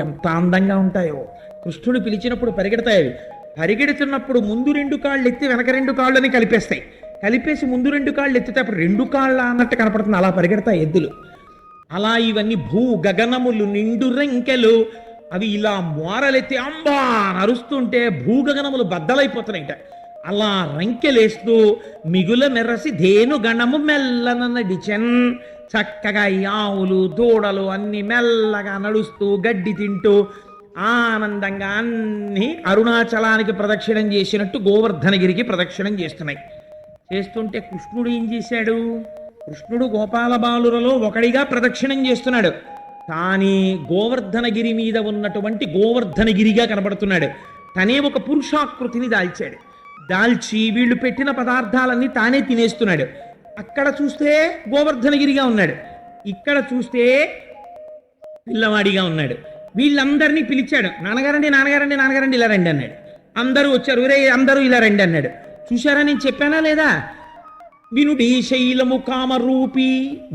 ఎంత అందంగా ఉంటాయో. కృష్ణుడు పిలిచినప్పుడు పరిగెడతాయి. పరిగెడుతున్నప్పుడు ముందు 2 కాళ్ళు ఎత్తి వెనక 2 కాళ్ళని కలిపేస్తాయి. కలిపేసి ముందు 2 కాళ్ళు ఎత్తితే అప్పుడు 2 కాళ్ళ అన్నట్టు కనపడుతుంది. అలా పరిగెడతాయి ఎద్దులు. అలా ఇవన్నీ భూ గగనములు నిండు రంకెలు అవి ఇలా మోరలెత్తి అంబా నరుస్తుంటే భూగగనములు బద్దలైపోతున్నాయిట. అలా రంకెలేస్తూ మిగుల మెరసి ధేను గణము మెల్లన నడిచెన్. చక్కగా ఈ ఆవులు, దూడలు అన్ని మెల్లగా నడుస్తూ గడ్డి తింటూ ఆనందంగా అన్ని అరుణాచలానికి ప్రదక్షిణం చేసినట్టు గోవర్ధనగిరికి ప్రదక్షిణం చేస్తున్నాయి. చేస్తుంటే కృష్ణుడు ఏం చేశాడు? కృష్ణుడు గోపాల బాలురలో ఒకడిగా ప్రదక్షిణం చేస్తున్నాడు. కానీ గోవర్ధనగిరి మీద ఉన్నటువంటి గోవర్ధనగిరిగా కనబడుతున్నాడు. తనే ఒక పురుషాకృతిని దాల్చాడు. దాల్చి వీళ్ళు పెట్టిన పదార్థాలన్నీ తానే తినేస్తున్నాడు. అక్కడ చూస్తే గోవర్ధనగిరిగా ఉన్నాడు, ఇక్కడ చూస్తే పిల్లవాడిగా ఉన్నాడు. వీళ్ళందరినీ పిలిచాడు. నాన్నగారండి నాన్నగారండి నాన్నగారండి ఇలా రండి అన్నాడు. అందరూ వచ్చారు. ఒరే అందరూ ఇలా రండి అన్నాడు. చూశారా, నేను చెప్పానా లేదా? వినుడి శైలము కామరూపి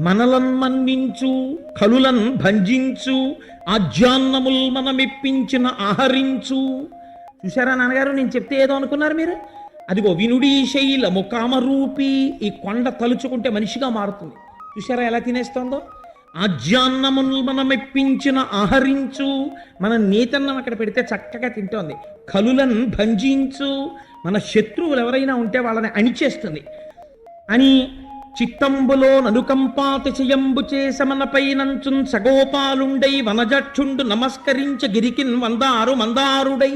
మనలన్ మన్నించు కలులన్ భంజించు ఆజ్యాన్నముల్ మనమిప్పించిన ఆహరించు. చూశారా నాన్నగారు, నేను చెప్తే ఏదో అనుకున్నారు మీరు? అదిగో వినుడి శైలము కామరూపి. ఈ కొండ తలుచుకుంటే మనిషిగా మారుతుంది. చూశారా ఎలా తినేస్తోందో? ఆజ్యాన్నముల్ మనమిప్పించిన ఆహరించు. మన నేతన్నం అక్కడ పెడితే చక్కగా తింటోంది. కలులన్ భంజించు. మన శత్రువులు ఎవరైనా ఉంటే వాళ్ళని అణిచేస్తుంది అని చిత్తంబులో ననుకంపాతిశయంబు చేసమనపై నంచున్ సగోపాలుండై వనజక్షుండు నమస్కరించ గిరికిన్ వందారు మందారుడై.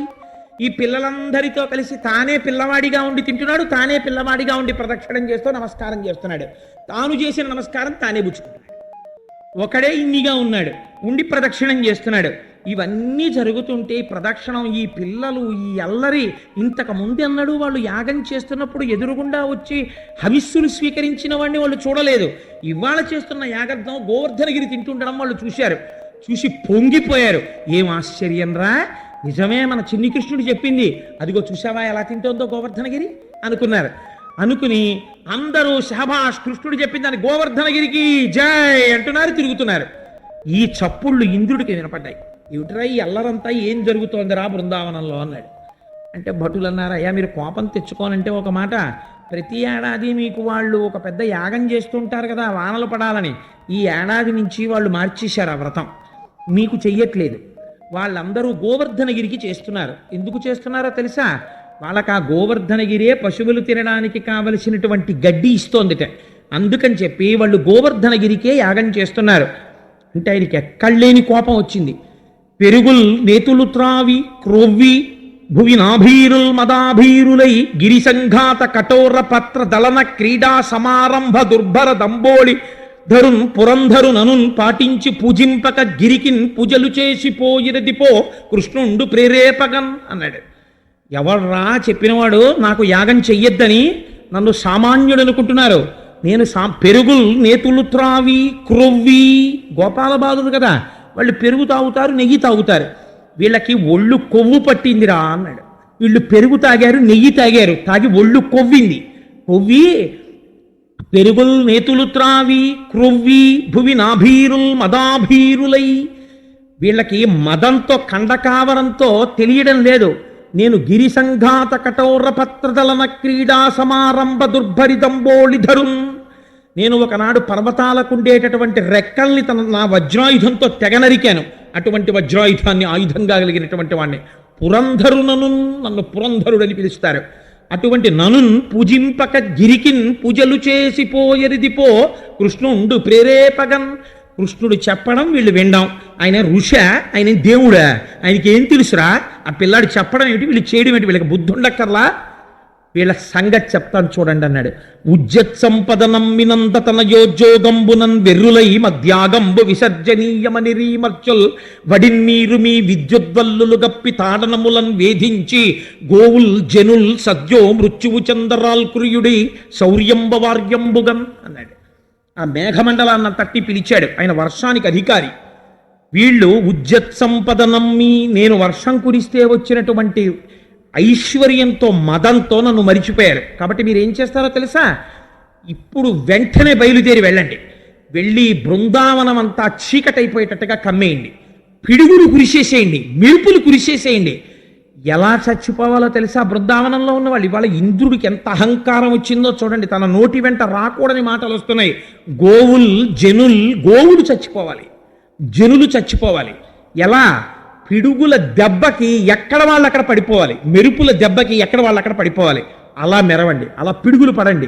ఈ పిల్లలందరితో కలిసి తానే పిల్లవాడిగా ఉండి తింటున్నాడు, తానే పిల్లవాడిగా ఉండి ప్రదక్షిణం చేస్తూ నమస్కారం చేస్తున్నాడు. తాను చేసిన నమస్కారం తానే పుచ్చుకుంటున్నాడు. ఒకడే ఇన్నిగా ఉన్నాడు, ఉండి ప్రదక్షిణం చేస్తున్నాడు. ఇవన్నీ జరుగుతుంటే ప్రదక్షిణం, ఈ పిల్లలు, ఈ అల్లరి ఇంతకు ముందు అన్నాడు వాళ్ళు యాగం చేస్తున్నప్పుడు ఎదురుగుండా వచ్చి హవిస్సులు స్వీకరించిన వాడిని వాళ్ళు చూడలేదు. ఇవాళ చేస్తున్న యాగర్థం గోవర్ధనగిరి తింటుండడం వాళ్ళు చూశారు. చూసి పొంగిపోయారు. ఏం ఆశ్చర్యం రా, నిజమే మన చిన్ని కృష్ణుడు చెప్పింది. అదిగో చూసావా ఎలా తింటోందో గోవర్ధనగిరి అనుకున్నారు. అనుకుని అందరూ శభాష్, కృష్ణుడు చెప్పిందని గోవర్ధనగిరికి జై అంటున్నారు, తిరుగుతున్నారు. ఈ చప్పుళ్ళు ఇంద్రుడికి వినపడ్డాయి. ఏమిట్రా ఈ అల్లరంతా, ఏం జరుగుతోందిరా బృందావనంలో అన్నాడు. అంటే భటులు అన్నారు, అయ్యా మీరు కోపం తెచ్చుకోనంటే ఒక మాట, ప్రతి ఏడాది మీకు వాళ్ళు ఒక పెద్ద యాగం చేస్తుంటారు కదా వానలు పడాలని. ఈ ఏడాది నుంచి వాళ్ళు మార్చేశారు ఆ వ్రతం, మీకు చెయ్యట్లేదు. వాళ్ళందరూ గోవర్ధనగిరికి చేస్తున్నారు. ఎందుకు చేస్తున్నారో తెలుసా? వాళ్ళకి ఆ గోవర్ధనగిరే పశువులు తినడానికి కావలసినటువంటి గడ్డి ఇస్తోందిట. అందుకని చెప్పి వాళ్ళు గోవర్ధనగిరికే యాగం చేస్తున్నారు. అంటే ఆయనకి ఎక్కడలేని కోపం వచ్చింది. పెరుగుల్ నేతులు త్రావి క్రొవ్వి భువి నాభీరుల్ మదాభీరులై గిరి సంఘాత కఠోర పత్ర దళన క్రీడా సమారంభ దుర్భర దంబోళి ధరున్ పురంధరు ననున్ పాటించి పూజింపక గిరికిన్ పూజలు చేసిపోయినదిపో కృష్ణుండు ప్రేరేపగన్ అన్నాడు. ఎవర్రా చెప్పినవాడు నాకు యాగం చెయ్యొద్దని? నన్ను సామాన్యుడు అనుకుంటున్నారు. నేను పెరుగుల్ నేతులు త్రావి క్రొవ్వి, గోపాల బాలుడు కదా, వాళ్ళు పెరుగు తాగుతారు, నెయ్యి తాగుతారు. వీళ్ళకి ఒళ్ళు కొవ్వు పట్టిందిరా అన్నాడు. వీళ్ళు పెరుగు తాగారు, నెయ్యి తాగారు, తాగి ఒళ్ళు కొవ్వింది. కొవ్వి పెరుగుల్ నేతులు త్రావి క్రొవ్వి భువి నాభీరుల్ మదాభీరులై. వీళ్ళకి మదంతో కండకావరంతో తెలియడం లేదు. నేను గిరి సంఘాత కఠోర పత్రదలన క్రీడా సమారంభ దుర్భరిదంబోళి ధరున్. నేను ఒకనాడు పర్వతాలకుండేటటువంటి రెక్కల్ని నా వజ్రాయుధంతో తెగనరికాను. అటువంటి వజ్రాయుధాన్ని ఆయుధంగా కలిగినటువంటి వాడిని పురంధరునను, నన్ను పురంధరుడని పిలుస్తారు. అటువంటి ననున్ పూజింపక గిరికిన్ పూజలు చేసిపోయరిదిపో కృష్ణుండు ప్రేరేపగన్. కృష్ణుడు చెప్పడం వీళ్ళు వినడం. ఆయన ఋష, ఆయన దేవుడా, ఆయనకి ఏం తెలుసురా? ఆ పిల్లాడు చెప్పడం ఏమిటి, వీళ్ళు చేయడం ఏంటి? వీళ్ళకి బుద్ధి ఉండక్కర్లా? వీళ్ళ సంగతి చెప్తాను చూడండి అన్నాడు. ఉజ్జత్ సంపదనమ్మినంత తన యోజోగంబునన్ వెర్రులై మధ్యాగంబు విసర్జనీయమని రీమర్చుల్ వడిన్నీరు మీ విద్యుద్వల్లులు గప్పి తాడనములన్ వేధించి గోవుల్ జనుల్ సద్యో మృత్యువు చందరాల్ కుర్యుడి శౌర్యంబవార్యంబుగన్ అన్నాడు. ఆ మేఘమండలాన్ని తట్టి పిలిచాడు. ఆయన వర్షానికి అధికారి. వీళ్ళు ఉజ్జత్ సంపద నమ్మి, నేను వర్షం కురిస్తే వచ్చినటువంటి ఐశ్వర్యంతో మదంతో నన్ను మరిచిపోయారు. కాబట్టి మీరు ఏం చేస్తారో తెలుసా? ఇప్పుడు వెంటనే బయలుదేరి వెళ్ళండి. వెళ్ళి బృందావనం అంతా చీకటైపోయేటట్టుగా కమ్మేయండి, పిడుగులు కురిసేసేయండి, మెరుపులు కురిసేసేయండి. ఎలా చచ్చిపోవాలో తెలుసా? బృందావనంలో ఉన్నవాళ్ళు ఇవాళ ఇంద్రుడికి ఎంత అహంకారం వచ్చిందో చూడండి. తన నోటి వెంట రాకూడని మాటలు వస్తున్నాయి. గోవుల్ జనుల్, గోవులు చచ్చిపోవాలి, జనులు చచ్చిపోవాలి. ఎలా? పిడుగుల దెబ్బకి ఎక్కడ వాళ్ళు అక్కడ పడిపోవాలి, మెరుపుల దెబ్బకి ఎక్కడ వాళ్ళు అక్కడ పడిపోవాలి. అలా మెరవండి, అలా పిడుగులు పడండి.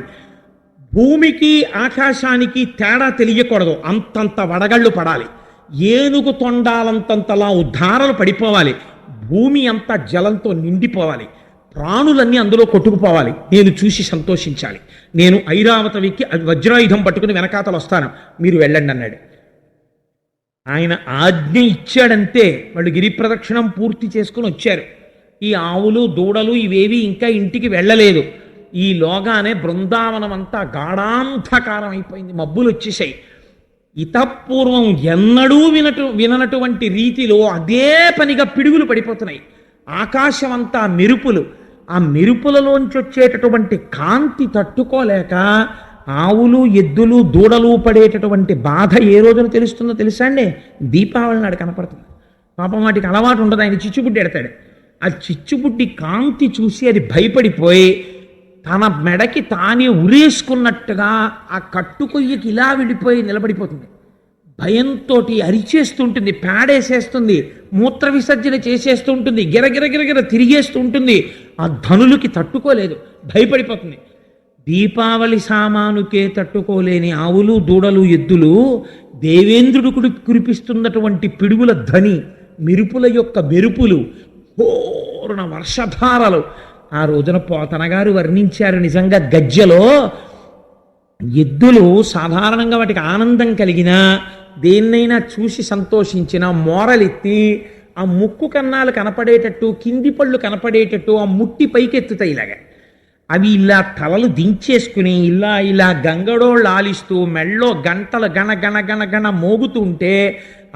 భూమికి ఆకాశానికి తేడా తెలియకూడదు, అంతంత వడగళ్ళు పడాలి. ఏనుగు తొండాలంతంతలా ఉద్ధారాలు పడిపోవాలి. భూమి అంతా జలంతో నిండిపోవాలి. ప్రాణులన్నీ అందులో కొట్టుకుపోవాలి. నేను చూసి సంతోషించాలి. నేను ఐరావతవికి వజ్రాయుధం పట్టుకుని వెనకాతలు వస్తాను, మీరు వెళ్ళండి అన్నాడు. ఆయన ఆజ్ఞ ఇచ్చాడంతే వాళ్ళు గిరి ప్రదక్షిణం పూర్తి చేసుకుని వచ్చారు. ఈ ఆవులు దూడలు ఇవేవి ఇంకా ఇంటికి వెళ్ళలేదు. ఈలోగానే బృందావనం అంతా గాఢాంధకారం అయిపోయింది, మబ్బులు వచ్చేసాయి. ఇతపూర్వం ఎన్నడూ విననటువంటి రీతిలో అదే పనిగా పిడుగులు పడిపోతున్నాయి. ఆకాశం అంతా మెరుపులు. ఆ మెరుపులలోంచి వచ్చేటటువంటి కాంతి తట్టుకోలేక ఆవులు ఎద్దులు దూడలు పడేటటువంటి బాధ ఏ రోజున తెలుస్తుందో తెలుసా అండి? దీపావళి నాడు కనపడుతుంది. పాపం వాటికి అలవాటు ఉండదు, ఆయన చిచ్చుబుడ్డి ఎడతాడు. ఆ చిచ్చుబుడ్డి కాంతి చూసి అది భయపడిపోయి తన మెడకి తానే ఉరేసుకున్నట్టుగా ఆ కట్టుకొయ్యకి ఇలా విడిపోయి నిలబడిపోతుంది. భయంతో అరిచేస్తుంటుంది, పేడేసేస్తుంది, మూత్ర విసర్జన చేసేస్తూ ఉంటుంది, గిరగిర తిరిగేస్తూ ఉంటుంది. ఆ ధనులకి తట్టుకోలేదు, భయపడిపోతుంది. దీపావళి సామానుకే తట్టుకోలేని ఆవులు దూడలు ఎద్దులు దేవేంద్రుడు కురిపిస్తున్నటువంటి పిడుగుల ధని, మెరుపుల యొక్క మెరుపులు, పూర్ణ వర్షధారలు. ఆ రోజున పోతనగారు వర్ణించారు. నిజంగా గజ్జలో ఎద్దులు సాధారణంగా వాటికి ఆనందం కలిగినా దేన్నైనా చూసి సంతోషించిన మోరలెత్తి ఆ ముక్కు కన్నాలు కనపడేటట్టు కింది పళ్ళు కనపడేటట్టు ఆ ముట్టి పైకెత్తుతాయి. ఇలాగా అవి ఇలా తలలు దించేసుకుని ఇలా గంగడోళ్ళు ఆలిస్తూ మెళ్ళో గంటలు గణ గణ గణ గణ మోగుతుంటే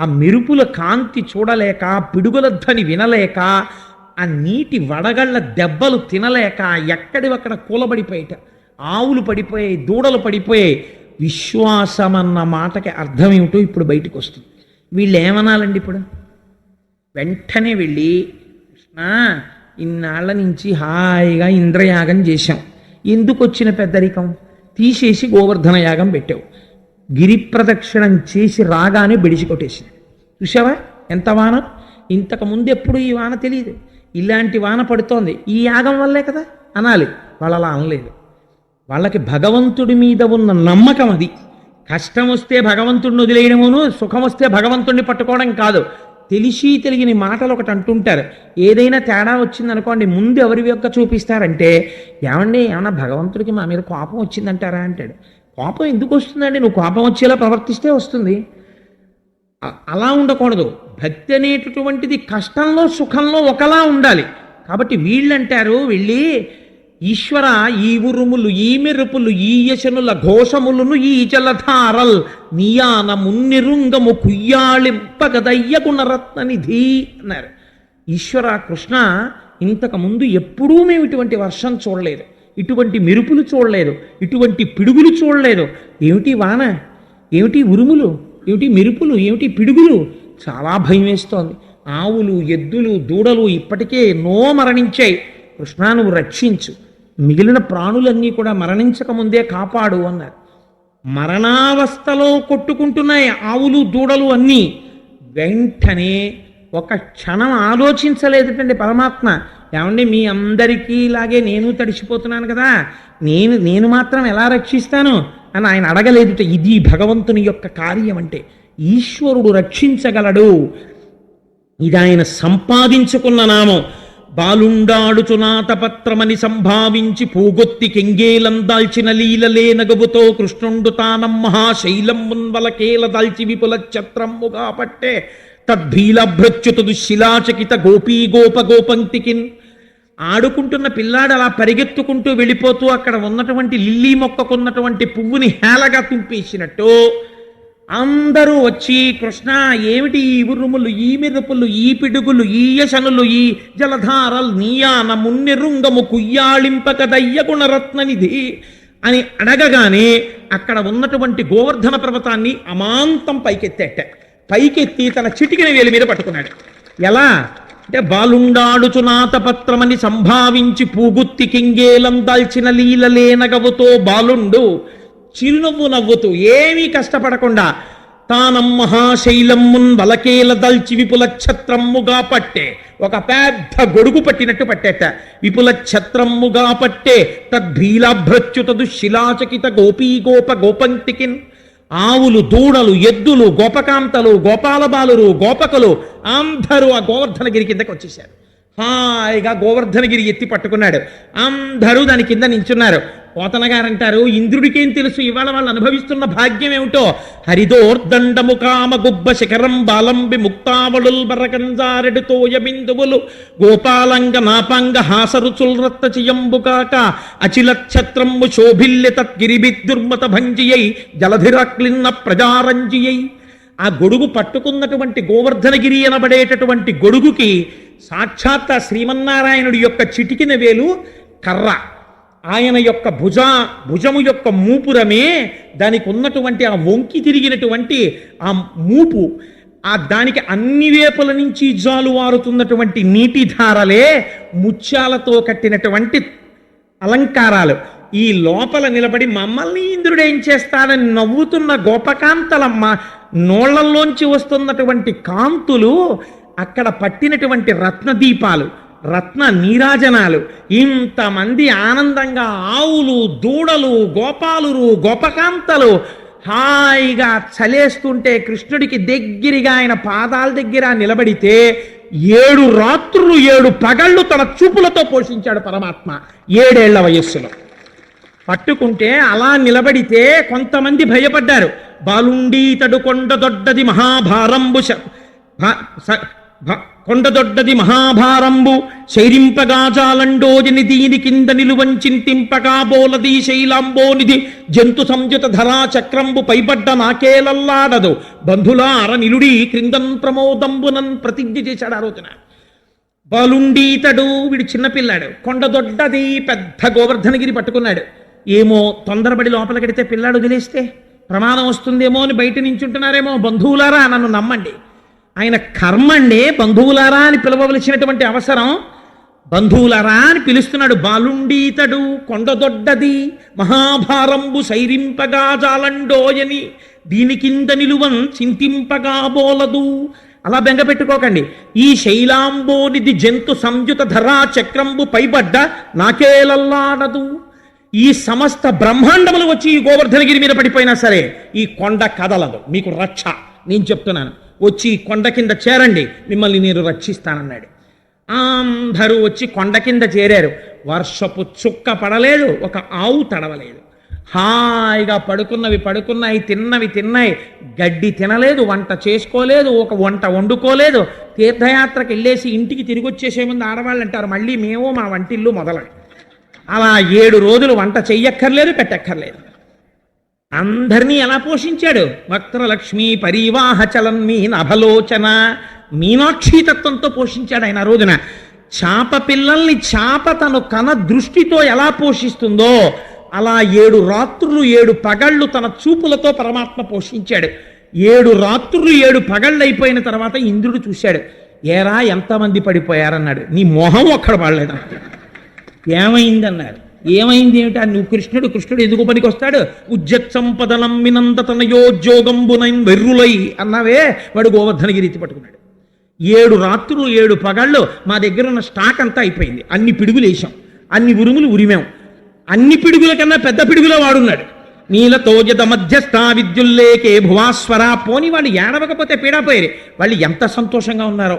ఆ మెరుపుల కాంతి చూడలేక, పిడుగుల ధ్వని వినలేక, ఆ నీటి వడగళ్ళ దెబ్బలు తినలేక ఎక్కడివక్కడ కూలబడిపోయాట. ఆవులు పడిపోయాయి, దూడలు పడిపోయాయి. విశ్వాసం అన్న మాటకి అర్థం ఏమిటో ఇప్పుడు బయటకు వస్తుంది. వీళ్ళు ఏమనాలండి ఇప్పుడు? వెంటనే వెళ్ళి, కృష్ణ ఇన్నాళ్ల నుంచి హాయిగా ఇంద్రయాగం చేశాం, ఎందుకు వచ్చిన పెద్దరికం? తీసేసి గోవర్ధన యాగం పెట్టావు. గిరి ప్రదక్షిణం చేసి రాగానే బెడిసి కొట్టేసింది. చూసావా ఎంత వాన? ఇంతకుముందు ఎప్పుడు ఈ వాన తెలియదు, ఇలాంటి వాన పడుతోంది, ఈ యాగం వల్లే కదా అనాలి. వాళ్ళు అలా అనలేదు. వాళ్ళకి భగవంతుడి మీద ఉన్న నమ్మకం అది. కష్టం వస్తే భగవంతుడిని వదిలేయడమును, సుఖం వస్తే భగవంతుడిని పట్టుకోవడం కాదు. తెలిసి తెలియని మాటలు ఒకటి అంటుంటారు. ఏదైనా తేడా వచ్చిందనుకోండి, ముందు ఎవరి యొక్క చూపిస్తారంటే, ఏమన్నా భగవంతుడికి మా మీద కోపం వచ్చిందంటారా అంటాడు. కోపం ఎందుకు వస్తుందండి? నువ్వు కోపం వచ్చేలా ప్రవర్తిస్తే వస్తుంది. అలా ఉండకూడదు. భక్తి అనేటటువంటిది కష్టంలో సుఖంలో ఒకలా ఉండాలి. కాబట్టి వీళ్ళంటారు, వెళ్ళి ఈశ్వర ఈ ఉరుములు ఈ మెరుపులు ఈ యశనుల ఘోషములను ఈ జలధారల్ నియాన మున్నిరుంగము కుయ్యాళింపగదయ్య గుణరత్ననిధి అన్నారు. ఈశ్వర కృష్ణ, ఇంతకుముందు ఎప్పుడూ మేము ఇటువంటి వర్షం చూడలేదు, ఇటువంటి మెరుపులు చూడలేదు, ఇటువంటి పిడుగులు చూడలేదు. ఏమిటి వాన, ఏమిటి ఉరుములు, ఏమిటి మెరుపులు, ఏమిటి పిడుగులు? చాలా భయం వేస్తోంది. ఆవులు ఎద్దులు దూడలు ఇప్పటికే ఎన్నో మరణించాయి. కృష్ణ నువ్వు రక్షించు, మిగిలిన ప్రాణులన్నీ కూడా మరణించకముందే కాపాడు అన్నారు. మరణావస్థలో కొట్టుకుంటున్నాయి ఆవులు దూడలు అన్నీ. వెంటనే ఒక క్షణం ఆలోచించలేదుటండి పరమాత్మ. ఏమండి మీ అందరికీ ఇలాగే నేను తడిసిపోతున్నాను కదా, నేను మాత్రం ఎలా రక్షిస్తాను అని ఆయన అడగలేదుట. ఇది భగవంతుని యొక్క కార్యం అంటే. ఈశ్వరుడు రక్షించగలడు. ఇది ఆయన సంపాదించుకున్న నామం. బాలుండాడుచునాతపత్రమని సంభావించి పూగొత్తి కెంగేలందాల్చిన లీలలే నగవుతో కృష్ణుండు తానం మహాశైలం మున్వలకేల దాల్చి విపుల ఛత్రమ్ముగా పట్టే తద్భీలభ్రచ్యుత దుశ్శిలాచకిత గోపీ గోప గోపంక్తికిన్. ఆడుకుంటున్న పిల్లాడు అలా పరిగెత్తుకుంటూ వెళ్ళిపోతూ అక్కడ ఉన్నటువంటి లిల్లీ మొక్కకున్నటువంటి పువ్వుని హేళగా తుంపేసినట్టు అందరూ వచ్చి, కృష్ణ ఏమిటి ఈ ఉరుములు, ఈ మెరుపులు, ఈ పిడుగులు, ఈ యశనులు, ఈ జలధారలు, నీయాన మున్నెరుంగము కుయ్యాళింపక దయ్యగుణరత్ననిధి అని అడగగానే అక్కడ ఉన్నటువంటి గోవర్ధన పర్వతాన్ని అమాంతం పైకెత్తేట. పైకెత్తి తన చిటికిన వేలి మీద పట్టుకున్నాడు. ఎలా అంటే, బాలుండాడుచునాతపత్రమని సంభావించి పూగుత్తి కింగేలం దాల్చిన లీలలే నగవుతో బాలుండు చిరునవ్వు నవ్వుతూ ఏమీ కష్టపడకుండా తానం మహాశైలమ్మున్ వలకేల దల్చి విపుల ఛత్రమ్ముగా పట్టే, ఒక పెద్ద గొడుగు పట్టినట్టు పట్టేట. విపుల ఛత్రమ్ముగా పట్టే తద్భీలాభ్రచ్యుత దుశ్శిలాచకిత గోపీ గోప గోపంక్తికిన్. ఆవులు, దూడలు, ఎద్దులు, గోపకాంతలు, గోపాలబాలురు, గోపకులు అందరూ ఆ గోవర్ధనగిరి కిందకి వచ్చేసారు. హాయిగా గోవర్ధనగిరి ఎత్తి పట్టుకున్నాడు. అందరూ దాని కింద నించున్నారు. పోతన గారంటారు, ఇంద్రుడికేం తెలుసు ఇవాళ వాళ్ళు అనుభవిస్తున్న భాగ్యం ఏమిటో. హరిదోర్దండము కామ గుబ్బ శిఖరం బాలంబి ముక్తావళుల్ బరకంజారెడుతోయ బిందువులు గోపాలంగ నాపాంగ హాసరుచుల్ రత్త చియంబుకాక అచిల ఛత్రమ్ము శోభిల్య తద్గిరిబిద్దుర్మత భంజియై జలధిరక్లిన్న ప్రజారంజియై. ఆ గొడుగు పట్టుకున్నటువంటి గోవర్ధనగిరి అనబడేటటువంటి గొడుగుకి సాక్షాత్ శ్రీమన్నారాయణుడి యొక్క చిటికిన వేలు కర్ర, ఆయన యొక్క భుజము యొక్క మూపురమే దానికి ఉన్నటువంటి ఆ వంకి తిరిగినటువంటి ఆ మూపు, దానికి అన్ని వేపుల నుంచి జాలువారుతున్నటువంటి నీటి ధారలే ముత్యాలతో కట్టినటువంటి అలంకారాలు. ఈ లోపల నిలబడి మమ్మల్ని ఇంద్రుడు ఏం చేస్తాడని నవ్వుతున్న గోపకాంతలమ్మ నోళ్లలోంచి వస్తున్నటువంటి కాంతులు, అక్కడ పట్టినటువంటి రత్నదీపాలు, రత్న నీరాజనాలు, ఇంతమంది ఆనందంగా ఆవులు, దూడలు, గోపాలురు, గోపకాంతలు హాయిగా చలేస్తుంటే కృష్ణుడికి దగ్గరగా ఆయన పాదాల దగ్గర నిలబడితే 7 రాత్రులు 7 పగళ్ళు తన చూపులతో పోషించాడు పరమాత్మ 7 ఏళ్ల వయస్సులో. పట్టుకుంటే అలా నిలబడితే కొంతమంది భయపడ్డారు. బాలుండీతడు కొండదొడ్డది మహాభారంబు కొండదొడ్డది మహాభారంబు శైరింపగాజాలండోజని దీని కింద నిలువంచింతింపగా బోలది శైలాంబోనిధి జంతు సంయుత ధరా చక్రంబు పైబడ్డ నాకేలల్లాడదు బంధులార నిలుడి క్రిందన్ ప్రమోదంబునన్ ప్రతిజ్ఞ చేశాడు ఆ రోజున. బాలుండీతడు, వీడు చిన్నపిల్లాడు, కొండదొడ్డది పెద్ద గోవర్ధనగిరి పట్టుకున్నాడు. ఏమో తొందరపడి లోపలికెడితే పిల్లాడు వదిలేస్తే ప్రమాదం వస్తుందేమో అని బయట నించుంటున్నారేమో. బంధువులారా నన్ను నమ్మండి, ఆయన కర్మండే బంధువులారా అని పిలవవలసినటువంటి అవసరం. బంధువులారా అని పిలుస్తున్నాడు. బాలుండీతడు కొండదొడ్డది మహాభారంబు సైరింపగా జాలండోయని దీని కింద నిలువన్ చింతింపగా బోలదు. అలా బెంగ పెట్టుకోకండి. ఈ శైలాంబోనిది జంతు సంయుత ధరా చక్రంబు పైబడ్డ నాకేలల్లాడదు. ఈ సమస్త బ్రహ్మాండములు వచ్చి ఈ గోవర్ధనగిరి మీద పడిపోయినా సరే ఈ కొండ కదలదు. మీకు రక్ష నేను చెప్తున్నాను. వచ్చి కొండ కింద చేరండి, మిమ్మల్ని నేను రక్షిస్తానన్నాడు. అందరూ వచ్చి కొండ కింద చేరారు. వర్షపు చుక్క పడలేదు, ఒక ఆవు తడవలేదు. హాయిగా పడుకున్నాయి, తిన్నాయి. గడ్డి తినలేదు, వంట చేసుకోలేదు, ఒక వంట వండుకోలేదు. తీర్థయాత్రకు వెళ్ళేసి ఇంటికి తిరిగి వచ్చేసే ముందు ఆడవాళ్ళు అంటారు, మళ్ళీ మేము మా వంటిల్లు మొదలు. అలా 7 రోజులు వంట చెయ్యక్కర్లేదు, పెట్టక్కర్లేదు. అందరినీ ఎలా పోషించాడు. వక్త్రలక్ష్మీ పరివాహ చలన్మీ నభలోచన మీనాక్షి తత్వంతో పోషించాడు ఆయన. రోజున చాప పిల్లల్ని చాప తను కన దృష్టితో ఎలా పోషిస్తుందో అలా 7 రాత్రులు 7 పగళ్ళు తన చూపులతో పరమాత్మ పోషించాడు. 7 రాత్రులు 7 పగళ్ళు అయిపోయిన తర్వాత ఇంద్రుడు చూశాడు. ఏరా ఎంతమంది పడిపోయారన్నాడు. నీ మొహం ఒక్కడ పడలేదు. ఏమైందన్నారు. ఏమైంది ఏమిటా? నువ్వు కృష్ణుడు ఎందుకు పనికి వస్తాడు? ఉజ్జత్ సంపదనం వినంద తనయోద్యోగంబునైన్ వెర్రులై అన్నావే, వాడు గోవర్ధనగిరి ఎత్తి పట్టుకున్నాడు. 7 రాత్రులు 7 పగళ్ళు మా దగ్గర ఉన్న స్టాక్ అంతా అయిపోయింది. అన్ని పిడుగులు వేసాం, అన్ని ఉరుములు ఉరిమాం. అన్ని పిడుగుల కన్నా పెద్ద పిడుగులో వాడున్నాడు. నీలతోజద మధ్యస్థ విద్యుల్లేకే భువాస్వర. పోని వాళ్ళు ఏడవకపోతే పీడాపోయారు. వాళ్ళు ఎంత సంతోషంగా ఉన్నారో.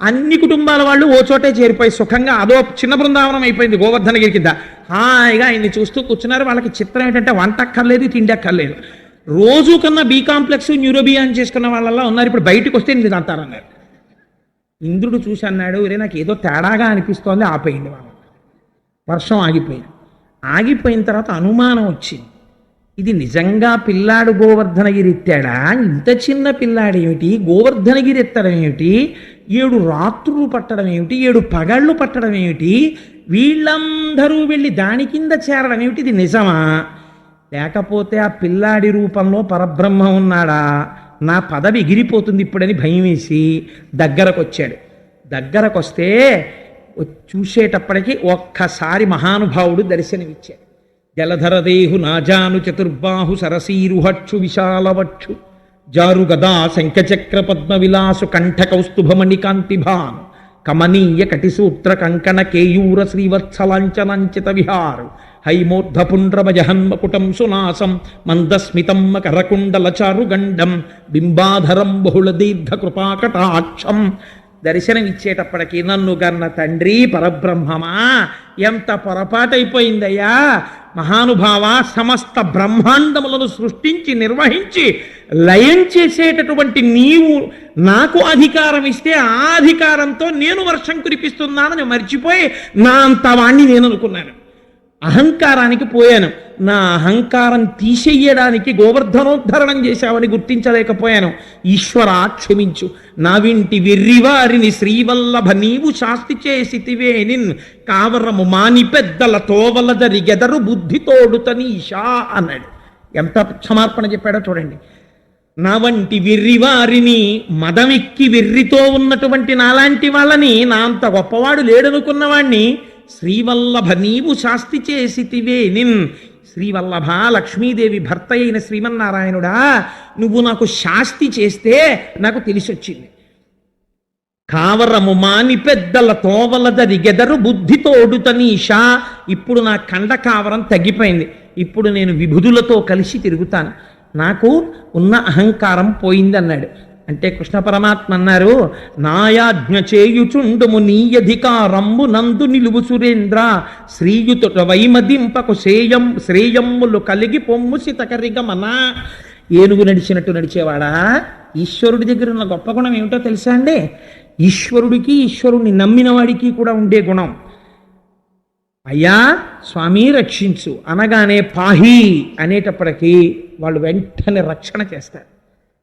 అన్ని కుటుంబాల వాళ్ళు ఓ చోటే చేరిపోయి సుఖంగా అదో చిన్న బృందావనం అయిపోయింది గోవర్ధనగిరి కింద. హాయిగా ఆయన్ని చూస్తూ కూర్చున్నారు. వాళ్ళకి చిత్రం ఏంటంటే వంట అక్కర్లేదు, తిండి అక్కర్లేదు. రోజు కన్నా బీ కాంప్లెక్స్ న్యూరోబియాన్ చేసుకున్న వాళ్ళలా ఉన్నారు. ఇప్పుడు బయటకు వస్తే ఇది అంటారన్నారు. ఇంద్రుడు చూసి అన్నాడు, ఒరే నాకు ఏదో తేడాగా అనిపిస్తోంది, ఆపేయండి. వాళ్ళు వర్షం ఆగిపోయింది. ఆగిపోయిన తర్వాత అనుమానం వచ్చింది, ఇది నిజంగా పిల్లాడు గోవర్ధనగిరి ఎత్తాడా? ఇంత చిన్న పిల్లాడు ఏమిటి గోవర్ధనగిరి ఎత్తడం ఏమిటి? 7 రాత్రులు పట్టడం ఏమిటి? 7 పగళ్ళు పట్టడం ఏమిటి? వీళ్ళందరూ వెళ్ళి దాని కింద చేరడం ఏమిటి? ఇది నిజమా? లేకపోతే ఆ పిల్లాడి రూపంలో పరబ్రహ్మ ఉన్నాడా? నా పదవి ఎగిరిపోతుంది ఇప్పుడని భయం వేసి దగ్గరకు వచ్చాడు. దగ్గరకు వస్తే చూసేటప్పటికీ ఒక్కసారి మహానుభావుడు దర్శనమిచ్చాడు. జలధరదేహు నాజాను చతుర్బాహు సరసీరుహక్షు విశాలవక్షు జారు గదా శంఖచక్ర పద్మ విలాసు కంఠ కౌస్తుభమణి కాంతిభాను కమనీయ కటిసూత్ర కంకణ కేయూర శ్రీవత్సలాంచనాంచిత విహారు హైమోర్ధపుండ్రమజహన్మకుటం సునాసం మందస్మితం కరకుండల చారుగండం బింబాధరం బహుళ దీర్ఘ కృపాకటాక్షం. దర్శనమిచ్చేటప్పటికీ నన్ను గన్న తండ్రి పరబ్రహ్మమా, ఎంత పొరపాటైపోయిందయ్యా మహానుభావ. సమస్త బ్రహ్మాండములను సృష్టించి నిర్వహించి లయం చేసేటటువంటి నీవు నాకు అధికారం ఇస్తే ఆ అధికారంతో నేను వర్షం కురిపిస్తున్నానని మర్చిపోయి నా అంత వాణ్ణి నేను అనుకున్నాను. అహంకారానికి పోయాను. నా అహంకారం తీసేయడానికి గోవర్ధనోద్ధరణం చేశావని గుర్తించలేకపోయాను. ఈశ్వరా క్షమించు. నా వింటి వెర్రివారిని శ్రీవల్లభ నీవు శాస్తి చేసితివే నిన్ కావరము మాని పెద్దల తోవల జరిగెదరు బుద్ధితోడుతనీషా అన్నాడు. ఎంత క్షమార్పణ చెప్పాడో చూడండి. నా వంటి వెర్రివారిని, మదమెక్కి వెర్రితో ఉన్నటువంటి నాలాంటి వాళ్ళని, నా అంత గొప్పవాడు లేడనుకున్నవాణ్ణి శ్రీవల్లభ నీవు శాస్తి చేసితివే నిన్. శ్రీవల్లభ లక్ష్మీదేవి భర్త అయిన శ్రీమన్నారాయణుడా, నువ్వు నాకు శాస్తి చేస్తే నాకు తెలిసొచ్చింది. కావరము మాని పెద్దల తోవలదరి గెదరు బుద్ధితోడుతనీషా. ఇప్పుడు నా కండ కావరం తగ్గిపోయింది. ఇప్పుడు నేను విభుదులతో కలిసి తిరుగుతాను. నాకు ఉన్న అహంకారం పోయిందన్నాడు. అంటే కృష్ణ పరమాత్మ అన్నారు, నాయాజ్ఞ చేయుచుండుము నీయధికారంబు నందు నిలువు సురేంద్ర శ్రీయుతుట వైమదింపకు శ్రేయమ్ములు కలిగి పొమ్ము సితకరిగమన. ఏనుగు నడిచినట్టు నడిచేవాడా? ఈశ్వరుడి దగ్గర ఉన్న గొప్ప గుణం ఏమిటో తెలుసా అండి? ఈశ్వరుడికి, ఈశ్వరుణ్ణి నమ్మిన వాడికి కూడా ఉండే గుణం. అయ్యా స్వామి రక్షించు అనగానే పాహి అనేటప్పటికీ వాళ్ళు వెంటనే రక్షణ చేస్తారు.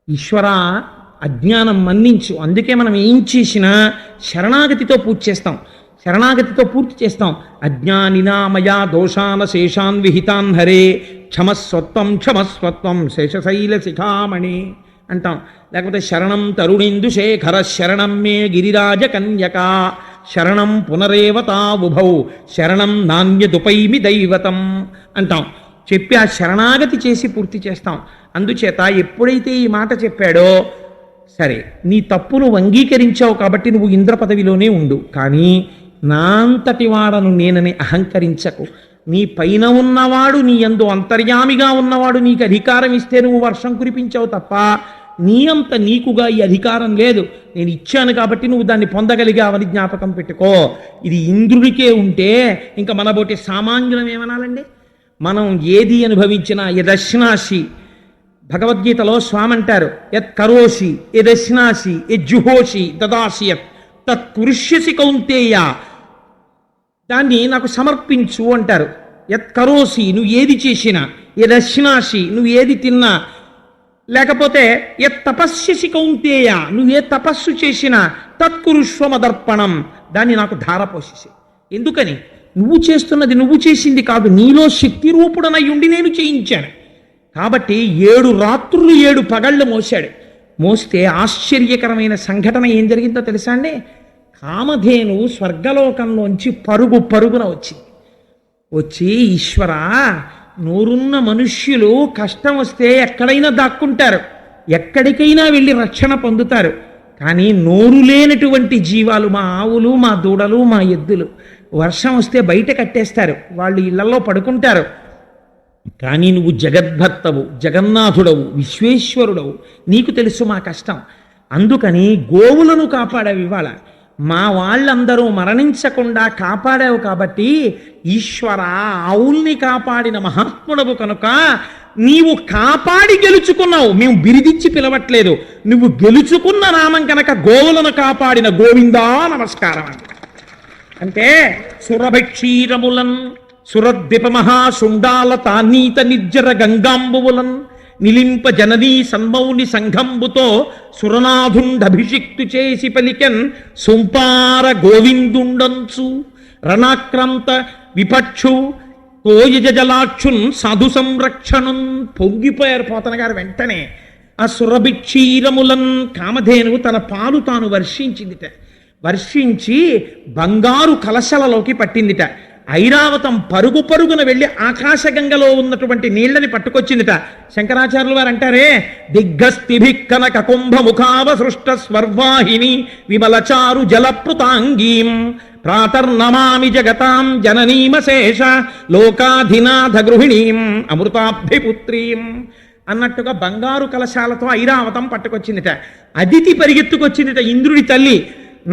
ఈశ్వర అజ్ఞానం మన్నించు. అందుకే మనం ఏం చేసినా శరణాగతితో పూర్తి చేస్తాం, శరణాగతితో పూర్తి చేస్తాం. అజ్ఞానినామయా దోషాన శేషాన్ విహితాన్ హరే క్షమస్వత్వం క్షమస్వత్వం శేషశైల శిఖామణి అంటాం. లేకపోతే శరణం తరుణిందు శేఖర శరణం మే గిరిరాజ కన్యక శరణం పునరేవతావుభౌ శరణం నాణ్యదుపైమి దైవతం అంటాం. చెప్పి ఆ శరణాగతి చేసి పూర్తి చేస్తాం. అందుచేత ఎప్పుడైతే ఈ మాట చెప్పాడో, సరే నీ తప్పును అంగీకరించావు కాబట్టి నువ్వు ఇంద్ర పదవిలోనే ఉండు, కానీ నా అంతటి వాడను నేనని అహంకరించకు. నీ పైన ఉన్నవాడు, నీ యందు అంతర్యామిగా ఉన్నవాడు నీకు అధికారం ఇస్తే నువ్వు వర్షం కురిపించావు తప్ప నీ అంత నీకుగా ఈ అధికారం లేదు. నేను ఇచ్చాను కాబట్టి నువ్వు దాన్ని పొందగలిగావని జ్ఞాపకం పెట్టుకో. ఇది ఇంద్రుడికే ఉంటే ఇంకా మనబోటి సామాన్యులం ఏమనాలండి? మనం ఏది అనుభవించినా యదశ్నాసి, భగవద్గీతలో స్వామి అంటారు, యత్ కరోషి యదశ్నాసి యజ్జుహోషి దదాసి తత్ కురుష్యసి కౌంతేయ, దాన్ని నాకు సమర్పించు అంటారు. యత్ కరోసి నువ్వు ఏది చేసినా, యదశ్నాసి నువ్వు ఏది తిన్నా, లేకపోతే యత్ తపస్యసి కౌంతేయ నువ్వు ఏ తపస్సు చేసినా తత్కురుష్వమదర్పణం దాన్ని నాకు ధారపోసేసి. ఎందుకని? నువ్వు చేస్తున్నది నువ్వు చేసింది కాదు, నీలో శక్తి రూపుడనై ఉండి నేను చేయించాను. కాబట్టి 7 రాత్రులు 7 పగళ్ళు మోశాడు. మోస్తే ఆశ్చర్యకరమైన సంఘటన ఏం జరిగిందో తెలుసా అండి? కామధేను స్వర్గలోకంలోంచి పరుగున వచ్చింది. వచ్చి, ఈశ్వర నోరున్న మనుష్యులు కష్టం వస్తే ఎక్కడైనా దాక్కుంటారు, ఎక్కడికైనా వెళ్ళి రక్షణ పొందుతారు. కానీ నోరు లేనటువంటి జీవాలు, మా ఆవులు, మా దూడలు, మా ఎద్దులు, వర్షం వస్తే బయట కట్టేస్తారు, వాళ్ళు ఇళ్లలో పడుకుంటారు. కానీ నువ్వు జగద్భర్తవు, జగన్నాథుడవు, విశ్వేశ్వరుడవు, నీకు తెలుసు మా కష్టం. అందుకని గోవులను కాపాడావు. ఇవాళ మా వాళ్ళందరూ మరణించకుండా కాపాడావు. కాబట్టి ఈశ్వర, ఆవుల్ని కాపాడిన మహాత్ముడవు కనుక నీవు కాపాడి గెలుచుకున్నావు. మేము బిరిదిచ్చి పిలవట్లేదు, నువ్వు గెలుచుకున్న నామం కనుక గోవులను కాపాడిన గోవిందా నమస్కారం అంటే సురభక్షీరములన్ సురద్విప మహాశుండాల తానీత నిర్జర గంగాంబువులన్ నిలింప జననీ సన్మౌని సంఘంబుతో సురనాథుండభిషిక్తు చేసి పలికెన్ సొంపార గోవిందుండంచు రణాక్రాంత విపక్షు తోయజ జలాక్షున్ సాధు సంరక్షణం. పొంగిపోయారు పోతన గారు. వెంటనే ఆ సురభిక్షీరములన్ కామధేనువు తన పాలు తాను వర్షించిందిట. వర్షించి బంగారు కలశలలోకి పట్టిందిట. ఐరావతం పరుగు పరుగున వెళ్ళి ఆకాశగంగలో ఉన్నటువంటి నీళ్లని పట్టుకొచ్చిందిట. శంకరాచార్యులు వారు అంటారే, దిగ్గస్థిభిక్కనక కుంభముఖావ సృష్ట స్వర్వాహిని విమలచారు జలప్లుతాంగీం ప్రాతర్నమామి జగతాం జననీమశేష లోకాధినాథ గృహిణీం అమృతాబ్ధిపుత్రీం అన్నట్టుగా బంగారు కలశాలతో ఐరావతం పట్టుకొచ్చిందిట. అదితి పరిగెత్తుకొచ్చిందిట. ఇంద్రుడి తల్లి,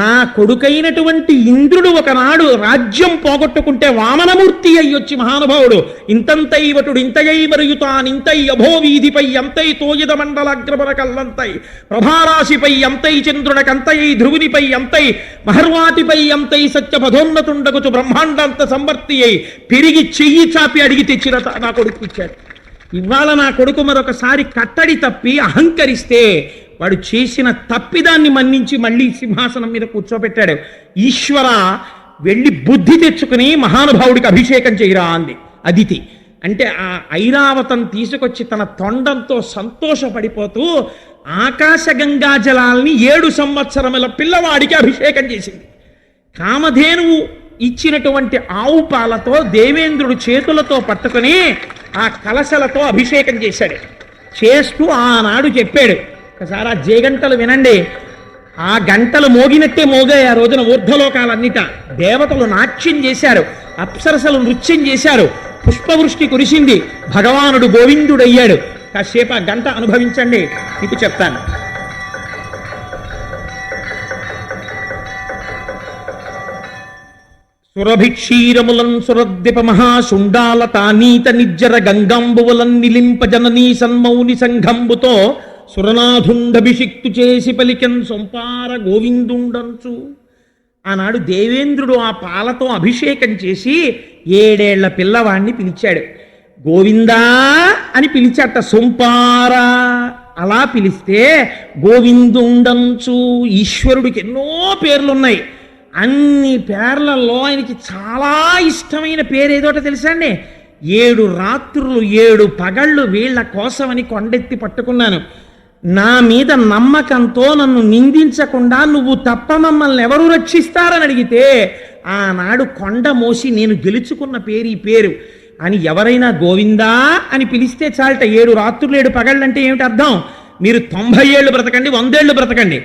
నా కొడుకైనటువంటి ఇంద్రుడు ఒకనాడు రాజ్యం పోగొట్టుకుంటే వామనమూర్తి అయ్యొచ్చి మహానుభావుడు ఇంతంతైవటుడు ఇంతయై మరుయుతానింతై అభోవీధిపై అంతై తోయద మండలాగ్రమర కల్లంతై ప్రభారాశిపై అంతై చంద్రుడకంతయై ధ్రువునిపై అంతై మహర్వాటిపై అంతై సత్యపథోన్నతుండగుచు బ్రహ్మాండాంత సంవర్తి అయి పెరిగి చెయ్యి చాపి అడిగి తెచ్చిన నా కొడుకు ఇచ్చాడు. ఇవాళ నా కొడుకు మరొకసారి కట్టడి తప్పి అహంకరిస్తే వాడు చేసిన తప్పిదాన్ని మన్నించి మళ్ళీ సింహాసనం మీద కూర్చోబెట్టాడు. ఈశ్వర, వెళ్ళి బుద్ధి తెచ్చుకుని మహానుభావుడికి అభిషేకం చేయరా అంది అదితి. అంటే ఆ ఐరావతం తీసుకొచ్చి తన తొండంతో సంతోషపడిపోతూ ఆకాశగంగా జలాల్ని 7 సంవత్సరముల పిల్లవాడికి అభిషేకం చేసింది. కామధేనువు ఇచ్చినటువంటి ఆవు పాలతో దేవేంద్రుడు చేతులతో పట్టుకుని ఆ కలశలతో అభిషేకం చేశాడు. చేస్తూ ఆనాడు చెప్పాడు, ఒకసారి ఆ జేగంటలు వినండి. ఆ గంటలు మోగినట్టే మోగాయి ఆ రోజున ఊర్ధ్వలోకాలన్నిట. దేవతలు నాట్యం చేశారు, అప్సరసలు నృత్యం చేశారు, పుష్పవృష్టి కురిసింది, భగవానుడు గోవిందుడయ్యాడు. కాసేపు ఆ గంట అనుభవించండి, మీకు చెప్తాను. సురభిక్షీరములన్ సురద్విప మహాశుండాల తానీత నిర్జర గంగాంబువలన్ నిలింప జననీ సన్మౌని సంఘంబుతో సురనాథుండభిషిక్తు చేసి పలికెన్ సొంపార గోవిందుండంచు. ఆనాడు దేవేంద్రుడు ఆ పాలతో అభిషేకం చేసి 7 ఏళ్ల పిల్లవాణ్ణి పిలిచాడు. గోవిందా అని పిలిచాట, సొంపార. అలా పిలిస్తే గోవిందుండంచు. ఈశ్వరుడికి ఎన్నో పేర్లున్నాయి. అన్ని పేర్లలో ఆయనకి చాలా ఇష్టమైన పేరు ఏదోటో తెలుసా అండి? 7 రాత్రులు 7 పగళ్ళు వీళ్ళ కోసమని కొండెత్తి పట్టుకున్నాను. నా మీద నమ్మకంతో నన్ను నిందించకుండా నువ్వు తప్ప మమ్మల్ని ఎవరు రక్షిస్తారని అడిగితే ఆనాడు కొండ మోసి నేను గెలుచుకున్న పేరు ఈ పేరు అని ఎవరైనా గోవిందా అని పిలిస్తే చాలట. 7 రాత్రులు 7 పగళ్ళు అంటే ఏమిటి అర్థం? మీరు 90 ఏళ్ళు బ్రతకండి, 100 ఏళ్ళు బ్రతకండి,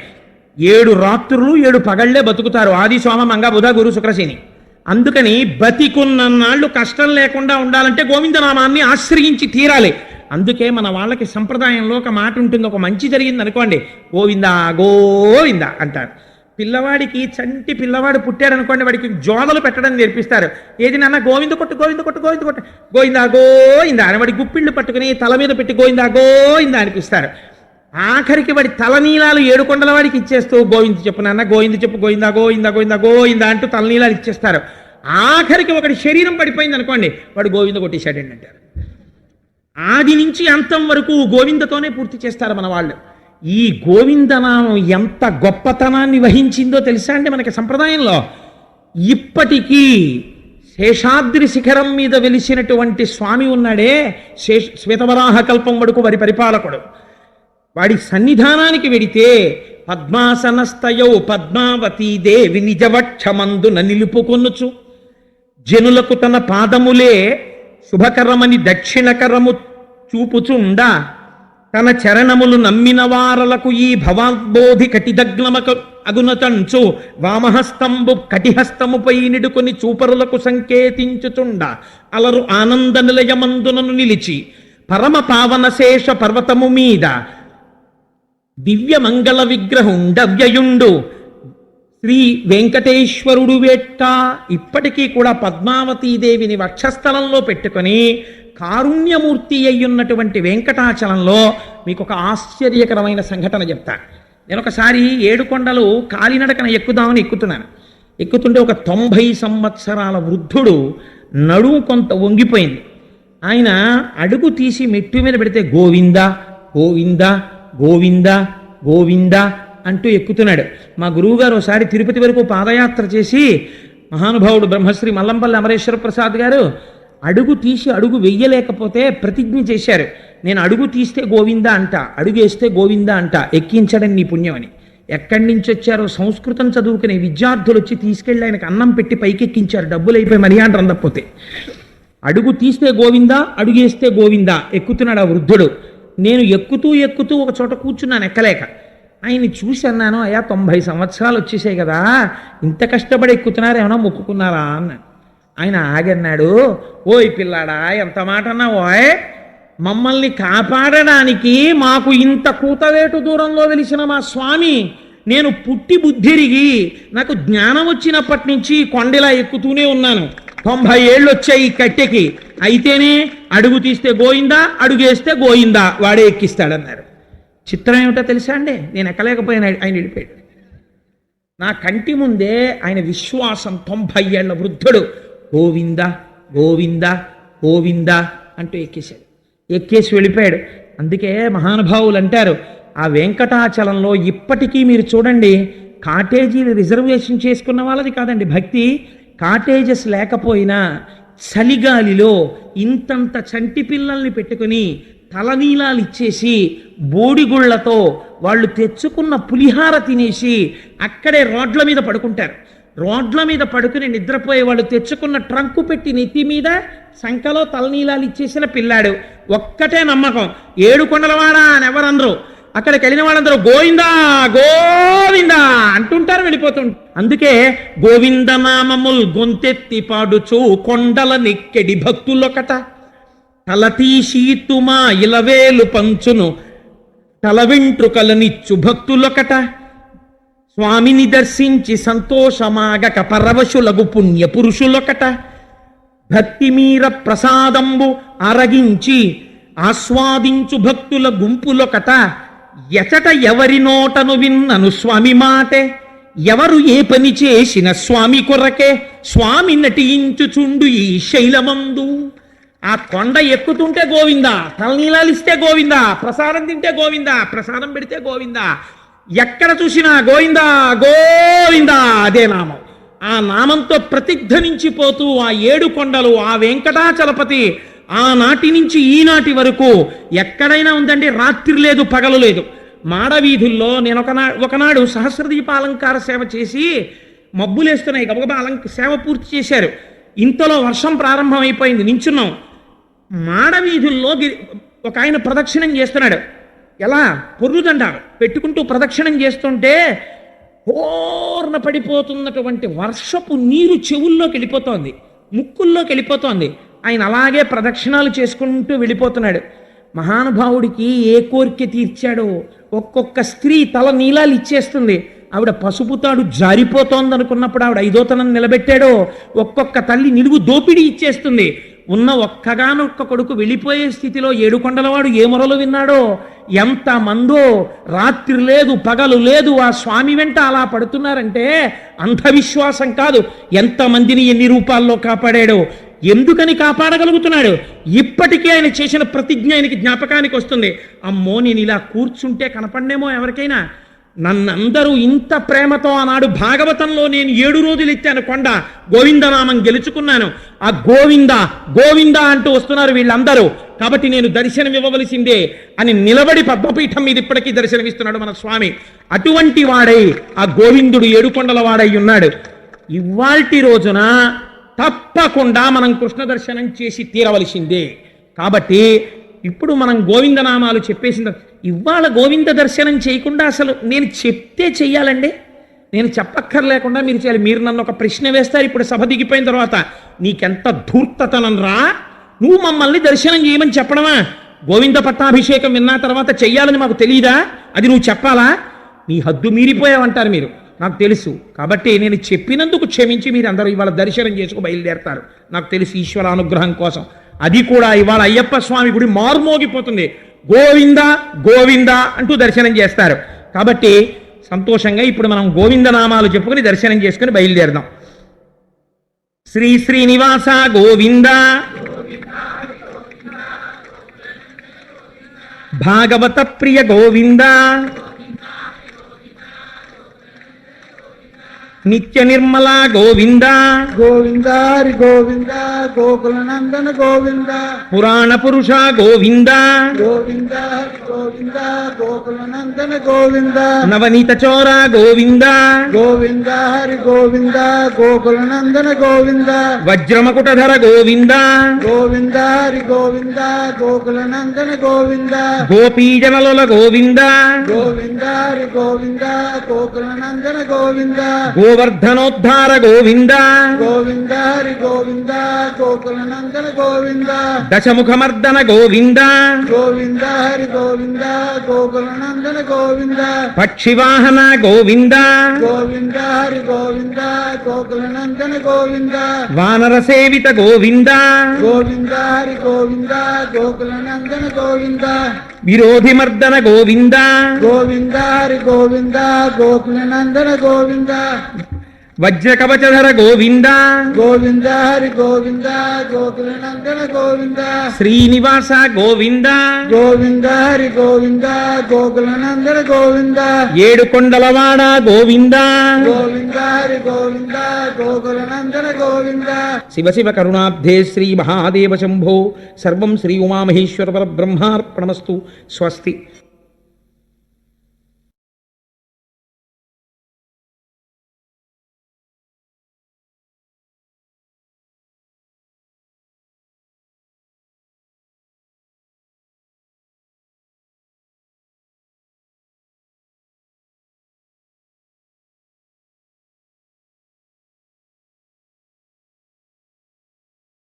7 రాత్రులు 7 పగళ్లే బతుకుతారు. ఆది సోమ మంగ బుధ గురు శుక్రశని. అందుకని బతికున్నన్నాళ్ళు కష్టం లేకుండా ఉండాలంటే గోవిందనామాన్ని ఆశ్రయించి తీరాలి. అందుకే మన వాళ్ళకి సంప్రదాయంలో ఒక మాట ఉంటుంది, ఒక మంచి జరిగింది అనుకోండి, గోవిందా గోవిందా అంటారు. పిల్లవాడికి చంటి పిల్లవాడు పుట్టాడు అనుకోండి, వాడికి జోలలు పెట్టడం నేర్పిస్తారు. ఏది నాన్న గోవింద కొట్టు గోవింద కొట్టు గోవింద కొట్టు గోవిందా గోవిందా అని వాడి గుప్పిళ్ళు పట్టుకుని తల మీద పెట్టి గోవిందా గోవిందా అనిపిస్తారు. ఆఖరికి వాడి తలనీలాలు 7 కొండల వాడికి ఇచ్చేస్తూ గోవింద చెప్పు నాన్న గోవింద చెప్పు గోవిందా గోవిందా గోవిందా గోవిందా అంటూ తలనీలాలు ఇచ్చేస్తారు. ఆఖరికి ఒకటి శరీరం పడిపోయింది అనుకోండి, వాడు గోవింద కొట్టేశాడండి అంటారు. ఆది నుంచి అంతం వరకు గోవిందతోనే పూర్తి చేస్తారు మన వాళ్ళు. ఈ గోవిందనామం ఎంత గొప్పతనాన్ని వహించిందో తెలుసా అండి మనకి సంప్రదాయంలో. ఇప్పటికీ శేషాద్రి శిఖరం మీద వెలిసినటువంటి స్వామి ఉన్నాడే, శ్వేతవరాహ కల్పం వరకు వారి పరిపాలకుడు. వాడి సన్నిధానానికి వెడితే పద్మాసనస్తయౌ పద్మావతీ దేవి నిజవక్షమందున నిలుపుకొనుచు జనులకు తన పాదములే శుభకరమని దక్షిణకరము చూపుచుండా తన చరణములు నమ్మిన వారలకు ఈ భవాద్బోధి కటిదగ్నమక అగునతంచు వామహస్తంబు కటిహస్తముపై నిడుకొని చూపరులకు సంకేతించుచుండ అలరు ఆనంద నిలయమందునను నిలిచి పరమ పావన శేష పర్వతము మీద దివ్య మంగళ విగ్రహుండవ్యయుండు శ్రీ వెంకటేశ్వరుడు వెట్ట. ఇప్పటికీ కూడా పద్మావతీదేవిని వక్షస్థలంలో పెట్టుకొని కారుణ్యమూర్తి అయ్యున్నటువంటి వెంకటాచలంలో మీకు ఒక ఆశ్చర్యకరమైన సంఘటన చెప్తా. నేను ఒకసారి ఏడుకొండలు కాలినడకన ఎక్కుదామని ఎక్కుతుంటే ఒక 90 సంవత్సరాల వృద్ధుడు నడుము కొంత వంగిపోయింది. ఆయన అడుగు తీసి మెట్టు మీద పెడితే గోవింద గోవింద గోవింద గోవింద అంటూ ఎక్కుతున్నాడు. మా గురువుగారు ఒకసారి తిరుపతి వరకు పాదయాత్ర చేసి మహానుభావుడు బ్రహ్మశ్రీ మల్లంపల్లి అమరేశ్వర ప్రసాద్ గారు అడుగు తీసి అడుగు వెయ్యలేకపోతే ప్రతిజ్ఞ చేశారు, నేను అడుగు తీస్తే గోవింద అంట, అడుగు వేస్తే గోవింద అంట, ఎక్కించడం నీ పుణ్యం అని. ఎక్కడి నుంచి వచ్చారో సంస్కృతం చదువుకునే విద్యార్థులు వచ్చి తీసుకెళ్ళి ఆయనకు అన్నం పెట్టి పైకెక్కించారు, డబ్బులు అయిపోయి మర్యాద అందకపోతే. అడుగు తీస్తే గోవింద, అడుగు వేస్తే గోవింద ఎక్కుతున్నాడు ఆ వృద్ధుడు. నేను ఎక్కుతూ ఒక చోట కూర్చున్నాను ఎక్కలేక. ఆయన్ని చూసి అన్నాను, అయ్యా 90 సంవత్సరాలు వచ్చేసాయి కదా, ఇంత కష్టపడి ఎక్కుతున్నారు, ఏమైనా మొక్కుకున్నారా అన్నాను. ఆయన ఆగన్నాడు, ఓయ్ పిల్లాడా ఎంత మాట అన్నావోయ్, మమ్మల్ని కాపాడడానికి మాకు ఇంత కూతవేటు దూరంలో వెలిసిన మా స్వామి, నేను పుట్టి బుద్ధిరిగి నాకు జ్ఞానం వచ్చినప్పటి నుంచి కొండలా ఎక్కుతూనే ఉన్నాను, 90 ఏళ్ళు వచ్చాయి ఈ కట్టెకి, అయితేనే అడుగు తీస్తే గోయిందా, అడుగేస్తే గోయిందా, వాడే ఎక్కిస్తాడన్నారు. చిత్రం ఏమిటో తెలుసా అండి, నేను ఎక్కలేకపోయినా ఆయన వెళ్ళిపోయాడు. నా కంటి ముందే ఆయన విశ్వాసం 90 ఏళ్ల వృద్ధుడు గోవింద గోవింద గోవింద అంటూ ఎక్కేసి వెళ్ళిపోయాడు. అందుకే మహానుభావులు అంటారు, ఆ వెంకటాచలంలో ఇప్పటికీ మీరు చూడండి, కాటేజీలు రిజర్వేషన్ చేసుకున్న వాళ్ళది కాదండి భక్తి, కాటేజెస్ లేకపోయినా చలిగాలిలో ఇంతంత చంటి పిల్లల్ని పెట్టుకుని తలనీలాలు ఇచ్చేసి బోడిగుళ్లతో వాళ్ళు తెచ్చుకున్న పులిహార తినేసి అక్కడే రోడ్ల మీద పడుకుంటారు. రోడ్ల మీద పడుకుని నిద్రపోయే వాళ్ళు తెచ్చుకున్న ట్రంకు పెట్టి నెత్తి మీద సంకలో తలనీలాలు ఇచ్చేసిన పిల్లాడు. ఒక్కటే నమ్మకం, ఏడుకొండలవాడా అని ఎవరందరూ, అక్కడికి వెళ్ళిన వాళ్ళందరూ గోవిందా గోవిందా అంటుంటారు, వెళ్ళిపోతుంటారు. అందుకే గోవింద నామముల్ గొంతెత్తి పాడుచు కొండల నెక్కెడి భక్తులొకట, తలతీశీతుమా ఇలవేలు పంచును తల వెంట్రుకలనిచ్చు భక్తులొకట, స్వామిని దర్శించి సంతోషమాగక పరవశులగు పుణ్య పురుషులొకట, భక్తిమీర ప్రసాదంబు అరగించి ఆస్వాదించు భక్తుల గుంపులొకట, ఎచట ఎవరి నోటను విన్నను స్వామి మాటే, ఎవరు ఏ పని చేసిన స్వామి కొరకే, స్వామి నటించుచుండు ఈ శైలమందు. ఆ కొండ ఎక్కుతుంటే గోవిందా, తలనీలాలు ఇస్తే గోవిందా, ప్రసాదం తింటే గోవిందా, ప్రసాదం పెడితే గోవిందా, ఎక్కడ చూసినా గోవిందా గోవిందా అదే నామం. ఆ నామంతో ప్రతిధ్వనించిపోతూ ఆ 7 కొండలు, ఆ వెంకటాచలపతి ఆనాటి నుంచి ఈనాటి వరకు ఎక్కడైనా ఉందండి, రాత్రి లేదు పగలు లేదు. మాడవీధుల్లో నేను ఒకనాడు సహస్రదీపాలంకార సేవ చేసి మబ్బులేస్తున్నాయి, గబగబా సేవ పూర్తి చేశారు. ఇంతలో వర్షం ప్రారంభమైపోయింది, నించున్నాం. మాడవీధుల్లో ఒక ఆయన ప్రదక్షిణం చేస్తున్నాడు, ఎలా పొర్రుదండాలు పెట్టుకుంటూ ప్రదక్షిణం చేస్తుంటే పూర్ణ పడిపోతున్నటువంటి వర్షపు నీరు చెవుల్లోకి వెళ్ళిపోతోంది, ముక్కుల్లోకి వెళ్ళిపోతోంది. ఆయన అలాగే ప్రదక్షిణాలు చేసుకుంటూ వెళ్ళిపోతున్నాడు. మహానుభావుడికి ఏ కోరిక తీర్చాడో, ఒక్కొక్క స్త్రీ తల నీలాలు ఇచ్చేస్తుంది, ఆవిడ పసుపుతాడు జారిపోతోంది అనుకున్నప్పుడు ఆవిడ ఐదోతనం నిలబెట్టాడో, ఒక్కొక్క తల్లి నిలువు దోపిడీ ఇచ్చేస్తుంది. ఉన్న ఒక్కగానొక్క కొడుకు వెళ్ళిపోయే స్థితిలో 7 కొండలవాడు ఏ మొరలు విన్నాడో, ఎంతమందో రాత్రి లేదు పగలు లేదు ఆ స్వామి వెంట అలా పడుతున్నారంటే అంధవిశ్వాసం కాదు. ఎంతమందిని ఎన్ని రూపాల్లో కాపాడాడో, ఎందుకని కాపాడగలుగుతున్నాడు? ఇప్పటికీ ఆయన చేసిన ప్రతిజ్ఞ ఆయనకి జ్ఞాపకానికి వస్తుంది. అమ్మో, నేను ఇలా కూర్చుంటే కనపడనేమో ఎవరికైనా. నన్నందరూ ఇంత ప్రేమతో ఆనాడు భాగవతంలో నేను 7 రోజులు ఎత్తాను కొండ, గోవిందనామం గెలుచుకున్నాను. ఆ గోవింద గోవింద అంటూ వస్తున్నారు వీళ్ళందరూ, కాబట్టి నేను దర్శనం ఇవ్వవలసిందే అని నిలబడి పద్మపీఠం మీద ఇప్పటికీ దర్శనమిస్తున్నాడు మన స్వామి. అటువంటి వాడై ఆ గోవిందుడు 7 కొండల వాడై ఉన్నాడు. ఇవాల్టి రోజున తప్పకుండా మనం కృష్ణ దర్శనం చేసి తీరవలసిందే. కాబట్టి ఇప్పుడు మనం గోవిందనామాలు చెప్పేసిన ఇవాళ గోవింద దర్శనం చేయకుండా అసలు నేను చెప్తే చెయ్యాలండి, నేను చెప్పక్కర్లేకుండా మీరు చేయాలి. మీరు నన్ను ఒక ప్రశ్న వేస్తారు ఇప్పుడు సభ దిగిపోయిన తర్వాత, నీకెంత ధూర్తతనం రా, నువ్వు మమ్మల్ని దర్శనం చేయమని చెప్పడమా? గోవింద పట్టాభిషేకం విన్నా తర్వాత చెయ్యాలని మాకు తెలియదా? అది నువ్వు చెప్పాలా? నీ హద్దు మీరిపోయావంటారు మీరు, నాకు తెలుసు. కాబట్టి నేను చెప్పినందుకు క్షమించి మీరు అందరూ ఇవాళ దర్శనం చేసుకు బయలుదేరతారు. నాకు తెలుసు ఈశ్వర అనుగ్రహం కోసం. అది కూడా ఇవాళ అయ్యప్ప స్వామి గుడి మారుమోగిపోతుంది, గోవింద గోవింద అంటూ దర్శనం చేస్తారు. కాబట్టి సంతోషంగా ఇప్పుడు మనం గోవింద నామాలు చెప్పుకుని దర్శనం చేసుకుని బయలుదేరదాం. శ్రీ శ్రీనివాస గోవింద, భాగవత ప్రియ గోవింద, నిత్య నిర్మల గోవింద, గోవింద హరి గోవింద, గోకుల నందన గోవింద, పురాణ పురుష గోవింద, గోవింద హరి గోవింద, గోకుల నందన గోవింద, నవనీత చోర గోవింద, గోవింద హరి గోవింద, గోకుల నందన గోవింద, వజ్రమకుటధర గోవింద, గోవింద హరి గోవింద, గోకుల నందన గోవింద, గోపీజనలుల గోవింద, గోవింద హరి గోవింద, గోకుల నందన గోవింద, గోవర్ధనోద్ధార గోవింద, గోవింద హరి గోవింద, గోకుల నందన గోవింద, దశముఖమర్దన గోవింద, గోవింద హరి గోవింద, గోకుల నందన గోవింద, పక్షివాహన గోవింద, గోవింద హరి గోవింద, గోకుల నందన గోవింద, వానర సేవిత గోవింద, గోవింద హరి గోవింద, గోకుల నందన గోవింద, విరోధిమర్దన గోవింద, గోవింద హరి గోవింద, గోకుల నందన గోవింద, వజ్రకవచధర గోవింద, గోవింద హరి గోవింద, గోకుల నందన గోవింద, శ్రీనివాస గోవింద, గోవింద హరి గోవింద, గోకుల నందన గోవింద, ఏడు కొండలవాడ గోవింద, గోవింద హరి గోవింద, గోకుల నందన గోవింద. శివ శివ కరుణాబ్ధే శ్రీ మహాదేవ శంభో. సర్వం శ్రీ ఉమామహేశ్వర పరబ్రహ్మార్పణమస్తు. స్వస్తి.